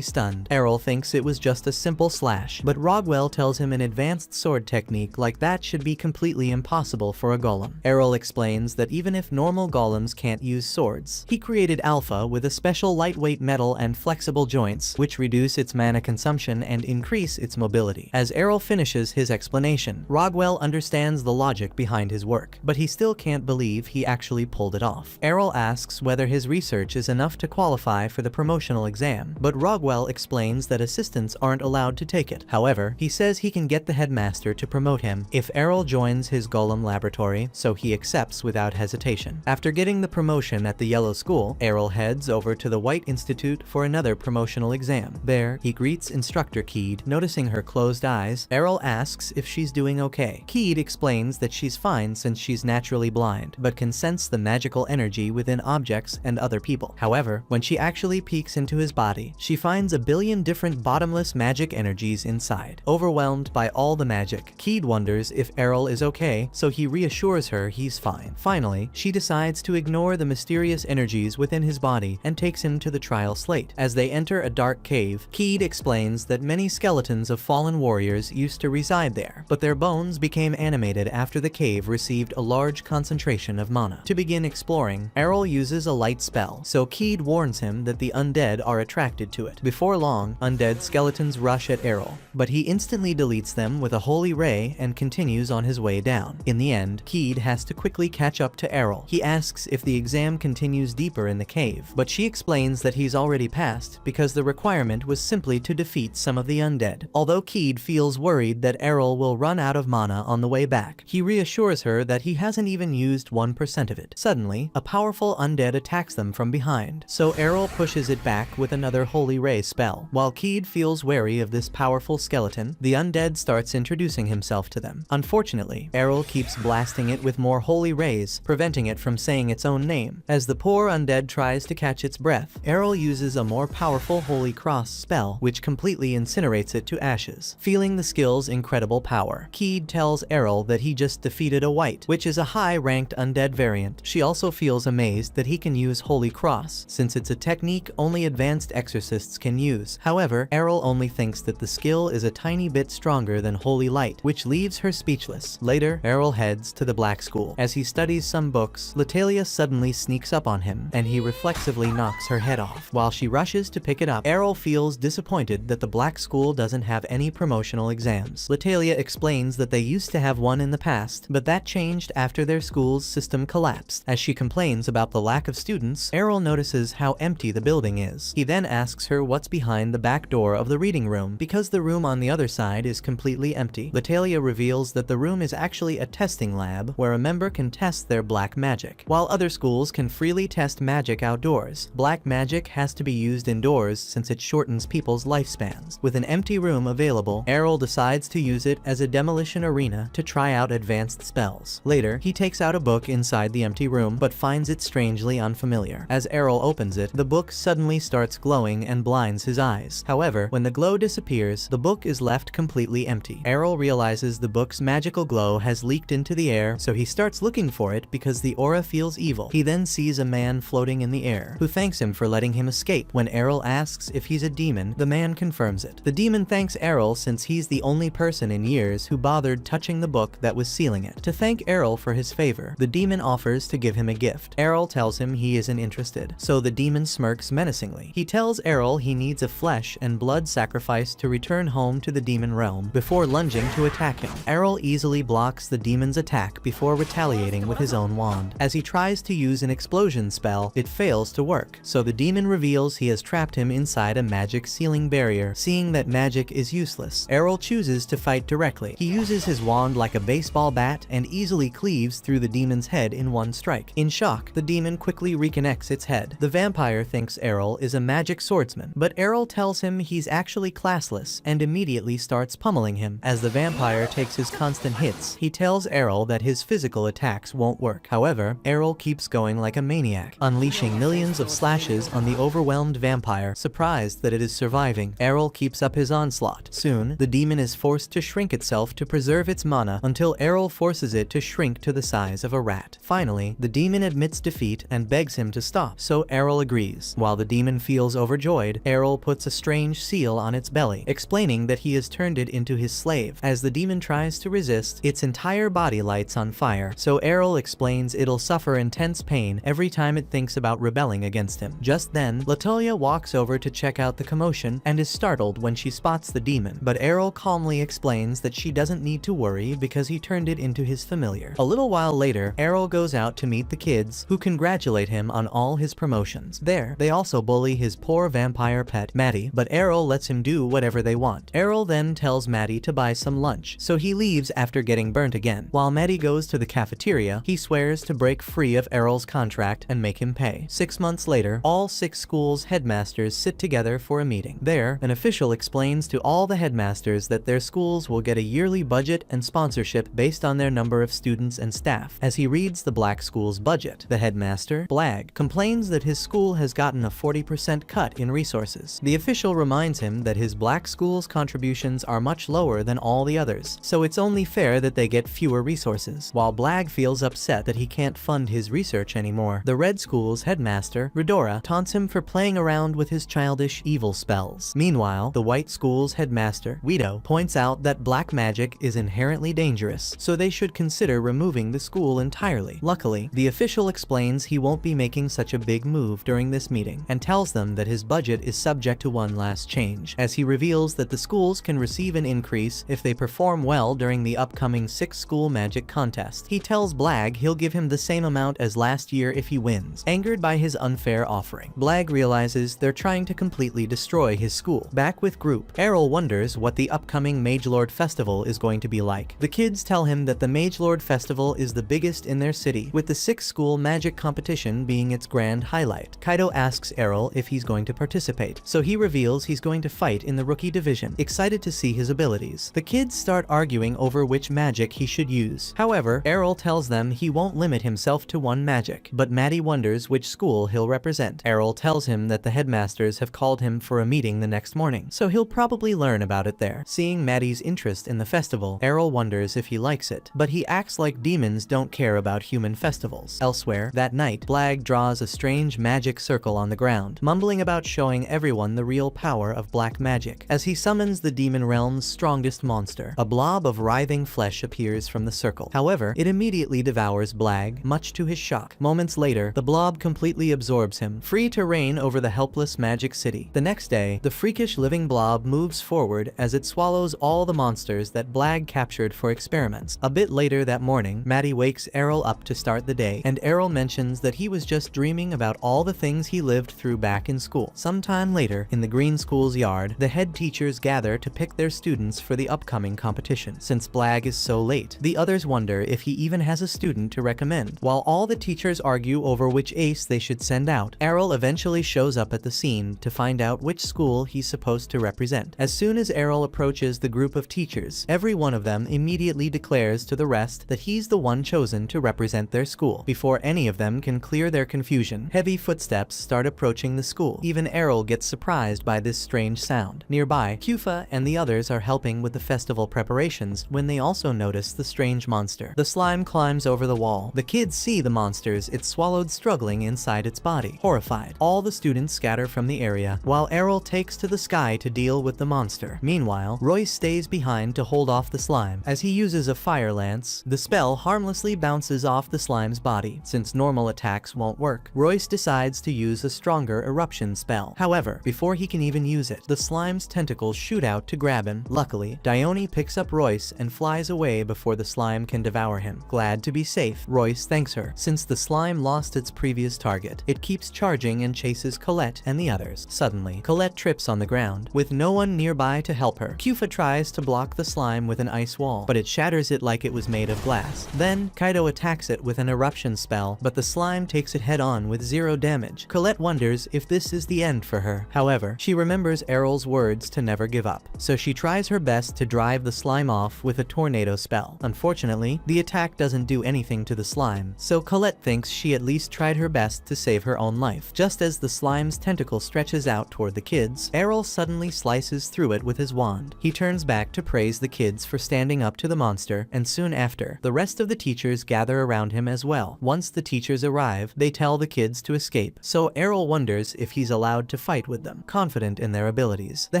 stunned. Errol thinks it was just a simple slash, but Rogwell tells him an advanced sword technique like that should be completely impossible for a golem. Errol explains that even if normal golems can't use swords, he created Alpha with a special lightweight metal and flexible joints, which reduce its mana consumption and increase its mobility. As Errol finishes his explanation, Rogwell understands the logic behind his work, but he still can't believe he actually pulled it off. Errol asks whether his research is enough to qualify for the promotional exam, but Rogwell explains that assistants aren't allowed to take it. However, he says he can get the headmaster to promote him if Errol joins his golem laboratory, so he accepts without hesitation. After getting the promotion at the yellow school, Errol heads over to the White Institute for another promotional exam. There, he greets instructor Keed. Noticing her closed eyes, Errol asks if she's doing okay. Keed explains that she's fine since she's naturally blind, but can sense the magical energy within objects and other people. However, when she actually peeks into his body, she finds a billion different bottomless magic energies inside. Overwhelmed by all the magic, Keed wonders if Errol is okay, so he reassures her he's fine. Finally, she decides to ignore the mysterious energies within his body and takes him to the trial slate. As they enter a dark cave, Keed explains that many skeletons of fallen warriors used to reside there, but their bones became animated after the cave received a large large concentration of mana. To begin exploring, Errol uses a light spell, so Keed warns him that the undead are attracted to it. Before long, undead skeletons rush at Errol, but he instantly deletes them with a holy ray and continues on his way down. In the end, Keed has to quickly catch up to Errol. He asks if the exam continues deeper in the cave, but she explains that he's already passed because the requirement was simply to defeat some of the undead. Although Keed feels worried that Errol will run out of mana on the way back, he reassures her that he hasn't even used 1% of it. Suddenly, a powerful undead attacks them from behind, so Errol pushes it back with another holy ray spell. While Keed feels wary of this powerful skeleton, the undead starts introducing himself to them. Unfortunately, Errol keeps blasting it with more holy rays, preventing it from saying its own name. As the poor undead tries to catch its breath, Errol uses a more powerful Holy Cross spell, which completely incinerates it to ashes. Feeling the skill's incredible power, Keed tells Errol that he just defeated a wight, which is a high-ranked undead variant. She also feels amazed that he can use Holy Cross, since it's a technique only advanced exorcists can use. However, Errol only thinks that the skill is a tiny bit stronger than Holy Light, which leaves her speechless. Later, Errol heads to the Black School. As he studies some books, Latalia suddenly sneaks up on him, and he reflexively knocks her head off. While she rushes to pick it up, Errol feels disappointed that the Black School doesn't have any promotional exams. Latalia explains that they used to have one in the past, but that changed after their school's system collapsed. As she complains about the lack of students, Errol notices how empty the building is. He then asks her what's behind the back door of the reading room, because the room on the other side is completely empty. Latalia reveals that the room is actually a testing lab where a member can test their black magic. While other schools can freely test magic outdoors, black magic has to be used indoors since it shortens people's lifespans. With an empty room available, Errol decides to use it as a demolition arena to try out advanced spells. Later, he takes out a book inside the empty room, but finds it strangely unfamiliar. As Errol opens it, the book suddenly starts glowing and blinds his eyes. However, when the glow disappears, the book is left completely empty. Errol realizes the book's magical glow has leaked into the air, so he starts looking for it because the aura feels evil. He then sees a man floating in the air, who thanks him for letting him escape. When Errol asks if he's a demon, the man confirms it. The demon thanks Errol since he's the only person in years who bothered touching the book that was sealing it. To thank Errol for his favor, the demon offers to give him a gift. Errol tells him he isn't interested, so the demon smirks menacingly. He tells Errol he needs a flesh and blood sacrifice to return home to the demon realm before lunging to attack him. Errol easily blocks the demon's attack before retaliating with his own wand. As he tries to use an explosion spell, it fails to work, so the demon reveals he has trapped him inside a magic sealing barrier. Seeing that magic is useless, Errol chooses to fight directly. He uses his wand like a baseball bat and easily cleaves through the demon's head in one strike. In shock, the demon quickly reconnects its head. The vampire thinks Errol is a magic swordsman, but Errol tells him he's actually classless and immediately starts pummeling him. As the vampire takes his constant hits, he tells Errol that his physical attacks won't work. However, Errol keeps going like a maniac, unleashing millions of slashes on the overwhelmed vampire. Surprised that it is surviving, Errol keeps up his onslaught. Soon, the demon is forced to shrink itself to preserve its mana until Errol forces it to shrink to the size of a rat. Finally, the demon admits defeat and begs him to stop, so Errol agrees. While the demon feels overjoyed, Errol puts a strange seal on its belly, explaining that he has turned it into his slave. As the demon tries to resist, its entire body lights on fire, so Errol explains it'll suffer intense pain every time it thinks about rebelling against him. Just then, Latoya walks over to check out the commotion and is startled when she spots the demon, but Errol calmly explains that she doesn't need to worry because he turned it into his familiar. A little while later, Errol goes out to meet the kids, who congratulate him on all his promotions. There, they also bully his poor vampire pet, Maddie, but Errol lets him do whatever they want. Errol then tells Maddie to buy some lunch, so he leaves after getting burnt again. While Maddie goes to the cafeteria, he swears to break free of Errol's contract and make him pay. 6 months later, all 6 schools' headmasters sit together for a meeting. There, an official explains to all the headmasters that their schools will get a yearly budget and sponsorship based on their number of students and staff. As he reads the Black School's budget, the headmaster, Blag, complains that his school has gotten a 40% cut in resources. The official reminds him that his Black School's contributions are much lower than all the others, so it's only fair that they get fewer resources. While Blag feels upset that he can't fund his research anymore, the Red School's headmaster, Redora, taunts him for playing around with his childish evil spells. Meanwhile, the White School's headmaster, Guido, points out that black magic is inherently dangerous, so they should consider removing the school entirely. Luckily, the official explains he won't be making such a big move during this meeting, and tells them that his budget is subject to one last change, as he reveals that the schools can receive an increase if they perform well during the upcoming 6-school magic contest. He tells Blag he'll give him the same amount as last year if he wins. Angered by his unfair offering, Blag realizes they're trying to completely destroy his school. Back with group, Errol wonders what the upcoming Magelord Festival is going to be like. The kids tell him that the Magelord Festival is the biggest in their city, with the 6-school magic competition being its grand highlight. Kaido asks Errol if he's going to participate, so he reveals he's going to fight in the rookie division, excited to see his abilities. The kids start arguing over which magic he should use. However, Errol tells them he won't limit himself to one magic, but Maddie wonders which school he'll represent. Errol tells him that the headmasters have called him for a meeting the next morning, so he'll probably learn about it there. Seeing Maddie's interest in the festival, Errol wonders if he likes it, but he acts like demons don't care about human festivals. Elsewhere, that night, Blag draws a strange magic circle on the ground, mumbling about showing everyone the real power of black magic, as he summons the demon realm's strongest monster. A blob of writhing flesh appears from the circle. However, it immediately devours Blag, much to his shock. Moments later, the blob completely absorbs him, free to reign over the helpless magic city. The next day, the freakish living blob moves forward as it swallows all the monsters that Blag captured for experiments. A bit later that morning, Maddie wakes Errol up to start the day, and Errol mentions that he was just dreaming about all the things he lived through back in school. Sometime later, in the Green School's yard, the head teachers gather to pick their students for the upcoming competition. Since Blag is so late, the others wonder if he even has a student to recommend. While all the teachers argue over which ace they should send out, Errol eventually shows up at the scene to find out which school he's supposed to represent. As soon as Errol approaches the group of teachers, every one of them immediately declares to the rest that he's the one chosen to represent their school. Before any of them can clear their confusion, heavy footsteps start approaching the school. Even Errol gets surprised by this strange sound. Nearby, Kufa and the others are helping with the festival preparations when they also notice the strange monster. The slime climbs over the wall. The kids see the monsters it swallowed struggling inside its body. Horrified, all the students scatter from the area, while Errol takes to the sky to deal with the monster. Meanwhile, Royce stays behind to hold off the slime. As he uses a fire lance, the spell harmlessly bounces off the slime's body. Since normal attacks won't work, Royce decides to use a stronger eruption spell. However, before he can even use it, the slime's tentacles shoot out to grab him. Luckily, Dione picks up Royce and flies away before the slime can devour him. Glad to be safe, Royce thanks her. Since the slime lost its previous target, it keeps charging and chases Colette and the others. Suddenly, Colette trips on the ground, with no one nearby to help her. Kufa tries to block the slime with an ice wall, but it shatters it like it was made of glass. Then, Kaido attacks it with an eruption spell, but the slime takes it head-on with 0 damage. Colette wonders if this is the end for her. However, she remembers Errol's words to never give up, so she tries her best to drive the slime off with a tornado spell. Unfortunately, the attack doesn't do anything to the slime, so Colette thinks she at least tried her best to save her own life. Just as the slime's tentacle stretches out toward the kids, Errol suddenly slices through it with his wand. He turns back to praise the kids for standing up to the monster, and soon after, the rest of the teachers gather around him as well. Once the teachers arrive, they tell the kids to escape, so Errol wonders if he's allowed to fight with them, confident in their abilities. The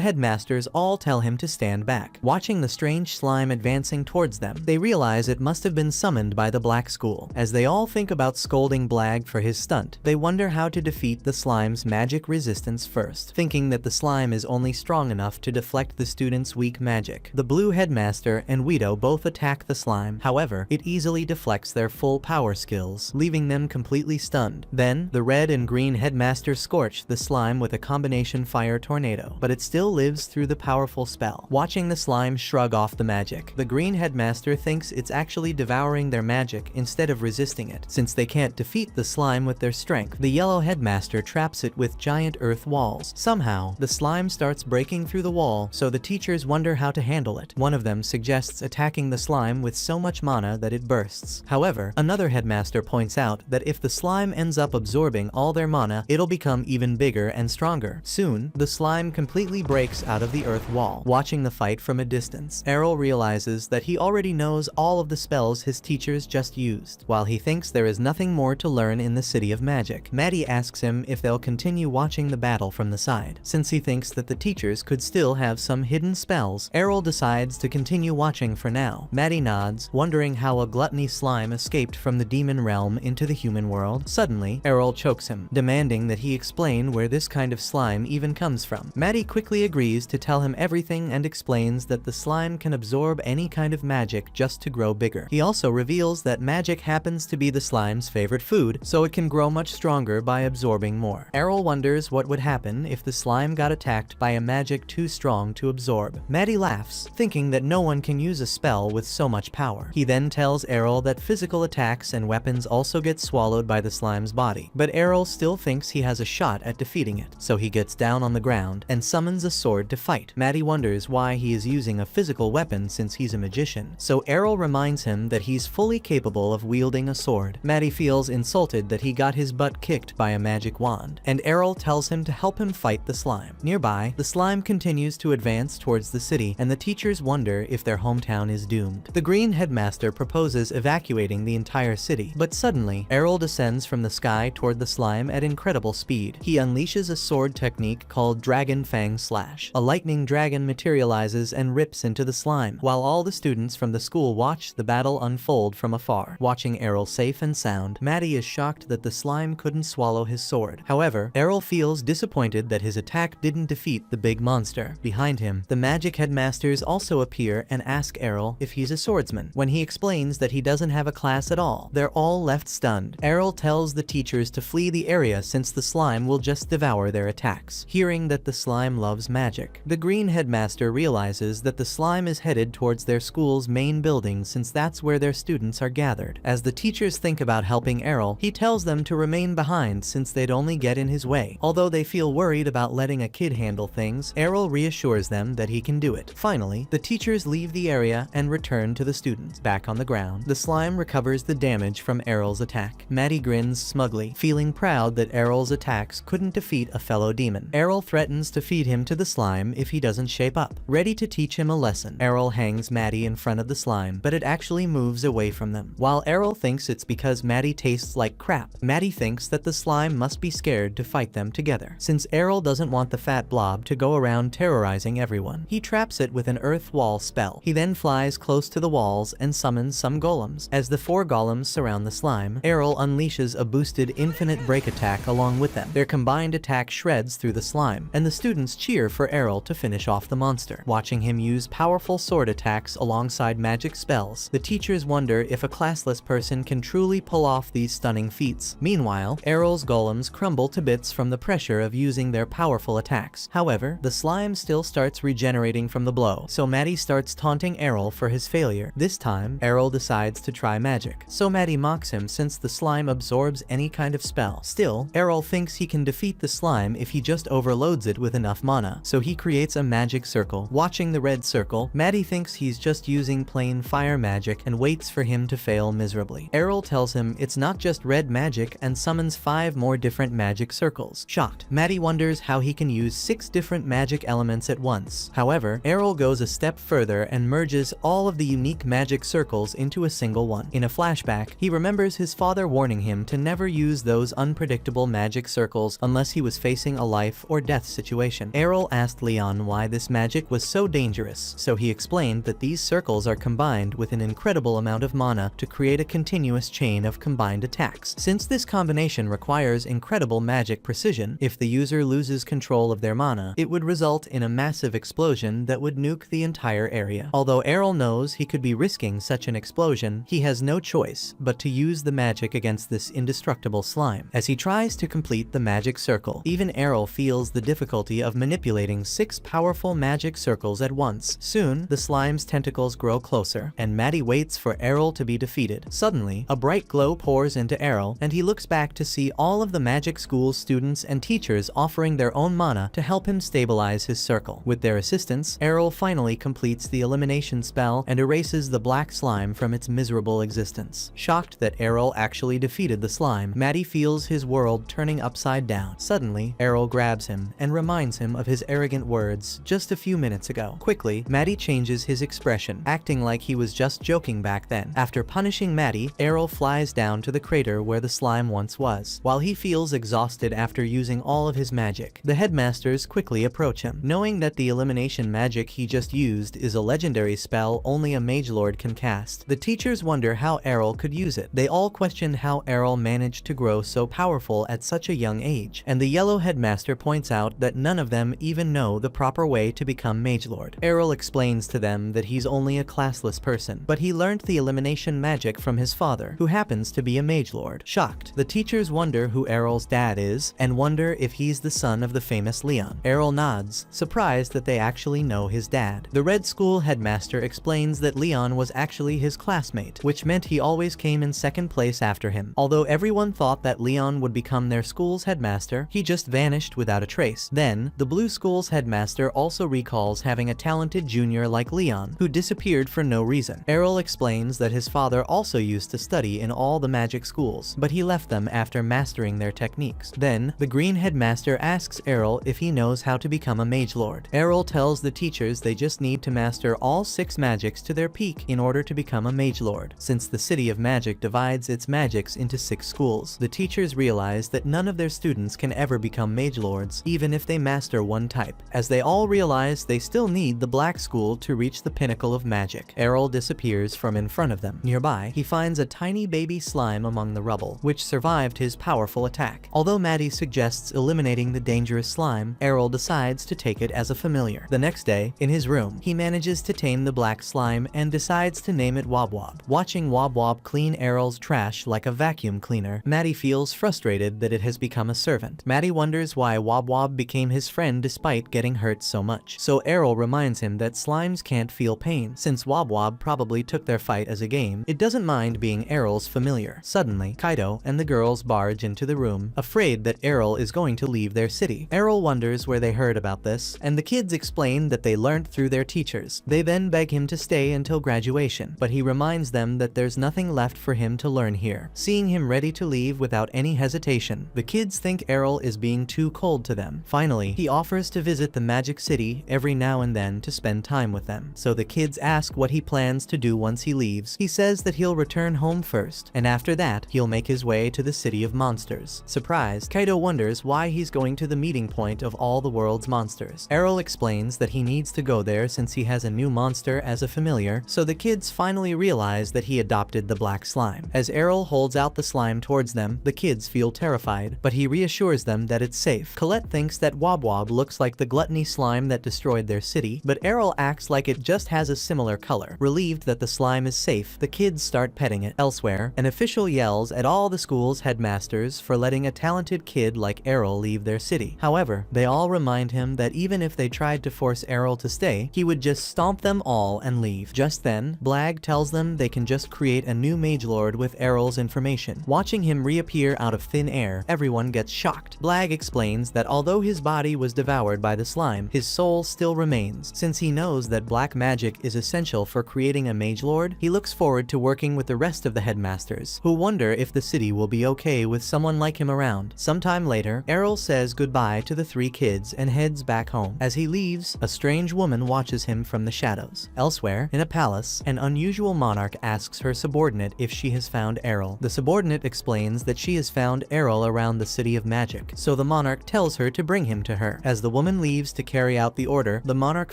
headmasters all tell him to stand back. Watching the strange slime advancing towards them, they realize it must have been summoned by the Black School. As they all think about scolding Blag for his stunt, they wonder how to defeat the slime's magic resistance first, thinking that the slime is only strong enough to deflect the students' weak magic. The blue headmaster and Guido both attack the slime. However, it easily deflects their full power skills, leaving them completely stunned. Then, the red and green headmaster scorch the slime with a combination fire tornado, but it still lives through the powerful spell. Watching the slime shrug off the magic, the green headmaster thinks it's actually devouring their magic instead of resisting it. Since they can't defeat the slime with their strength, the yellow headmaster traps it with giant earth walls. Somehow, the slime starts breaking through the wall, so the teachers wonder how to handle it. One of them suggests attacking the slime with so much mana that it bursts. However, another headmaster points out that if the slime ends up absorbing all their mana, it'll become even bigger and stronger. Soon, the slime completely breaks out of the earth wall. Watching the fight from a distance, Errol realizes that he already knows all of the spells his teachers just used. While he thinks there is nothing more to learn in the City of Magic, Maddie asks him if they'll continue watching the battle from the side. Since he thinks that the teachers could still have some hidden spells, Errol decides to continue watching for now. Maddie nods, wondering how a gluttony slime escaped from the demon realm into the human world. Suddenly, Errol chokes him, demanding that he explain where this kind of slime even comes from. Maddie quickly agrees to tell him everything and explains that the slime can absorb any kind of magic just to grow bigger. He also reveals that magic happens to be the slime's favorite food, so it can grow much stronger by absorbing more. Errol wonders what would happen if the slime got attacked by a magic too strong to absorb. Maddie laughs, thinking that no one can use a spell with so much power. He then tells Errol that physical attacks and weapons also get swallowed by the slime's body, but Errol still thinks he has a shot at defeating it, so he gets down on the ground and summons a sword to fight. Maddie wonders why he is using a physical weapon since he's a magician, so Errol reminds him that he's fully capable of wielding a sword. Maddie feels insulted that he got his butt kicked by a magic wand, and Errol tells him to help him fight the slime. Nearby, the slime continues to advance towards the city, and the teachers wonder if their hometown is doomed. The green headmaster proposes evacuating the entire city, but suddenly, Errol descends from the sky toward the slime at incredible speed. He unleashes a sword technique called Dragon Fang Slash. A lightning dragon materializes and rips into the slime, while all the students from the school watch the battle unfold from afar. Watching Errol safe and sound, Maddie is shocked that the slime couldn't swallow his sword. However, Errol feels disappointed that his attack didn't defeat the big monster. Behind him, the magic headmasters also appear and ask Errol if he's a swordsman. When he explains that he doesn't have a class at all, they're all left stunned. Errol tells the teachers to flee the area since the slime will just devour their attacks. Hearing that the slime loves magic, the green headmaster realizes that the slime is headed towards their school's main building since that's where their students are gathered. As the teachers think about helping Errol, he tells them to remain behind since they'd only get in his way. Although they feel worried about letting a kid handle things, Errol reassures them that he can do it. Finally, the teachers leave the area and return to the students. Back on the ground, the slime recovers the damage from Errol's attack. Maddie grins smugly, feeling proud that Errol's attacks couldn't defeat a fellow demon. Errol threatens to feed him to the slime if he doesn't shape up. Ready to teach him a lesson, Errol hangs Maddie in front of the slime, but it actually moves away from them. While Errol thinks it's because Maddie tastes like crap, Maddie thinks that the slime must be scared to fight them together. Since Errol doesn't want the fat blob to go around terrorizing everyone, he traps it with an earth wall spell. He then flies close to the walls and summons some golems. As the 4 golems surround the slime, Errol unleashes a boosted infinite break attack along with them. Their combined attack shreds through the slime, and the students cheer for Errol to finish off the monster. Watching him use powerful sword attacks alongside magic spells, the teachers wonder if a classless person can truly pull off these stunning feats. Meanwhile, Errol's golems crumble to bits from the pressure of using their powerful attacks. However, the slime still starts regenerating from the blow, so Maddie starts taunting Errol for his failure. This time, Errol decides to try magic, so Maddie mocks him since the slime absorbs any kind of spell. Still, Errol thinks he can defeat the slime if he just overloads it with enough mana, so he creates a magic circle. Watching the red circle, Maddie thinks he's just using plain fire magic and waits for him to fail miserably. Errol tells him it's not just red magic and summons 5 more different magic circles. Shocked, Maddie wonders how he can use 6 different magic elements at once. However, Errol goes a step further and merges all of the unique magic circles into a single one. In a flashback, he remembers his father warning him to never use those unpredictable magic circles unless he was facing a life or death situation. Errol asked Leon why this magic was so dangerous, so he explained that these circles are combined with an incredible amount of mana to create a continuous chain of combined attacks. Since this combination requires incredible magic precision, if the user loses control of their mana, it would result in a massive explosion that would nuke the entire area. Although Errol knows he could be risking such an explosion, he has no choice but to use the magic against this indestructible slime. As he tries to complete the magic circle, even Errol feels the difficulty of manipulating 6 powerful magic circles at once. Soon, the slime's tentacles grow closer, and Maddie waits for Errol to be defeated. Suddenly, a bright glow pours into Errol, and he looks back to see all of the magic school's students and teachers offering their own mana to help him stabilize his circle. With their assistance, Errol finally completes the elimination spell and erases the black slime from its miserable existence. Shocked that Errol actually defeated the slime, Maddie feels his world turning upside down. Suddenly, Errol grabs him and reminds him of his arrogant words just a few minutes ago. Quickly, Maddie changes his expression, acting like he was just joking back then. After punishing Maddie, Errol flies down to the crater where the slime once was. While he feels exhausted after using all of his magic, the headmasters quickly approach him. Knowing that the elimination magic he just used is a legendary spell only a magelord can cast, the teachers wonder how Errol could use it. They all question how Errol managed to grow so powerful at such a young age, and the yellow headmaster points out that none of them even know the proper way to become magelord. Errol explains to them that he's only a classless person, but he learned the elimination magic from his father, who happens to be a magelord. Shocked, the teachers wonder who Errol's dad is, and wonder if he's the son of the famous Leon. Errol nods, surprised that they actually know his dad. The Red School headmaster explains that Leon was actually his classmate, which meant he always came in second place after him. Although everyone thought that Leon would become their school's headmaster, he just vanished without a trace. Then, the Blue School's headmaster also recalls having a talented junior like Leon, who disappeared for no reason. Errol explains that his father also used to study in all the magic schools, but he left them after mastering their techniques. Then, the Green headmaster asks Errol if he knows how to become a magelord. Errol tells the teachers they just need to master all 6 magics to their peak in order to become a magelord. Since the City of Magic divides its magics into 6 schools, the teachers realize that none of their students can ever become magelords, even if they master one type. As they all realize they still need the Black School to reach the pinnacle of magic, Errol disappears from in front of them. Nearby, he finds a tiny baby slime among the rubble, which survived his powerful attack. Although Maddie suggests eliminating the dangerous slime, Errol decides to take it as a familiar. The next day, in his room, he manages to tame the black slime and decides to name it Wob Wob. Watching Wob Wob clean Errol's trash like a vacuum cleaner, Maddie feels frustrated that it has become a servant. Maddie wonders why Wob Wob became his friend despite getting hurt so much. So Errol reminds him that slimes can't feel pain. Since Wob Wob probably took their fight as a game, it doesn't mind being Errol's familiar. Suddenly, Kaido and the girls barge into the room, afraid that Errol is going to leave their city. Errol wonders where they heard about this, and the kids explain that they learned through their teachers. They then beg him to stay until graduation, but he reminds them that there's nothing left for him to learn here. Seeing him ready to leave without any hesitation, the kids think Errol is being too cold to them. Finally, he offers to visit the Magic City every now and then to spend time with them. So the kids ask what he plans to do once he leaves. He says that he'll return home first, and after that, he'll make his way to the City of Monsters. Surprised, Kaido wonders why he's going to the meeting point of all the world's monsters. Errol explains that he needs to go there since he has a new monster as a familiar, so the kids finally realize that he adopted the black slime. As Errol holds out the slime towards them, the kids feel terrified, but he reassures them that it's safe. Colette thinks that Wob Wob looks like the gluttony slime that destroyed their city, but Errol acts like it just has a similar color. Relieved that the slime is safe, the kids start petting it. Elsewhere, an official yells at all the school's headmasters for letting a talented kid like Errol leave their city. However, they all remind him that even if they tried to force Errol to stay, he would just stomp them all and leave. Just then, Blag tells them they can just create a new magelord with Errol's information. Watching him reappear out of thin air, everyone gets shocked. Blag explains that although his body was devoured by the slime, his soul still remains. Since he knows that black magic is essential for creating a magelord, he looks forward to working with the rest of the headmasters, who wonder if the city will be okay with someone like him around. Sometime later, Errol says goodbye to the 3 kids and heads back home. As he leaves, a strange woman watches him from the shadows. Elsewhere, in a palace, an unusual monarch asks her subordinate if she has found Errol. The subordinate explains that she has found Errol around the City of Magic, so the monarch tells her to bring him to her. As the woman leaves to carry out the order, the monarch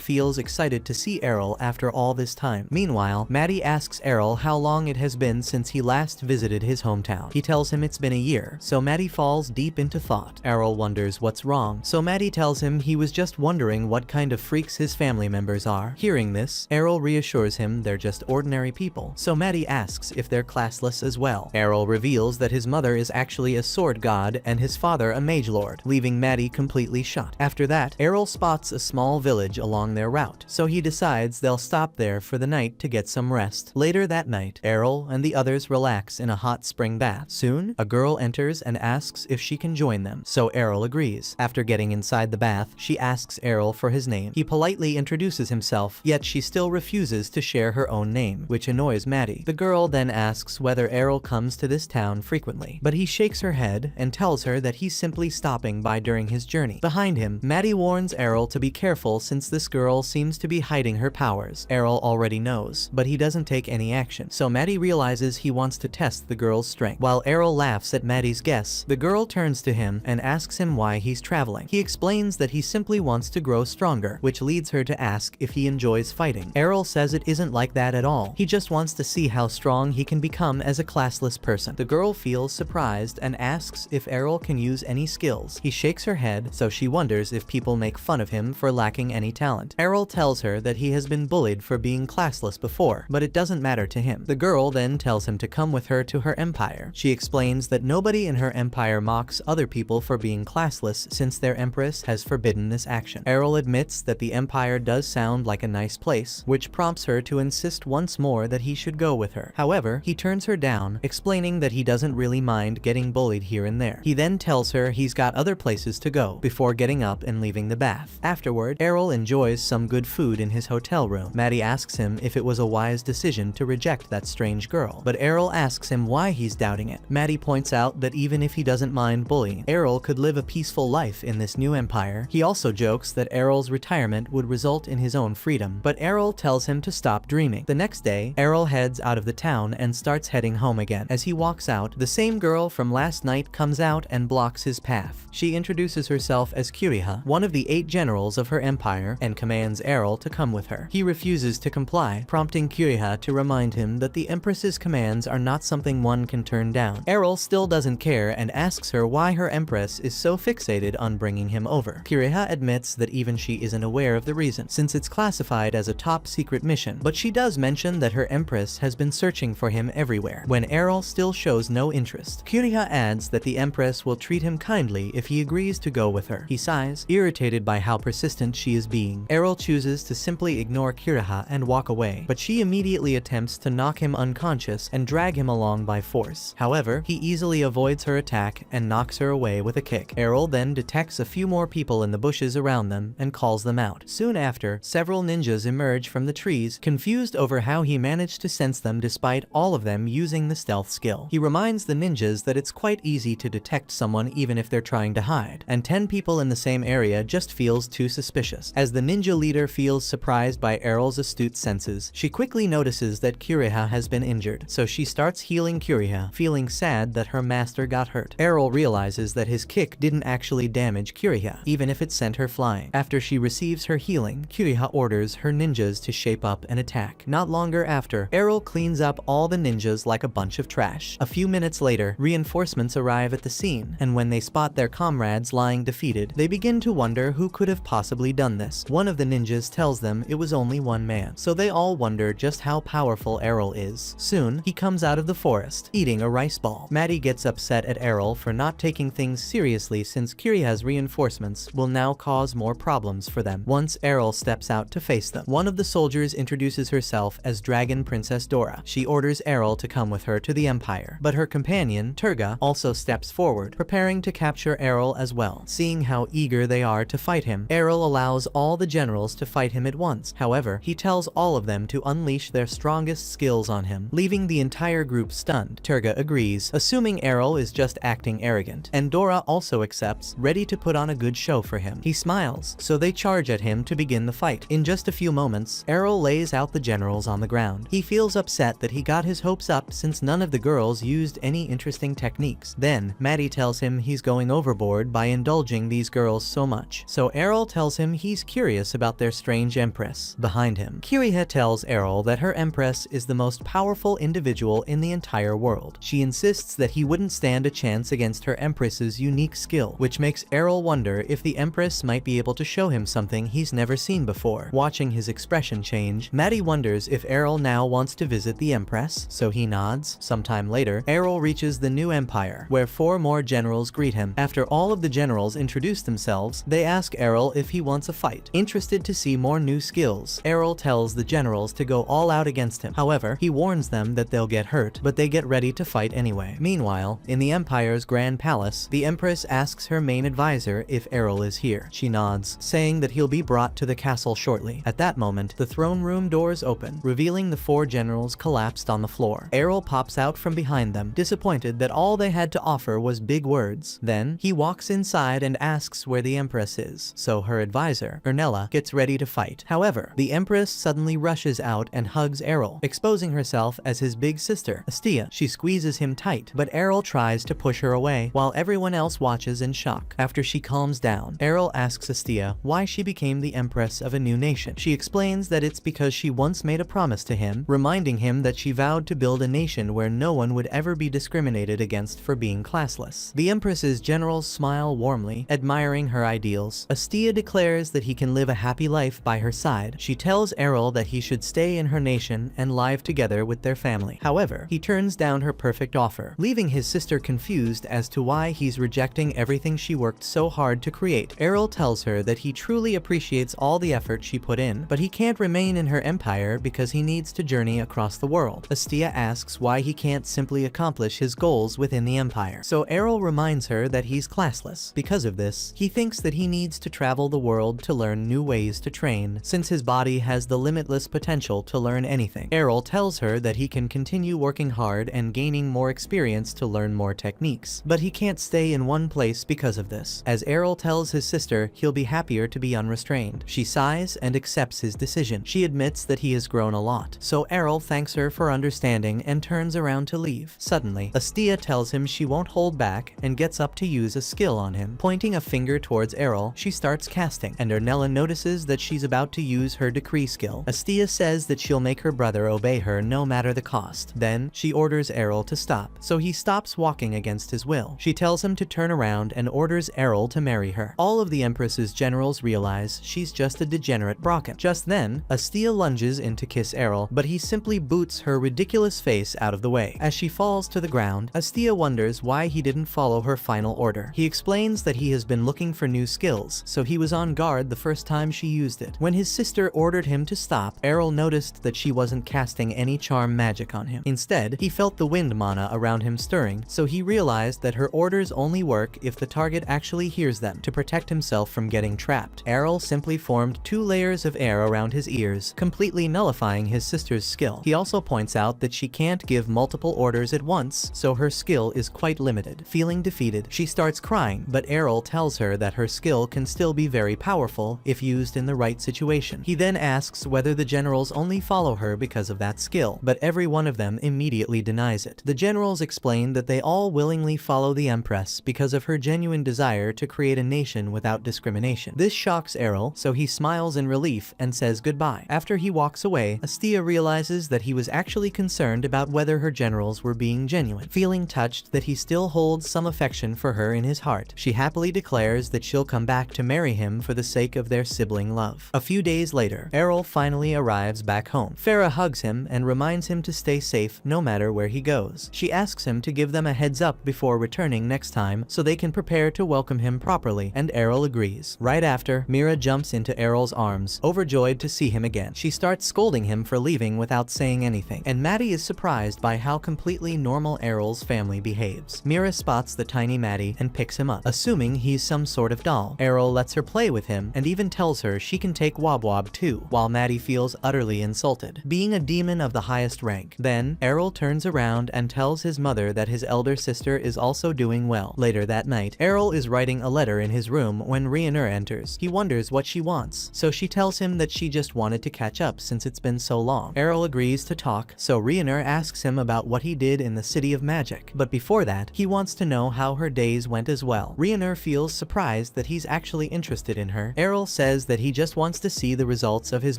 feels excited to see Errol after all this time. Meanwhile, Maddie asks Errol how long it has been since he last visited his hometown. He tells him it's been a year, so Maddie falls deep into thought. Errol wonders what's wrong, so Maddie tells him he was just wondering what kind of freaks his family members are. Hearing this, Errol reassures him they're just ordinary people, so Maddie asks if they're classless as well. Errol reveals that his mother is actually a sword god and his father a magelord, leaving Maddie completely shocked. After that, Errol spots a small village along their route, so he decides they'll stop there for the night to get some rest. Later that night, Errol and the others relax in a hot spring bath. Soon, a girl enters and asks if she can join them, so Errol agrees. After getting inside the bath, she asks Errol for his name. He politely introduces himself, yet she still refuses to share her own name, which annoys Maddie. The girl then asks whether Errol comes to this town frequently, but he shakes her head and tells her that he's simply stopping by during his journey. Behind him, Maddie warns Errol to be careful since this girl seems to be hiding her powers. Errol already knows, but he doesn't take any action, so Maddie realizes he wants to test the girl's strength. While Errol laughs at Maddie's guess, the girl turns to him and asks him why he's traveling. He explains that he simply wants to grow stronger, which leads her to ask if he enjoys fighting. Errol says it isn't like that at all. He just just wants to see how strong he can become as a classless person. The girl feels surprised and asks if Errol can use any skills. He shakes her head, so she wonders if people make fun of him for lacking any talent. Errol tells her that he has been bullied for being classless before, but it doesn't matter to him. The girl then tells him to come with her to her empire. She explains that nobody in her empire mocks other people for being classless since their empress has forbidden this action. Errol admits that the empire does sound like a nice place, which prompts her to insist once more that he should go with her. However, he turns her down, explaining that he doesn't really mind getting bullied here and there. He then tells her he's got other places to go before getting up and leaving the bath. Afterward, Errol enjoys some good food in his hotel room. Maddie asks him if it was a wise decision to reject that strange girl, but Errol asks him why he's doubting it. Maddie points out that even if he doesn't mind bullying, Errol could live a peaceful life in this new empire. He also jokes that Errol's retirement would result in his own freedom, but Errol tells him to stop dreaming. The next day, Errol heads out of the town and starts heading home again. As he walks out, the same girl from last night comes out and blocks his path. She introduces herself as Kiriha, one of the 8 generals of her empire, and commands Errol to come with her. He refuses to comply, prompting Kiriha to remind him that the Empress's commands are not something one can turn down. Errol still doesn't care and asks her why her Empress is so fixated on bringing him over. Kiriha admits that even she isn't aware of the reason, since it's classified as a top secret mission, but she does mention that her Empress has been searching for him everywhere. When Errol still shows no interest, Kiriha adds that the Empress will treat him kindly if he agrees to go with her. He sighs, irritated by how persistent she is being. Errol chooses to simply ignore Kiriha and walk away, but she immediately attempts to knock him unconscious and drag him along by force. However, he easily avoids her attack and knocks her away with a kick. Errol then detects a few more people in the bushes around them and calls them out. Soon after, several ninjas emerge from the trees, confused over how he managed to sense them despite all of them using the stealth skill. He reminds the ninjas that it's quite easy to detect someone even if they're trying to hide, and 10 people in the same area just feels too suspicious. As the ninja leader feels surprised by Errol's astute senses, she quickly notices that Kiriha has been injured, so she starts healing Kiriha, feeling sad that her master got hurt. Errol realizes that his kick didn't actually damage Kiriha, even if it sent her flying. After she receives her healing, Kiriha orders her ninjas to shape up and attack. Not longer after, Errol cleans up all the ninjas like a bunch of trash. A few minutes later, reinforcements arrive at the scene, and when they spot their comrades lying defeated, they begin to wonder who could have possibly done this. One of the ninjas tells them it was only one man, so they all wonder just how powerful Errol is. Soon, he comes out of the forest, eating a rice ball. Maddie gets upset at Errol for not taking things seriously since Kiriha's reinforcements will now cause more problems for them once Errol steps out to face them. One of the soldiers introduces herself as Dragon Princess Dora. She orders Errol to come with her to the Empire, but her companion, Turga, also steps forward, preparing to capture Errol as well. Seeing how eager they are to fight him, Errol allows all the generals to fight him at once. However, he tells all of them to unleash their strongest skills on him, leaving the entire group stunned. Turga agrees, assuming Errol is just acting arrogant, and Dora also accepts, ready to put on a good show for him. He smiles, so they charge at him to begin the fight. In just a few moments, Errol lays out the generals on the ground. He feels upset that he got his hopes up since none of the girls used any interesting techniques. Then, Maddie tells him he's going overboard by indulging these girls so much, so Errol tells him he's curious about their strange empress behind him. Kiriha tells Errol that her empress is the most powerful individual in the entire world. She insists that he wouldn't stand a chance against her empress's unique skill, which makes Errol wonder if the empress might be able to show him something he's never seen before. Watching his expression change, Maddie wonders if Errol now wants to visit the empress, so he nods. Sometime later, Errol reaches the new empire, where 4 more generals greet him. After all of the generals introduce themselves, they ask Errol if he wants a fight. Interested to see more new skills, Errol tells the generals to go all out against him. However, he warns them that they'll get hurt, but they get ready to fight anyway. Meanwhile, in the Empire's Grand Palace, the Empress asks her main advisor if Errol is here. She nods, saying that he'll be brought to the castle shortly. At that moment, the throne room doors open, revealing the 4 generals collapsed on the floor. Errol pops out from behind them, disappointed that all they had to offer was big words. Then, he walks inside and asks where the Empress is, so her advisor, Ernella, gets ready to fight. However, the Empress suddenly rushes out and hugs Errol, exposing herself as his big sister, Astia. She squeezes him tight, but Errol tries to push her away, while everyone else watches in shock. After she calms down, Errol asks Astia why she became the Empress of a new nation. She explains that it's because she once made a promise to him again, reminding him that she vowed to build a nation where no one would ever be discriminated against for being classless. The Empress's generals smile warmly, admiring her ideals. Astia declares that he can live a happy life by her side. She tells Errol that he should stay in her nation and live together with their family. However, he turns down her perfect offer, leaving his sister confused as to why he's rejecting everything she worked so hard to create. Errol tells her that he truly appreciates all the effort she put in, but he can't remain in her empire because he needs to journey across the world. Astia asks why he can't simply accomplish his goals within the empire. So Errol reminds her that he's classless. Because of this, he thinks that he needs to travel the world to learn new ways to train, since his body has the limitless potential to learn anything. Errol tells her that he can continue working hard and gaining more experience to learn more techniques, but he can't stay in one place because of this. As Errol tells his sister he'll be happier to be unrestrained, she sighs and accepts his decision. She admits that he has grown a lot, so Errol thanks her for understanding and turns around to leave. Suddenly, Astia tells him she won't hold back and gets up to use a skill on him. Pointing a finger towards Errol, she starts casting, and Ernella notices that she's about to use her decree skill. Astia says that she'll make her brother obey her no matter the cost. Then, she orders Errol to stop, so he stops walking against his will. She tells him to turn around and orders Errol to marry her. All of the Empress's generals realize she's just a degenerate Brocken. Just then, Astia lunges in to kiss Errol, but he simply boots her ridiculous face out of the way. As she falls to the ground, Astia wonders why he didn't follow her final order. He explains that he has been looking for new skills, so he was on guard the first time she used it. When his sister ordered him to stop, Errol noticed that she wasn't casting any charm magic on him. Instead, he felt the wind mana around him stirring, so he realized that her orders only work if the target actually hears them to protect himself from getting trapped. Errol simply formed 2 layers of air around his ears, completely nullifying his sister's skill. He also points out that she can't give multiple orders at once, so her skill is quite limited. Feeling defeated, she starts crying, but Errol tells her that her skill can still be very powerful if used in the right situation. He then asks whether the generals only follow her because of that skill, but every one of them immediately denies it. The generals explain that they all willingly follow the Empress because of her genuine desire to create a nation without discrimination. This shocks Errol, so he smiles in relief and says goodbye. After he walks away, Astia realizes that he was actually concerned about whether her generals were being genuine. Feeling touched that he still holds some affection for her in his heart, she happily declares that she'll come back to marry him for the sake of their sibling love. A few days later, Errol finally arrives back home. Farah hugs him and reminds him to stay safe no matter where he goes. She asks him to give them a heads up before returning next time so they can prepare to welcome him properly, and Errol agrees. Right after, Mira jumps into Errol's arms, overjoyed to see him again. She starts scolding him for leaving without saying anything, and Maddie is surprised by how completely normal Errol's family behaves. Mira spots the tiny Maddie and picks him up, assuming he's some sort of doll. Errol lets her play with him and even tells her she can take Wob Wob too, while Maddie feels utterly insulted, being a demon of the highest rank. Then, Errol turns around and tells his mother that his elder sister is also doing well. Later that night, Errol is writing a letter in his room when Rhiannon enters. He wonders what she wants, so she tells him that she just wanted to catch up since it's been so long. Errol agrees to talk, so Rhiannon asks him about what he did in the City of Magic. But before that, he wants to know how her days went as well. Rhiannon feels surprised that he's actually interested in her. Errol says that he just wants to see the results of his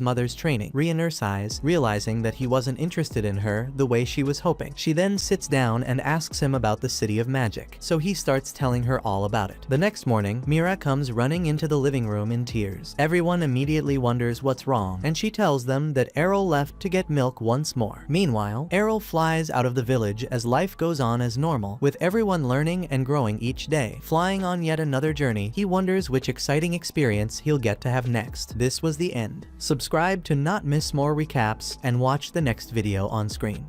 mother's training. Rhiannon sighs, realizing that he wasn't interested in her the way she was hoping. She then sits down and asks him about the City of Magic, so he starts telling her all about it. The next morning, Mira comes running into the living room in tears. Everyone immediately wonders what's wrong, and she tells them that Errol left to get milk once more. Meanwhile, Errol flies out of the village as life goes on as normal, with everyone learning and growing each day. Flying on yet another journey, he wonders which exciting experience he'll get to have next. This was the end. Subscribe to not miss more recaps and watch the next video on screen.